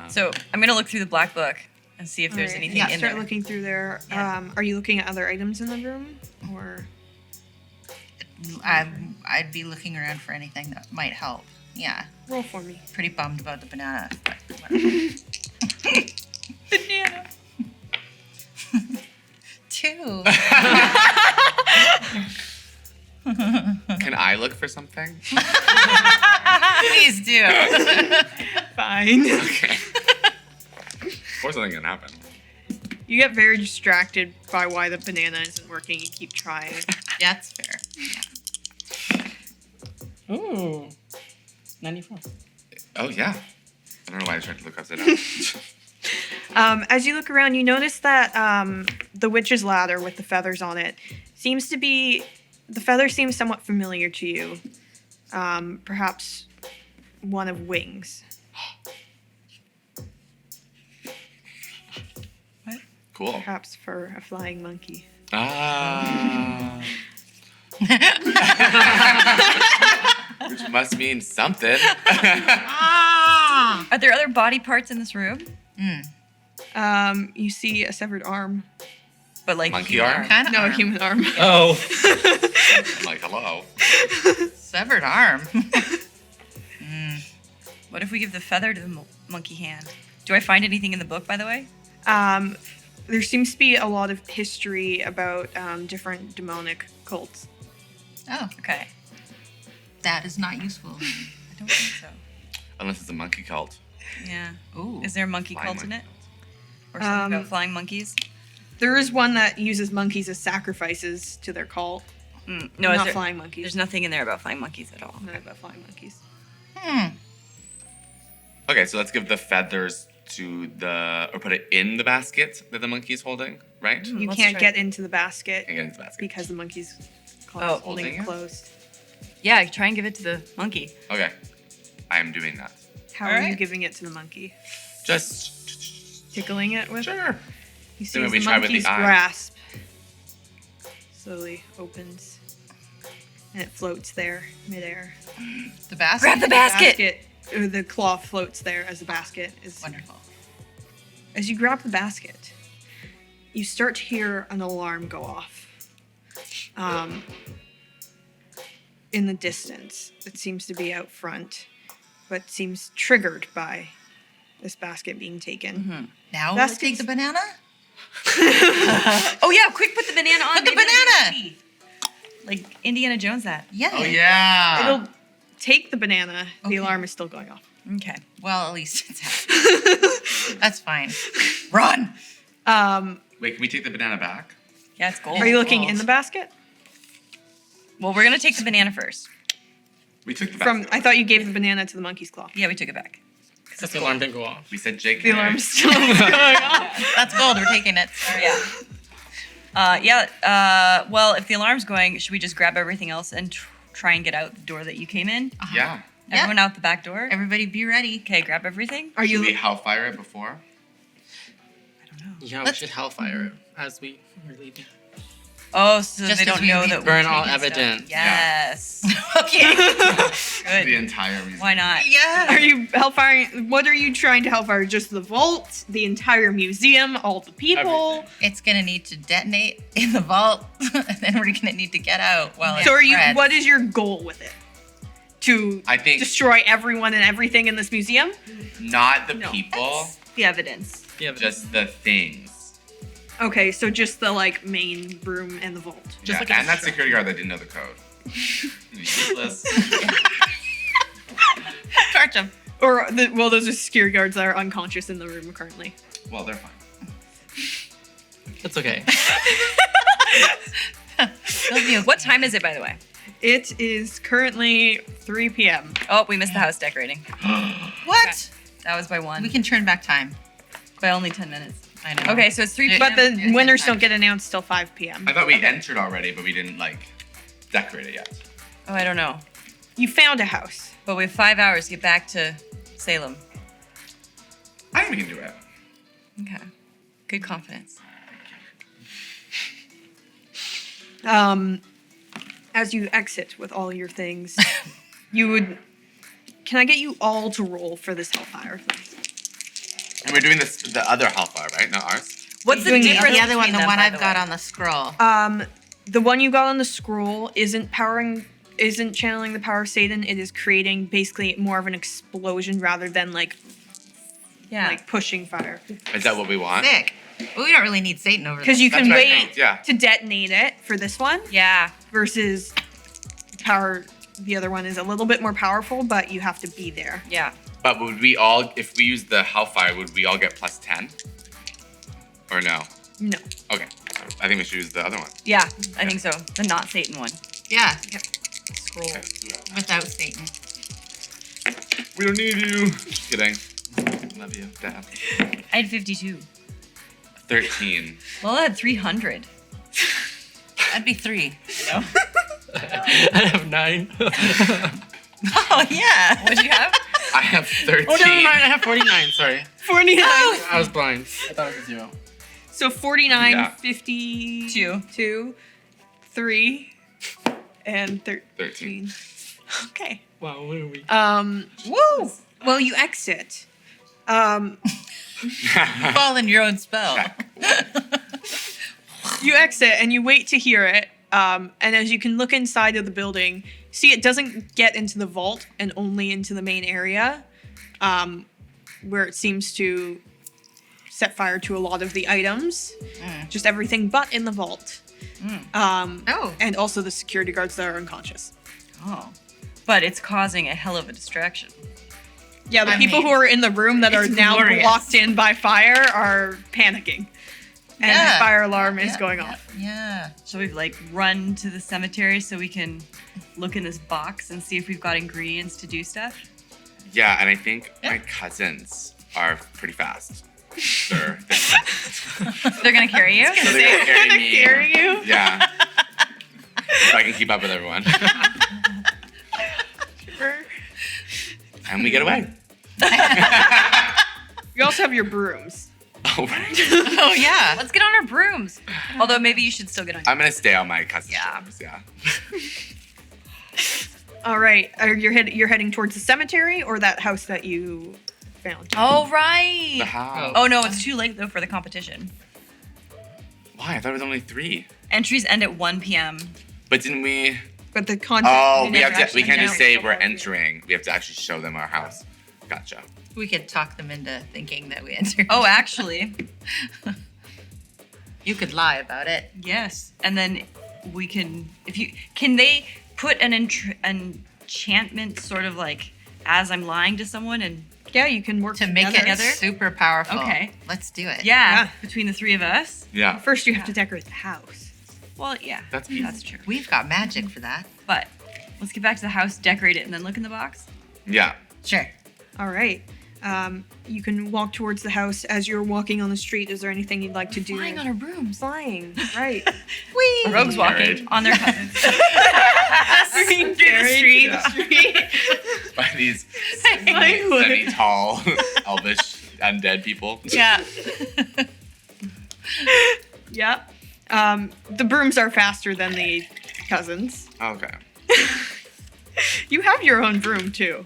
So I'm gonna look through the black book and see if there's Alright, anything yeah, in start there. looking through there. Yeah. Are you looking at other items in the room, or I'd be looking around for anything that might help. Yeah. roll for me? Pretty bummed about the banana. But whatever. Banana. 2. Can I look for something? Please do. Fine. Okay. Or something can happen. You get very distracted by why the banana isn't working. You keep trying. Yeah, that's fair. Ooh. 94. Oh, yeah. I don't know why I tried to look upside down. As you look around, you notice that the witch's ladder with the feathers on it seems to be. The feather seems somewhat familiar to you. Perhaps one of wings. Cool. Perhaps for a flying monkey. Ah. Which must mean something. Are there other body parts in this room? You see a severed arm. But like Monkey arm? Kind of No, a human arm. Oh. I'm like, hello. Severed arm. What if we give the feather to the monkey hand? Do I find anything in the book, by the way? There seems to be a lot of history about different demonic cults. Oh, Okay. that is not useful. I don't think so. Unless it's a monkey cult. Yeah. Ooh. Is there a monkey Flying cult in it? monkey Or something about flying monkeys? There is one that uses monkeys as sacrifices to their cult. No, Not flying monkeys. There's nothing in there about flying monkeys at all. Not about flying monkeys. Okay, so let's give the feathers to or put it in the basket that the monkey's holding, right? You Let's can't try- get into the basket Can't get into the basket. because the monkey's Oh, holding holding it it? closed. Yeah, try and give it to the monkey. Okay. I am doing that. How are you Alright. giving it to the monkey? Just Tickling it with? sure. You see Then as we the try with the monkey's eye. grasp slowly opens and it floats there midair. The basket. Grab the basket! Or the claw floats there as the basket is. Wonderful. As you grab the basket, you start to hear an alarm go off. In the distance, it seems to be out front, but seems triggered by this basket being taken. Now we'll Basket's- take the banana? Oh yeah, quick, put the banana on. Put the Maybe it'll banana! be like Indiana Jones that. Yeah. Oh yeah. It'll take the banana. The Okay. alarm is still going off. Okay. Well, at least it's happening. That's fine. Run! Wait, can we take the banana back? Yeah, it's gold. Are you looking gold. in the basket? Well, we're gonna take the banana first. We took the From basket. I thought you gave the banana to the monkey's claw. Yeah, we took it back. Because the alarm didn't go off. We said JK. The alarm's still going off. That's gold. We're taking it. Sorry. Well, if the alarm's going, should we just grab everything else and try and get out the door that you came in? Yeah. Everyone out the back door? Everybody be ready. Okay, grab everything. Are Should we you? hellfire it before? Yeah, we Let's- should hellfire it as we are leaving. Oh, so Just they as don't we know leave. that Burn we're all taking stuff. evidence. Yes. Okay. The Good. entire reason. Why not? Yeah. Are you hellfiring? What are you trying to hellfire? Just the vault, the entire museum, all the people. Everything. It's gonna need to detonate in the vault, and then we're gonna need to get out while So it are you? spreads. What is your goal with it? To I think destroy everyone and everything in this museum? not the No. people, The evidence. Yeah, but just the things. Okay, so just the like main room and the vault. Yeah, like a and that security guard that didn't know the code. Useless. Torch 'em. Or well, those are security guards that are unconscious in the room currently. Well, they're fine. it's okay. They'll be okay. What time is it, by the way? It is currently 3 p.m. Oh, we missed the house decorating. What? That was by 1. We can turn back time. By only 10 minutes. I know. Okay, so it's 3 p.m. But the Yeah, winners yeah. don't get announced till 5 p.m. I thought we entered already, but we didn't like decorate it yet. Oh, I don't know. You found a house. But we have 5 hours to get back to Salem. I think we can do it. Okay. Good confidence. As you exit with all your things, you would. Can I get you all to roll for this hellfire? And we're doing this the other hellfire, right? Not ours. What's the Doing the difference? The other one, between the them, one by I've the got way? on the scroll. The one you got on the scroll isn't channeling the power of Satan. It is creating basically more of an explosion rather than like pushing fire. Is that what we want? Sick. Well, we don't really need Satan over Because there. you That's can what I wait think, yeah. to detonate it for this one Yeah. versus power. The other one is a little bit more powerful, but you have to be there. Yeah. But would we all, if we use the hellfire, would we all get plus 10? Or no? No. Okay. I think we should use the other one. Yeah, I think so. The not Satan one. Yeah, Scroll. Okay. without Satan. We don't need you. Just kidding. Love you, Dad. I had 52. 13. Well, I had 300. That'd be 3. No. I have 9. Oh yeah. What'd you have? I have 13. Oh, never mind. I have 49. Sorry. 49. I was blind. I thought it was 0. So 49, Yeah. 52, 3, and 13. 13. Okay. Wow, where are we? Woo! Well, you exit. Fall in your own spell. You exit and you wait to hear it. And as you can look inside of the building, see it doesn't get into the vault and only into the main area, where it seems to set fire to a lot of the items. Just everything but in the vault. Oh. And also the security guards that are unconscious. Oh. But it's causing a hell of a distraction. Yeah, the I people mean, who are in the room that are it's now glorious. blocked in by fire are panicking. And Yeah. the fire alarm is Yeah, going yeah, off. Yeah. So we've like run to the cemetery so we can look in this box and see if we've got ingredients to do stuff. Yeah, and I think my cousins are pretty fast. They're They're gonna carry you? so they're gonna carry me. Carry you? Yeah. So I can keep up with everyone. And we get away. You also have your brooms. Oh, right. Oh yeah. Let's get on our brooms. Although maybe you should still get on. I'm gonna stay on my cousin's Yeah. brooms, yeah. All right. You're heading towards the cemetery or that house that you found? Oh right. The house. Oh no, it's too late though for the competition. Why? I thought it was only 3. Entries end at 1 p.m. But didn't we? But the content. Oh, you we never have to. actually We can't just know. say we're entering. We have to actually show them our house. Gotcha. We could talk them into thinking that we entered. Oh, actually, You could lie about it. yes. And then we can, can they put an enchantment sort of like as I'm lying to someone and Yeah, you can work To make it together. super powerful. Okay. Let's do it. yeah, between the 3 of us. Yeah. First, you have to decorate the house. Well, yeah, That's easy. that's true. We've got magic for that. But let's get back to the house, decorate it, and then look in the box. Yeah. Sure. All right. You can walk towards the house. As you're walking on the street, is there anything you'd like to do? Flying on our brooms. Flying, right. Whee! Rogues walking Married. on their cousins. Through the street. Yeah. by these I would. semi-tall, elvish, undead people. Yeah. Yep. The brooms are faster than the cousins. Okay. You have your own broom too.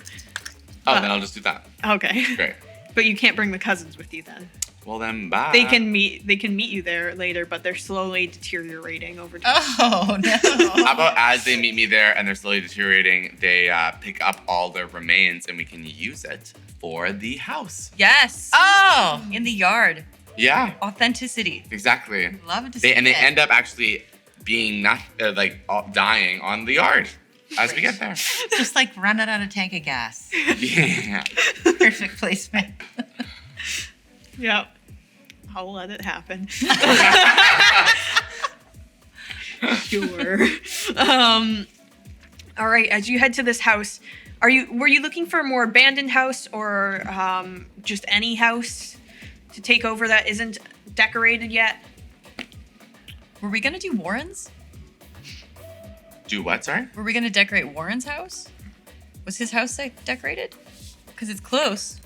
Oh, then I'll just do that. Okay. Great. But you can't bring the cousins with you then. Well then, bye. They can meet you there later, but they're slowly deteriorating over time. Oh no. How about as they meet me there and they're slowly deteriorating, they pick up all their remains and we can use it for the house. Yes. Oh, In the yard. Yeah, Authenticity. exactly. love to see They it. end up actually being dying on the yard as we get there. Just like running out of tank of gas. Yeah. Perfect placement. Yep. I'll let it happen. Sure. All right. As you head to this house, were you looking for a more abandoned house or just any house to take over that isn't decorated yet? Were we gonna do Warren's? Do what, sorry? Were we gonna decorate Warren's house? Was his house decorated? Because it's close.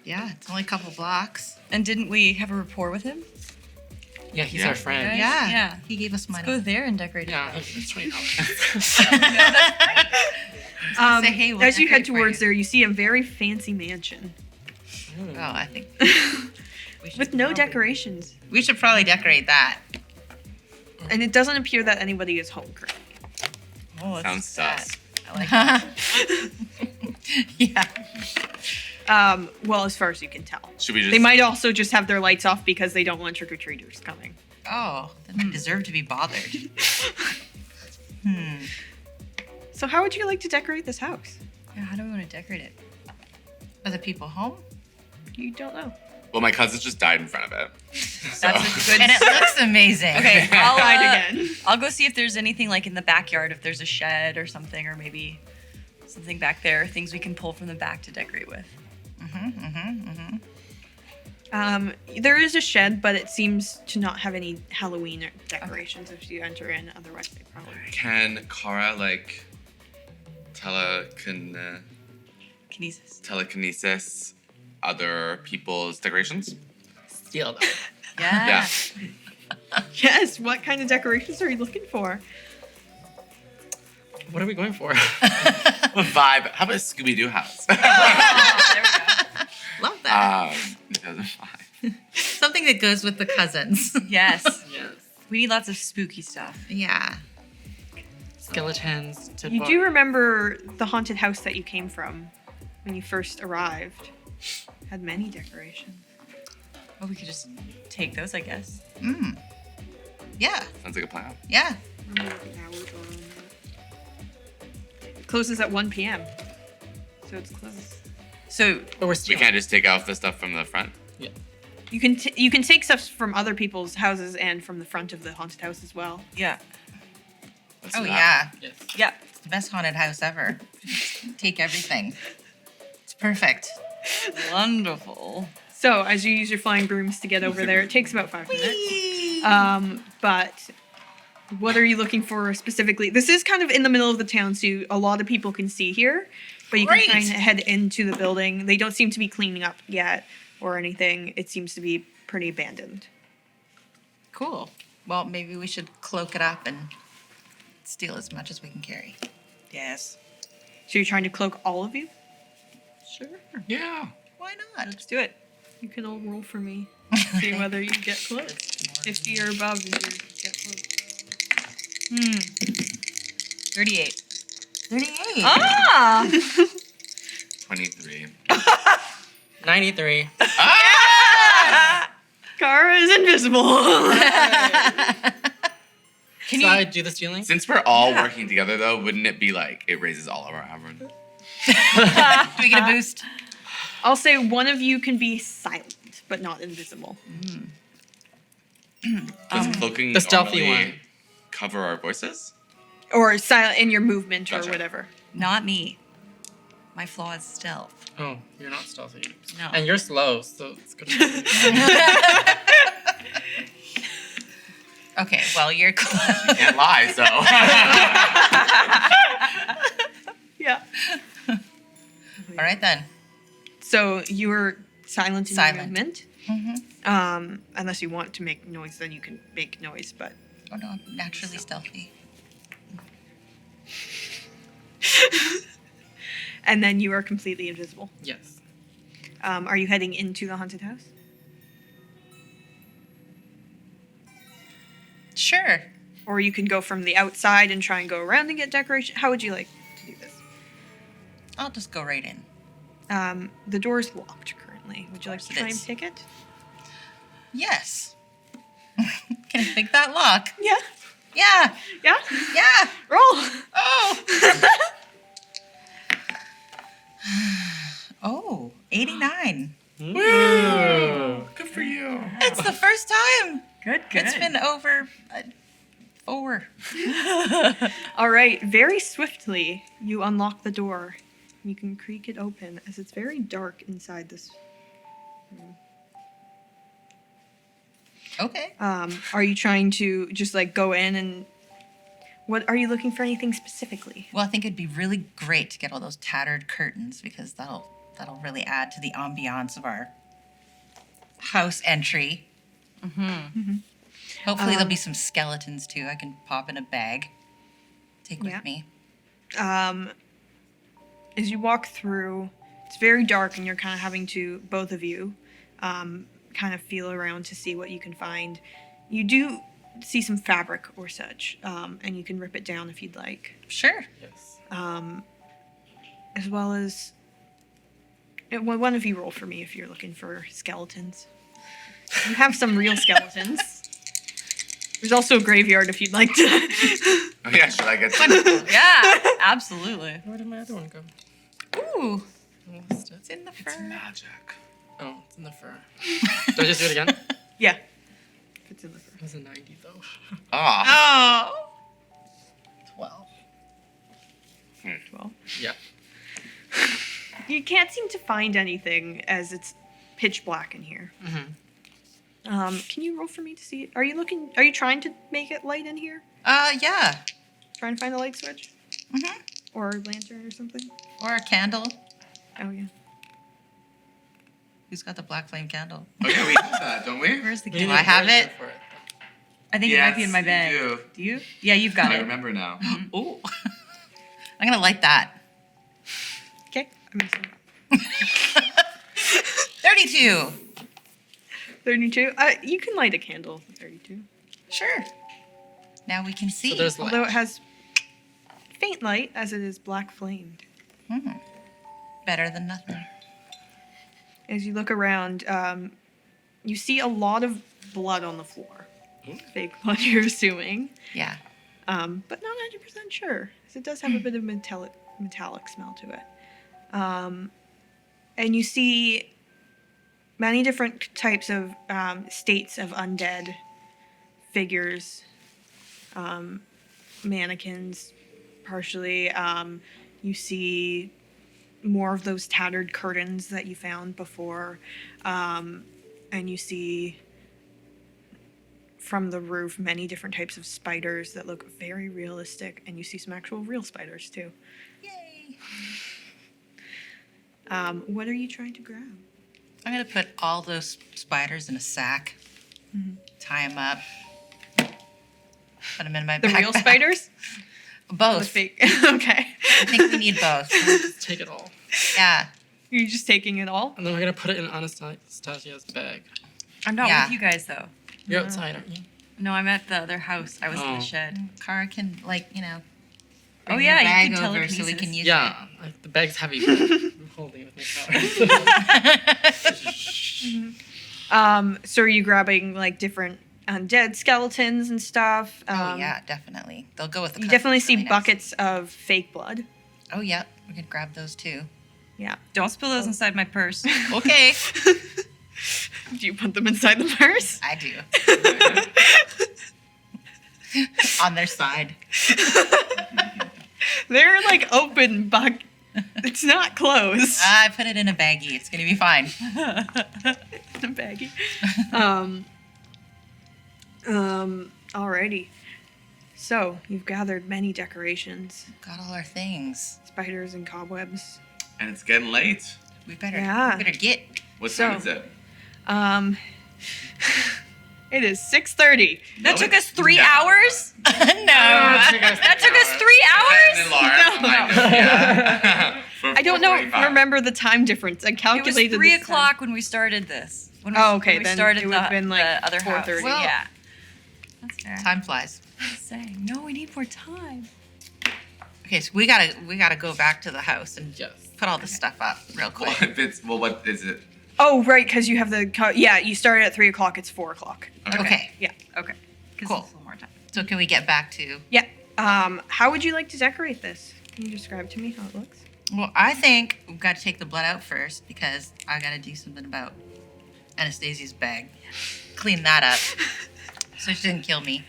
Yeah, it's only a couple blocks. And didn't we have a rapport with him? Yeah, he's Yeah. our friend. Right? Yeah. Yeah. He gave us money. Go there and decorate it. Yeah, it's $20. Say, hey, we'll As you head decorate for towards you. there, you see a very fancy mansion Oh, I think we should with no probably- decorations. We should probably decorate that. And it doesn't appear that anybody is home currently. Oh, that's Sounds sad. sus. I like that. Yeah. Well, as far as you can tell. Should we just... They might also just have their lights off because they don't want trick-or-treaters coming. Oh, then they deserve to be bothered. So how would you like to decorate this house? Yeah, how do we want to decorate it? Are the people home? You don't know. Well, my cousins just died in front of it. So... That's a good And it looks amazing. Okay, Died again. I'll go see if there's anything like in the backyard, if there's a shed or something, or maybe something back there, things we can pull from the back to decorate with. There is a shed, but it seems to not have any Halloween decorations if you enter in. Otherwise, they probably. Can Kara, Kinesis. telekinesis other people's decorations? Steal them. Yeah. Yes. What kind of decorations are you looking for? What are we going for? What vibe? How about a Scooby-Doo house? There we go. Love that. 2005. Something that goes with the cousins. Yes. Yes. We need lots of spooky stuff. Yeah. Skeletons to You book. do remember the haunted house that you came from when you first arrived. Had many decorations. Well, we could just take those, I guess. Yeah. Sounds like a plan. Yeah. Let me look at hours on that. It closes at 1 p.m. So it's closed. So But we're We stealing. can't just take off the stuff from the front? You can you can take stuff from other people's houses and from the front of the haunted house as well. yeah, Let's Oh, do that. yeah. Yes. yeah. It's the best haunted house ever. Take everything. It's perfect. Wonderful. So as you use your flying brooms to get over there, it takes about 5 minutes. But what are you looking for specifically? This is kind of in the middle of the town, so a lot of people can see here. But you Great. can kind of head into the building. They don't seem to be cleaning up yet or anything. It seems to be pretty abandoned. Cool. Well, maybe we should cloak it up and steal as much as we can carry. Yes. So you're trying to cloak all of you? Sure. Yeah. Why not? Let's do it. You can all roll for me. See whether you get close. 50 or above is your get close. 38. 38. Ah! 23. 93. Kara is invisible. Can So you? I do the stealing? Since we're all working together, though, wouldn't it be like it raises all of our average? Do we get a boost? I'll say one of you can be silent, but not invisible. Does cloaking the stealthy normally one. cover our voices? Or silent in your movement or Gotcha. whatever. Not me. My flaw is stealth. Oh, you're not stealthy. No. And you're slow, so it's good. Okay, well, you're close. Can't lie, so. Yeah. exactly. All right then. So you are silent in your Silent. movement. Mm-hmm. Unless you want to make noise, then you can make noise. But Oh no, I'm naturally stealthy. and then you are completely invisible. Yes. Are you heading into the haunted house? Sure. Or you can go from the outside and try and go around and get decoration. How would you like to do this? I'll just go right in. The door is locked currently. Would you like to it try and is. pick it? Yes. Can I pick that lock? Yeah. Yeah. Yeah. Yeah. Roll. Oh. Oh, 89. Woo! Good for you. It's the first time. Good. It's been over 4. All right. Very swiftly, you unlock the door. You can creak it open as it's very dark inside this. Okay. Are you trying to just like go in and what are you looking for anything specifically? Well, I think it'd be really great to get all those tattered curtains because that'll really add to the ambiance of our house entry. Mm-hmm. Hopefully there'll be some skeletons too. I can pop in a bag, take with Yeah. me. As you walk through, it's very dark and you're kind of having to, both of you, kind of feel around to see what you can find. You do see some fabric or such, and you can rip it down if you'd like. Sure. Yes. As well as, one of you roll for me if you're looking for skeletons. You have some real skeletons. There's also a graveyard if you'd like to. Oh, yeah, should I get to Yeah, absolutely. Where did my other one go? Ooh, I lost it. it's in the It's fur. magic. Oh, it's in the fur. Do I just do it again? It Yeah. If it's in the fur. was a 90 though. Ah. Oh. 12. 12. Yeah. You can't seem to find anything as it's pitch black in here. Mm-hmm. Can you roll for me to see? Are you trying to make it light in here? Yeah. Trying to find a light switch? Mm-hmm. Or a lantern or something? Or a candle. Oh, yeah. Who's got the black flame candle? Oh, yeah, we have that, don't we? Where's the We key? need I a have version it? for it. I think it might be in my Yes, bag. you Do you? Yeah, you've got I it. remember now. Ooh. I'm gonna light that. Okay. I'm gonna say 32. 32. You can light a candle at 32. Sure. Now we can see. So there's light. Although it has faint light as it is black flamed. Better than nothing. As you look around, you see a lot of blood on the floor. Fake blood, you're assuming. Yeah. But not 100% sure. 'Cause it does have a bit of metallic smell to it. And you see many different types of states of undead figures, mannequins, partially. You see more of those tattered curtains that you found before, and you see from the roof many different types of spiders that look very realistic, and you see some actual real spiders too. Yay. What are you trying to grab? I'm gonna put all those spiders in a sack, tie them up, put them in my The backpack. real spiders? The Both. fake. Okay. I think we need both. Just take it all. Yeah. You're just taking it all? And then we're gonna put it in Anastasia's bag. I'm not Yeah. with you guys though. You're outside, aren't you? No, I'm at the other house. I was in Oh. the shed. Kara can, like, Oh bring yeah, the bag you can over telekinesis. so we can use Yeah, like, the bag's heavy. But I'm holding it with my power. So are you grabbing like different undead skeletons and stuff? Oh yeah, definitely. They'll go with the You custom definitely see really nice. buckets of fake blood. Oh yeah, we could grab those too. Yeah. Don't spill those inside my purse. Okay. Do you put them inside the purse? I do. On their side. They're like open It's not closed. I put it in a baggie. It's gonna be fine. A baggie. Alrighty. So you've gathered many decorations, Got all our things. spiders and cobwebs. And it's getting late. We better get. What So- time is it? It is 6:30. That took us 3 hours? No. That took us 3 hours? I don't know. Remember the time difference. I It was calculated 3 this time. o'clock when we started this. When Oh, okay, when we then started it would've been, like, the other house. 4:30. Well, Yeah. That's fair. Time flies. Just saying. No, we need more time. Okay, so we gotta go back to the house and Yes. put all this stuff up real quick. What is it? Oh, right, because you have yeah, you started at 3 o'clock. It's 4 o'clock. Okay. Yeah. Okay. 'Cause Cool. it's a little more time. So can we get back to? Yeah. How would you like to decorate this? Can you describe to me how it looks? Well, I think we've got to take the blood out first because I got to do something about Anastasia's bag. Clean that up so she didn't kill me.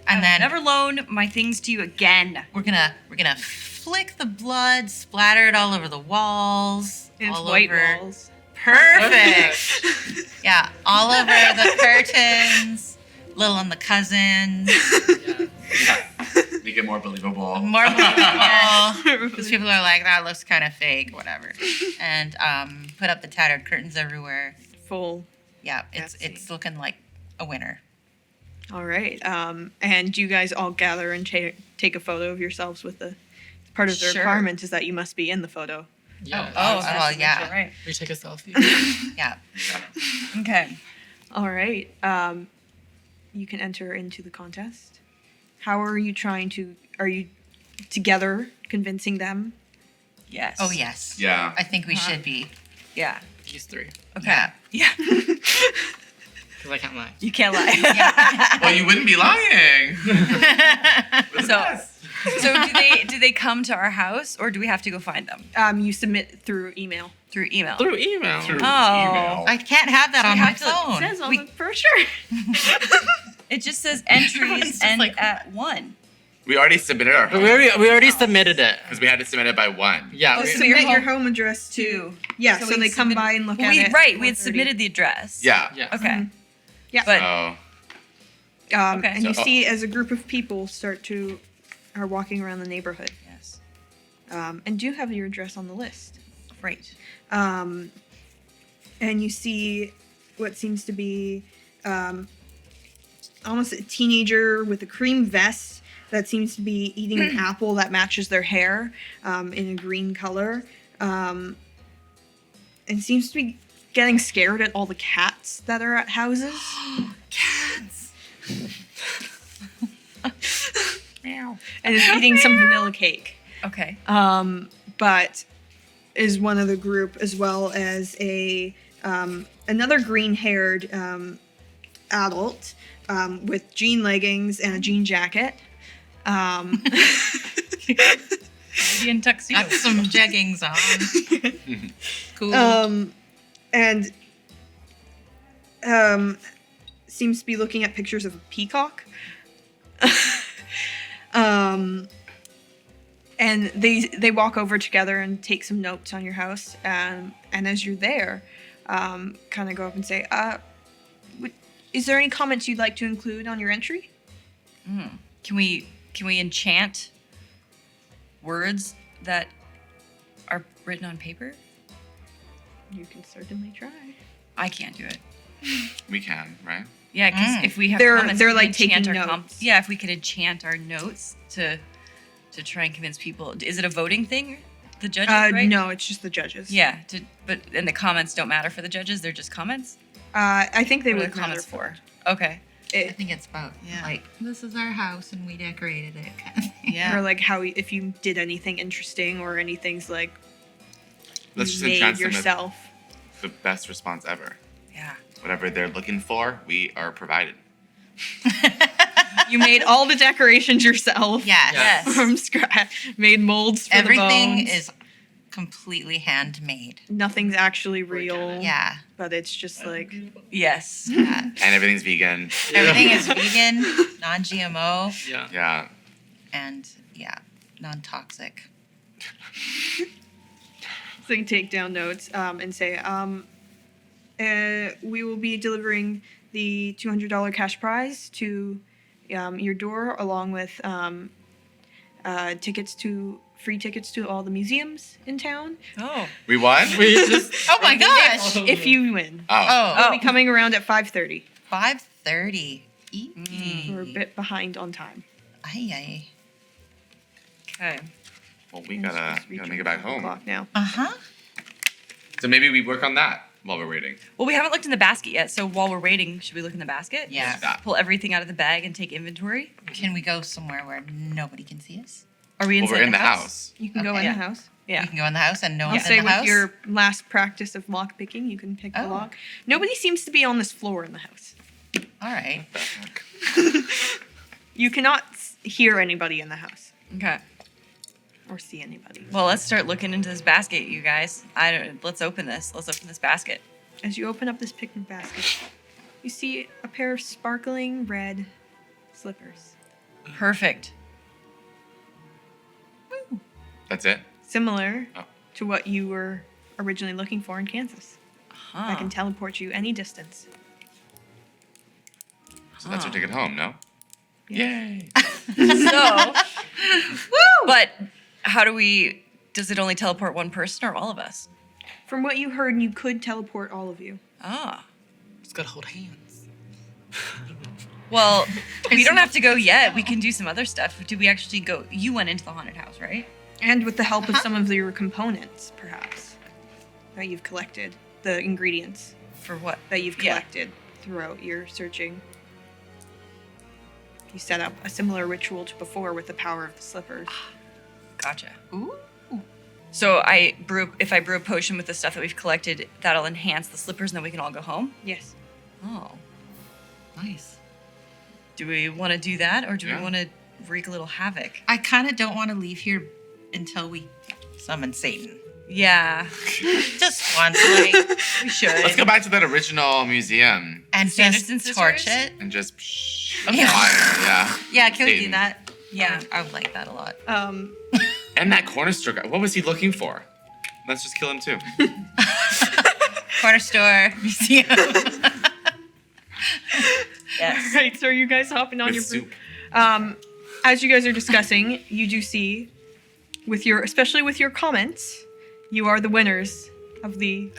And then Never loan my things to you again. we're gonna flick the blood, splatter it all over the walls, And it's all white over. walls. Perfect. Yeah, all over the curtains, little on the cousins, Make it more believable. more believable because people are like, that looks kind of fake, whatever. And put up the tattered curtains everywhere. Full. Yeah, That's it's looking like a winner. All right. And you guys all gather and take a photo of yourselves with the part of the Sure. requirement is that you must be in the photo. Yeah. well, yeah. Right. We take a selfie. Yeah. Okay. All right. You can enter into the contest. How are you are you together convincing them? Yes. Oh yes. Yeah. I think we should be. Yeah. These three. Okay. Yeah. Because I can't lie. You can't lie. Well, you wouldn't be lying. So do they come to our house or do we have to go find them You submit through email. through email? Through email. Through Oh. email. I can't have that We on my have to- phone. It says on We- the brochure. It just says Everyone's entries just end like- at 1. We already submitted our But we already submitted it. because we had to submit it by 1. Yeah. Oh, we- so Submit your your home- home address to. Two. Yeah, so, we they come submitted- by and look at we, it. Right, we had 4:30. submitted the address. Yeah. yeah. Okay. Yeah. But So Okay. And you So- see as a group of people are walking around the neighborhood. yes. And do have your address on the list. Great. And you see what seems to be almost a teenager with a cream vest that seems to be eating an apple that matches their hair in a green color. And seems to be getting scared at all the cats that are at houses. Cats. Meow. And is eating some vanilla cake. Okay. But is one of the group, as well as another green-haired adult with jean leggings and a jean jacket. Maybe in tuxedo. Got some jeggings on. Cool. And seems to be looking at pictures of a peacock. And they walk over together and take some notes on your house. And as you're there, kind of go up and say, is there any comments you'd like to include on your entry? Can we enchant words that are written on paper? You can certainly try. I can't do it. we can, right? Yeah, because if we have They're- comments, they're we like can enchant taking our notes. yeah, if we could enchant our notes to try and convince people. Is it a voting thing? The judges, right? No, it's just the judges. Yeah, and the comments don't matter for the judges. They're just comments. I think they What are would the comments matter for? Okay. I think it's about like this is our house and we decorated it kind of thing. Yeah. Or like how if you did anything interesting or anything's like Let's you just made enchant them with yourself. the best response ever. Yeah. Whatever they're looking for, we are provided. You made all the decorations yourself. Yes. Yes. From scratch. Made molds for the Everything bones. is completely handmade. Nothing's actually real. Yeah. But it's just like Yes. Yeah. And everything's vegan. Everything is vegan, non-GMO, Yeah. Yeah. and non-toxic. so you take down notes and say, we will be delivering the $200 cash prize to your door along with tickets to free tickets to all the museums in town. Oh. We won? We just. Oh my gosh. If you win. Oh. We'll be coming around at 5:30. 5:30. We're a bit behind on time. Aye. Okay. Well, we gotta make it back home. Clock now. Uh-huh. So maybe we work on that while we're waiting. Well, we haven't looked in the basket yet, so while we're waiting, should we look in the basket? Yeah. That. Pull everything out of the bag and take inventory? Can we go somewhere where nobody can see us? Are we Well, inside we're in the house. You can go Okay. in Yeah. the house. Yeah. We can go in the house and no I'll one's say in the with house. your last practice of lock picking, you can pick the Oh. lock. Nobody seems to be on this floor in the house. All right. You cannot hear anybody in the house Okay. or see anybody. Well, let's start looking into this basket, you guys. Let's open this. Let's open this basket. As you open up this picnic basket, you see a pair of sparkling red slippers. Perfect. That's it? Similar Oh. to what you were originally looking for in Kansas. I can teleport you any distance. So that's our ticket home, no? Yay! So, but how do we? Does it only teleport one person or all of us? From what you heard, you could teleport all of you. Ah. Just gotta hold hands. Well, we don't have to go yet. We can do some other stuff. Did we actually go? You went into the haunted house, right? And with the help of some of your components, perhaps, that you've collected. The ingredients For what? that you've Yeah. collected throughout your searching. You set up a similar ritual to before with the power of the slippers. Gotcha. Ooh. So if I brew a potion with the stuff that we've collected, that'll enhance the slippers, and then we can all go home. Yes. Oh. Nice. Do we want to do that, or do Yeah. we want to wreak a little havoc? I kind of don't want to leave here until we summon Satan. Yeah, Just once, like, we should. Let's go back to that original museum and Sanderson just torch sisters? it. and just Okay. fire, yeah. Yeah, can we do Satan. that? Yeah. I would like that a lot. And that corner store guy, what was he looking for? Let's just kill him too. Corner store, museum. Yes. Right, so are you guys hopping on With your soup. As you guys are discussing, you do see, especially with your comments, you are the winners of the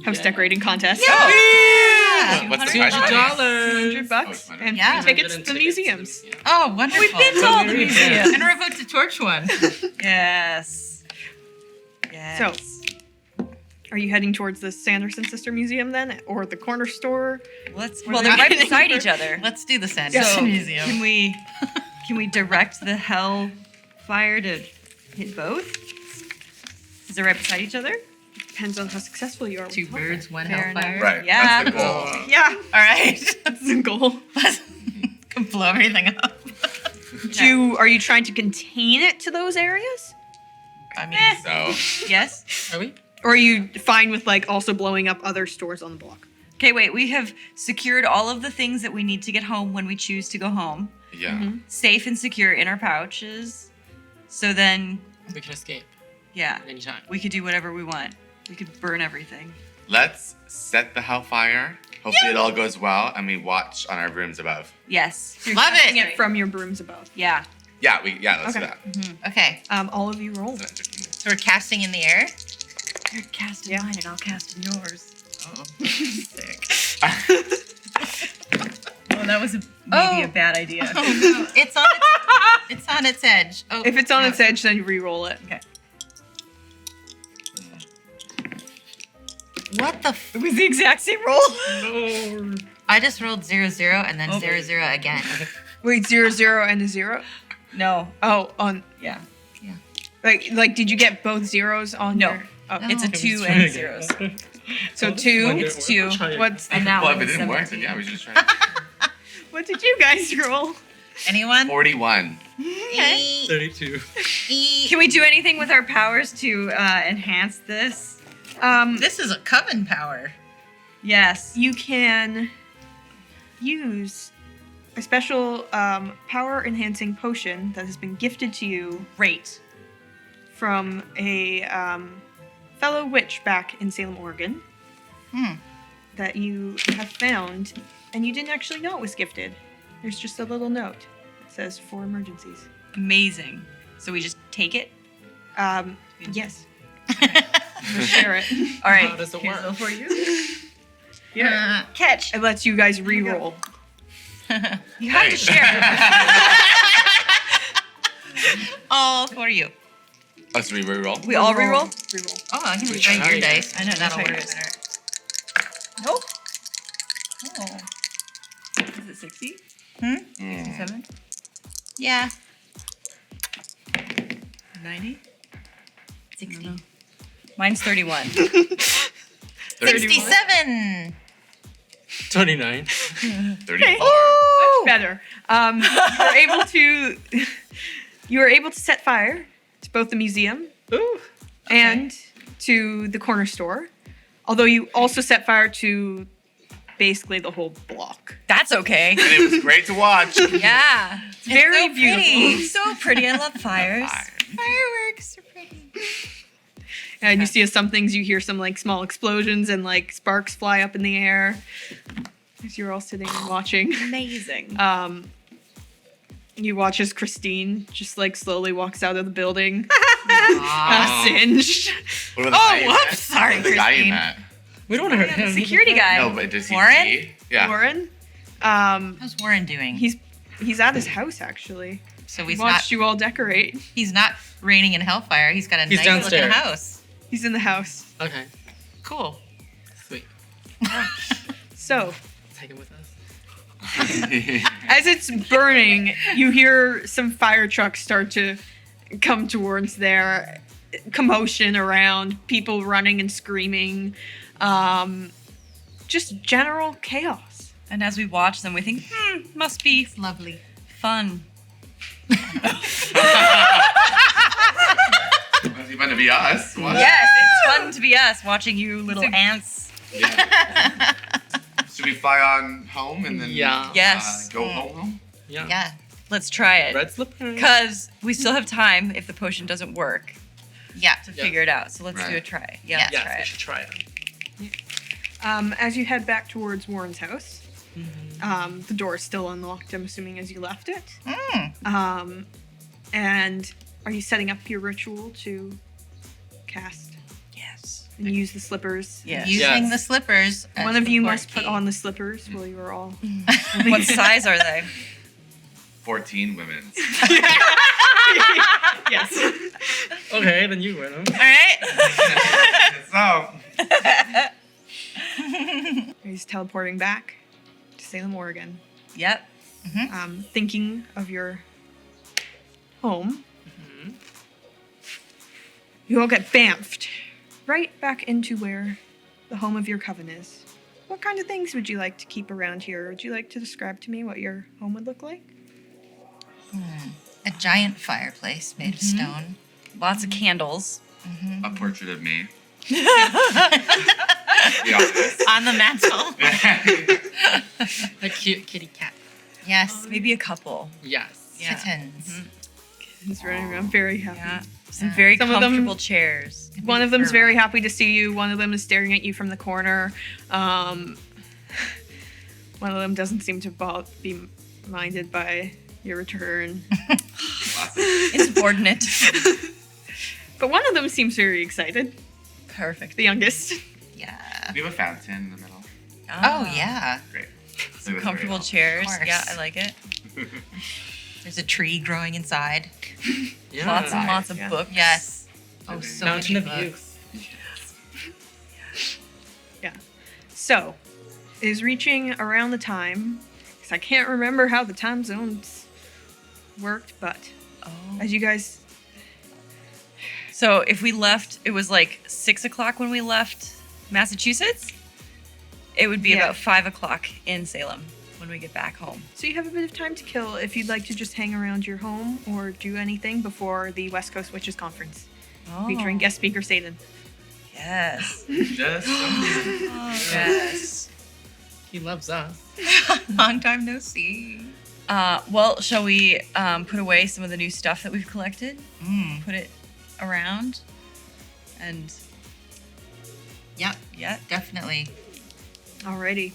house decorating contest. Yeah. What's the $200. prize? $200 Oh, it's money. and Yeah. free tickets to the museums. Oh, wonderful. We've been to all the museums. And we're about to torch one. Yes. Yes. So, are you heading towards the Sanderson Sister Museum then, or the corner store? Well, they're right beside each other. Let's do the Sanderson So Museum. can we direct the hell fire to hit both? Is they right beside each other? Depends on how successful you are. with Two teleport. birds, one Fair hellfire. enough. Right, Yeah. that's the goal. Yeah, All right. that's the goal. Let's blow everything up. Are you trying to contain it to those areas? I mean, So, Yes. Are we? Or are you fine with also blowing up other stores on the block? Okay, wait. We have secured all of the things that we need to get home when we choose to go home. yeah. Safe and secure in our pouches. So then, We can escape yeah, anytime. we could do whatever we want. We could burn everything. Let's set the hellfire. Hopefully it all goes well and we watch on our rooms above. Yes. love Casting it. it from your brooms above. Yeah. Yeah, let's Okay. do that. Okay, All of you roll. so we're casting in the air. You're casting Yeah. mine and I'll cast in yours. Oh, sick. Oh, that was maybe a bad idea. Oh no, it's on its edge. Oh, If it's on no. its edge, then you re-roll it. Okay. What the? It was the exact same roll. No. I just rolled 0, 0, and then Oh, 0, 0 again. Wait, 0, 0, and a 0? No. Oh, on Yeah. like did you get both zeros on No. your? Oh, No. It's a Can we 2 try and again? zeros. so 2. It's 2. What's And that Well, one if it is didn't work, then 17. yeah, we should just try. What did you guys roll? Anyone? 41. E- 32. E- Can we do anything with our powers to enhance this? This is a coven power. Yes. You can use a special power enhancing potion that has been gifted to you Great. from a fellow witch back in Salem, Oregon, that you have found, and you didn't actually know it was gifted. There's just a little note that says for emergencies. Amazing. So we just take it? Yes. We'll share it. All right. How does it here's work? one for you. Yeah. Catch. It lets you guys re-roll. You have to share. All for you. Us re-roll. We all re-roll? Re-roll. Oh, I can We try try your it. dice. I know, That'll that's work right. better. Nope. Oh. Is it 60? 67? Yeah. 90? 60. Mine's 31. 67. 29. 34. Much better. You were able to set fire to both the museum Ooh. and to the corner store. Although you also set fire to basically the whole block. That's okay. And it was great to watch. Yeah. It's very so beautiful. pretty. So pretty. I love fires. Fireworks are pretty. And you see some things, you hear some like small explosions and like sparks fly up in the air as you're all sitting and watching. Amazing. You watch as Christine just like slowly walks out of the building, Aw. singed. What about the guy you whoops. met? Sorry, What about the guy you Christine. met? We don't want to hurt him. Security guy. No, but does he Warren? see? Yeah. Warren, How's Warren doing? he's at his house actually. So He he's watched not. you all decorate. He's not raining in hellfire. He's got a He's nice looking downstairs. house. He's in the house. Okay. Cool. Sweet. So Take him with us. as it's burning, you hear some fire trucks start to come towards there. Commotion around, people running and screaming. Just general chaos. And as we watch them, we think, must be Lovely. fun. Must be fun to be us. What? Yes, it's fun to be us watching you little ants. Yeah. Should we fly on home and then Yeah. Yes. go home? Yeah. Yeah. Let's try it. Red slipper. Because we still have time if the potion doesn't work Yeah. to Yeah. figure it out. So let's do a Right. try. Yeah. Let's Yes, try we it. should try it. As you head back towards Warren's house, the door is still unlocked, I'm assuming, as you left it. And are you setting up your ritual to cast Yes. and use the slippers? Yes. Using Yes. the slippers. as One of the you port must put key. on the slippers while you are all. What size are they? 14 women. Yes. Okay, then you win them. All right. So, He's teleporting back to Salem, Oregon. Yep. Thinking of your home. You all get bamfed right back into where the home of your coven is. What kind of things would you like to keep around here? Would you like to describe to me what your home would look like? A giant fireplace made of stone. Lots of candles. a portrait of me. On the mantle. A cute kitty cat. Yes. Maybe a couple. Yes. Yeah. Kittens. He's running around very happy. Yeah. Some very Some of them- comfortable chairs. One of them's very happy to see you. One of them is staring at you from the corner. One of them doesn't seem to be minded by your return. Insubordinate. But one of them seems very excited. Perfect. The youngest. Yeah. We have a fountain in the middle. Oh, yeah. Great. Some comfortable chairs. Of course. Yeah, I like it. There's a tree growing inside. Yeah. Lots and lots of Yeah. books. Yes. Oh, so Fountain many of books. youth. Yeah. So, it is reaching around the time, because I can't remember how the time zones worked, but Oh. as you guys, So if we left, it was like 6 o'clock when we left Massachusetts. It would be Yeah. about 5 o'clock in Salem when we get back home. so you have a bit of time to kill if you'd like to just hang around your home or do anything before the West Coast Witches Conference, featuring guest speaker Satan. Yes. Just Yes. He loves us. Long time no see. Well, shall we put away some of the new stuff that we've collected? Mm. Put it around? And Yep. yeah. Definitely. Alrighty.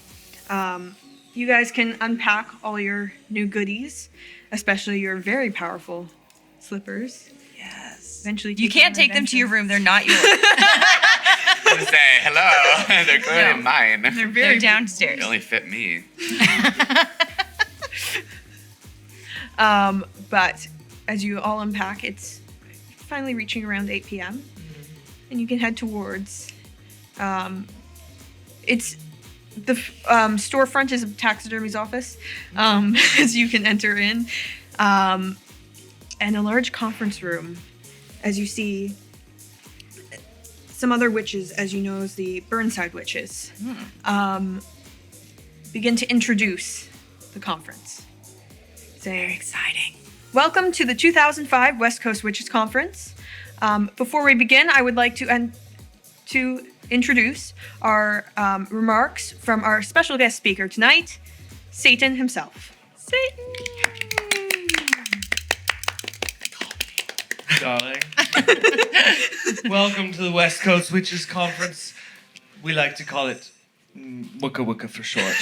You guys can unpack all your new goodies, especially your very powerful slippers. Yes. Eventually, You can't take them to your room. They're not yours. To say hello. They're clearly No. mine. They're downstairs. They only fit me. But as you all unpack, it's finally reaching around 8 p.m. And you can head towards. It's the storefront is a taxidermy's office, as you can enter in, and a large conference room, as you see some other witches, as you know as the Burnside witches, begin to introduce the conference. Saying, Exciting. welcome to the 2005 West Coast Witches Conference. Before we begin, I would like to introduce our remarks from our special guest speaker tonight, Satan himself. Satan! Darling. Welcome to the West Coast Witches Conference. We like to call it Wicca Wicca for short.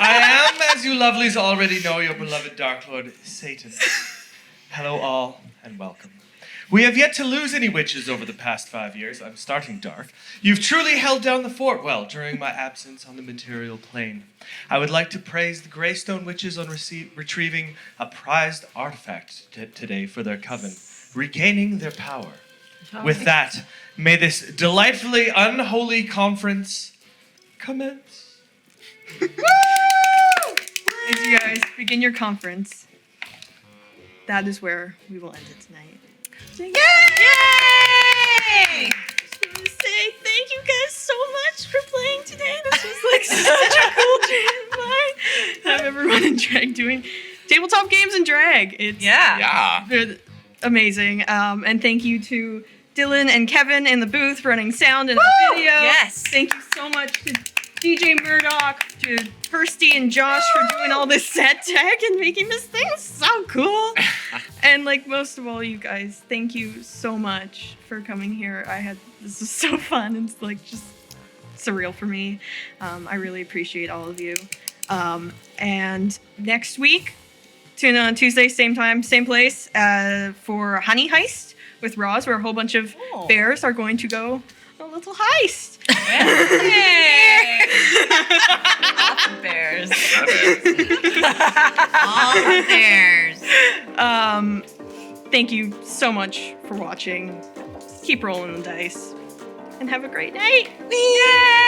I am, as you lovelies already know, your beloved Dark Lord, Satan. Hello all, and welcome. We have yet to lose any witches over the past 5 years. I'm starting dark. You've truly held down the fort well during my absence on the material plane. I would like to praise the Greystone witches on retrieving a prized artifact today for their coven, regaining their power. With that, may this delightfully unholy conference commence. As you guys begin your conference, that is where we will end it tonight. Yay! I just want to say thank you guys so much for playing today. This was like such a cool dream of mine. Have everyone in drag doing tabletop games in drag. It's Yeah. they're amazing. And thank you to Dylan and Kevin in the booth running sound and video. Yes. Thank you so much to DJ Murdoch, to Kirsty and Josh for doing all this set tech and making this thing so cool. And like most of all, you guys, thank you so much for coming here. This was so fun. It's like just surreal for me. I really appreciate all of you. And next week, tune in on Tuesday, same time, same place, for Honey Heist with Roz, where a whole bunch of bears are going to go on a little heist. Yay! Lots of bears. All the bears. Thank you so much for watching. Keep rolling the dice. And have a great night. Yay!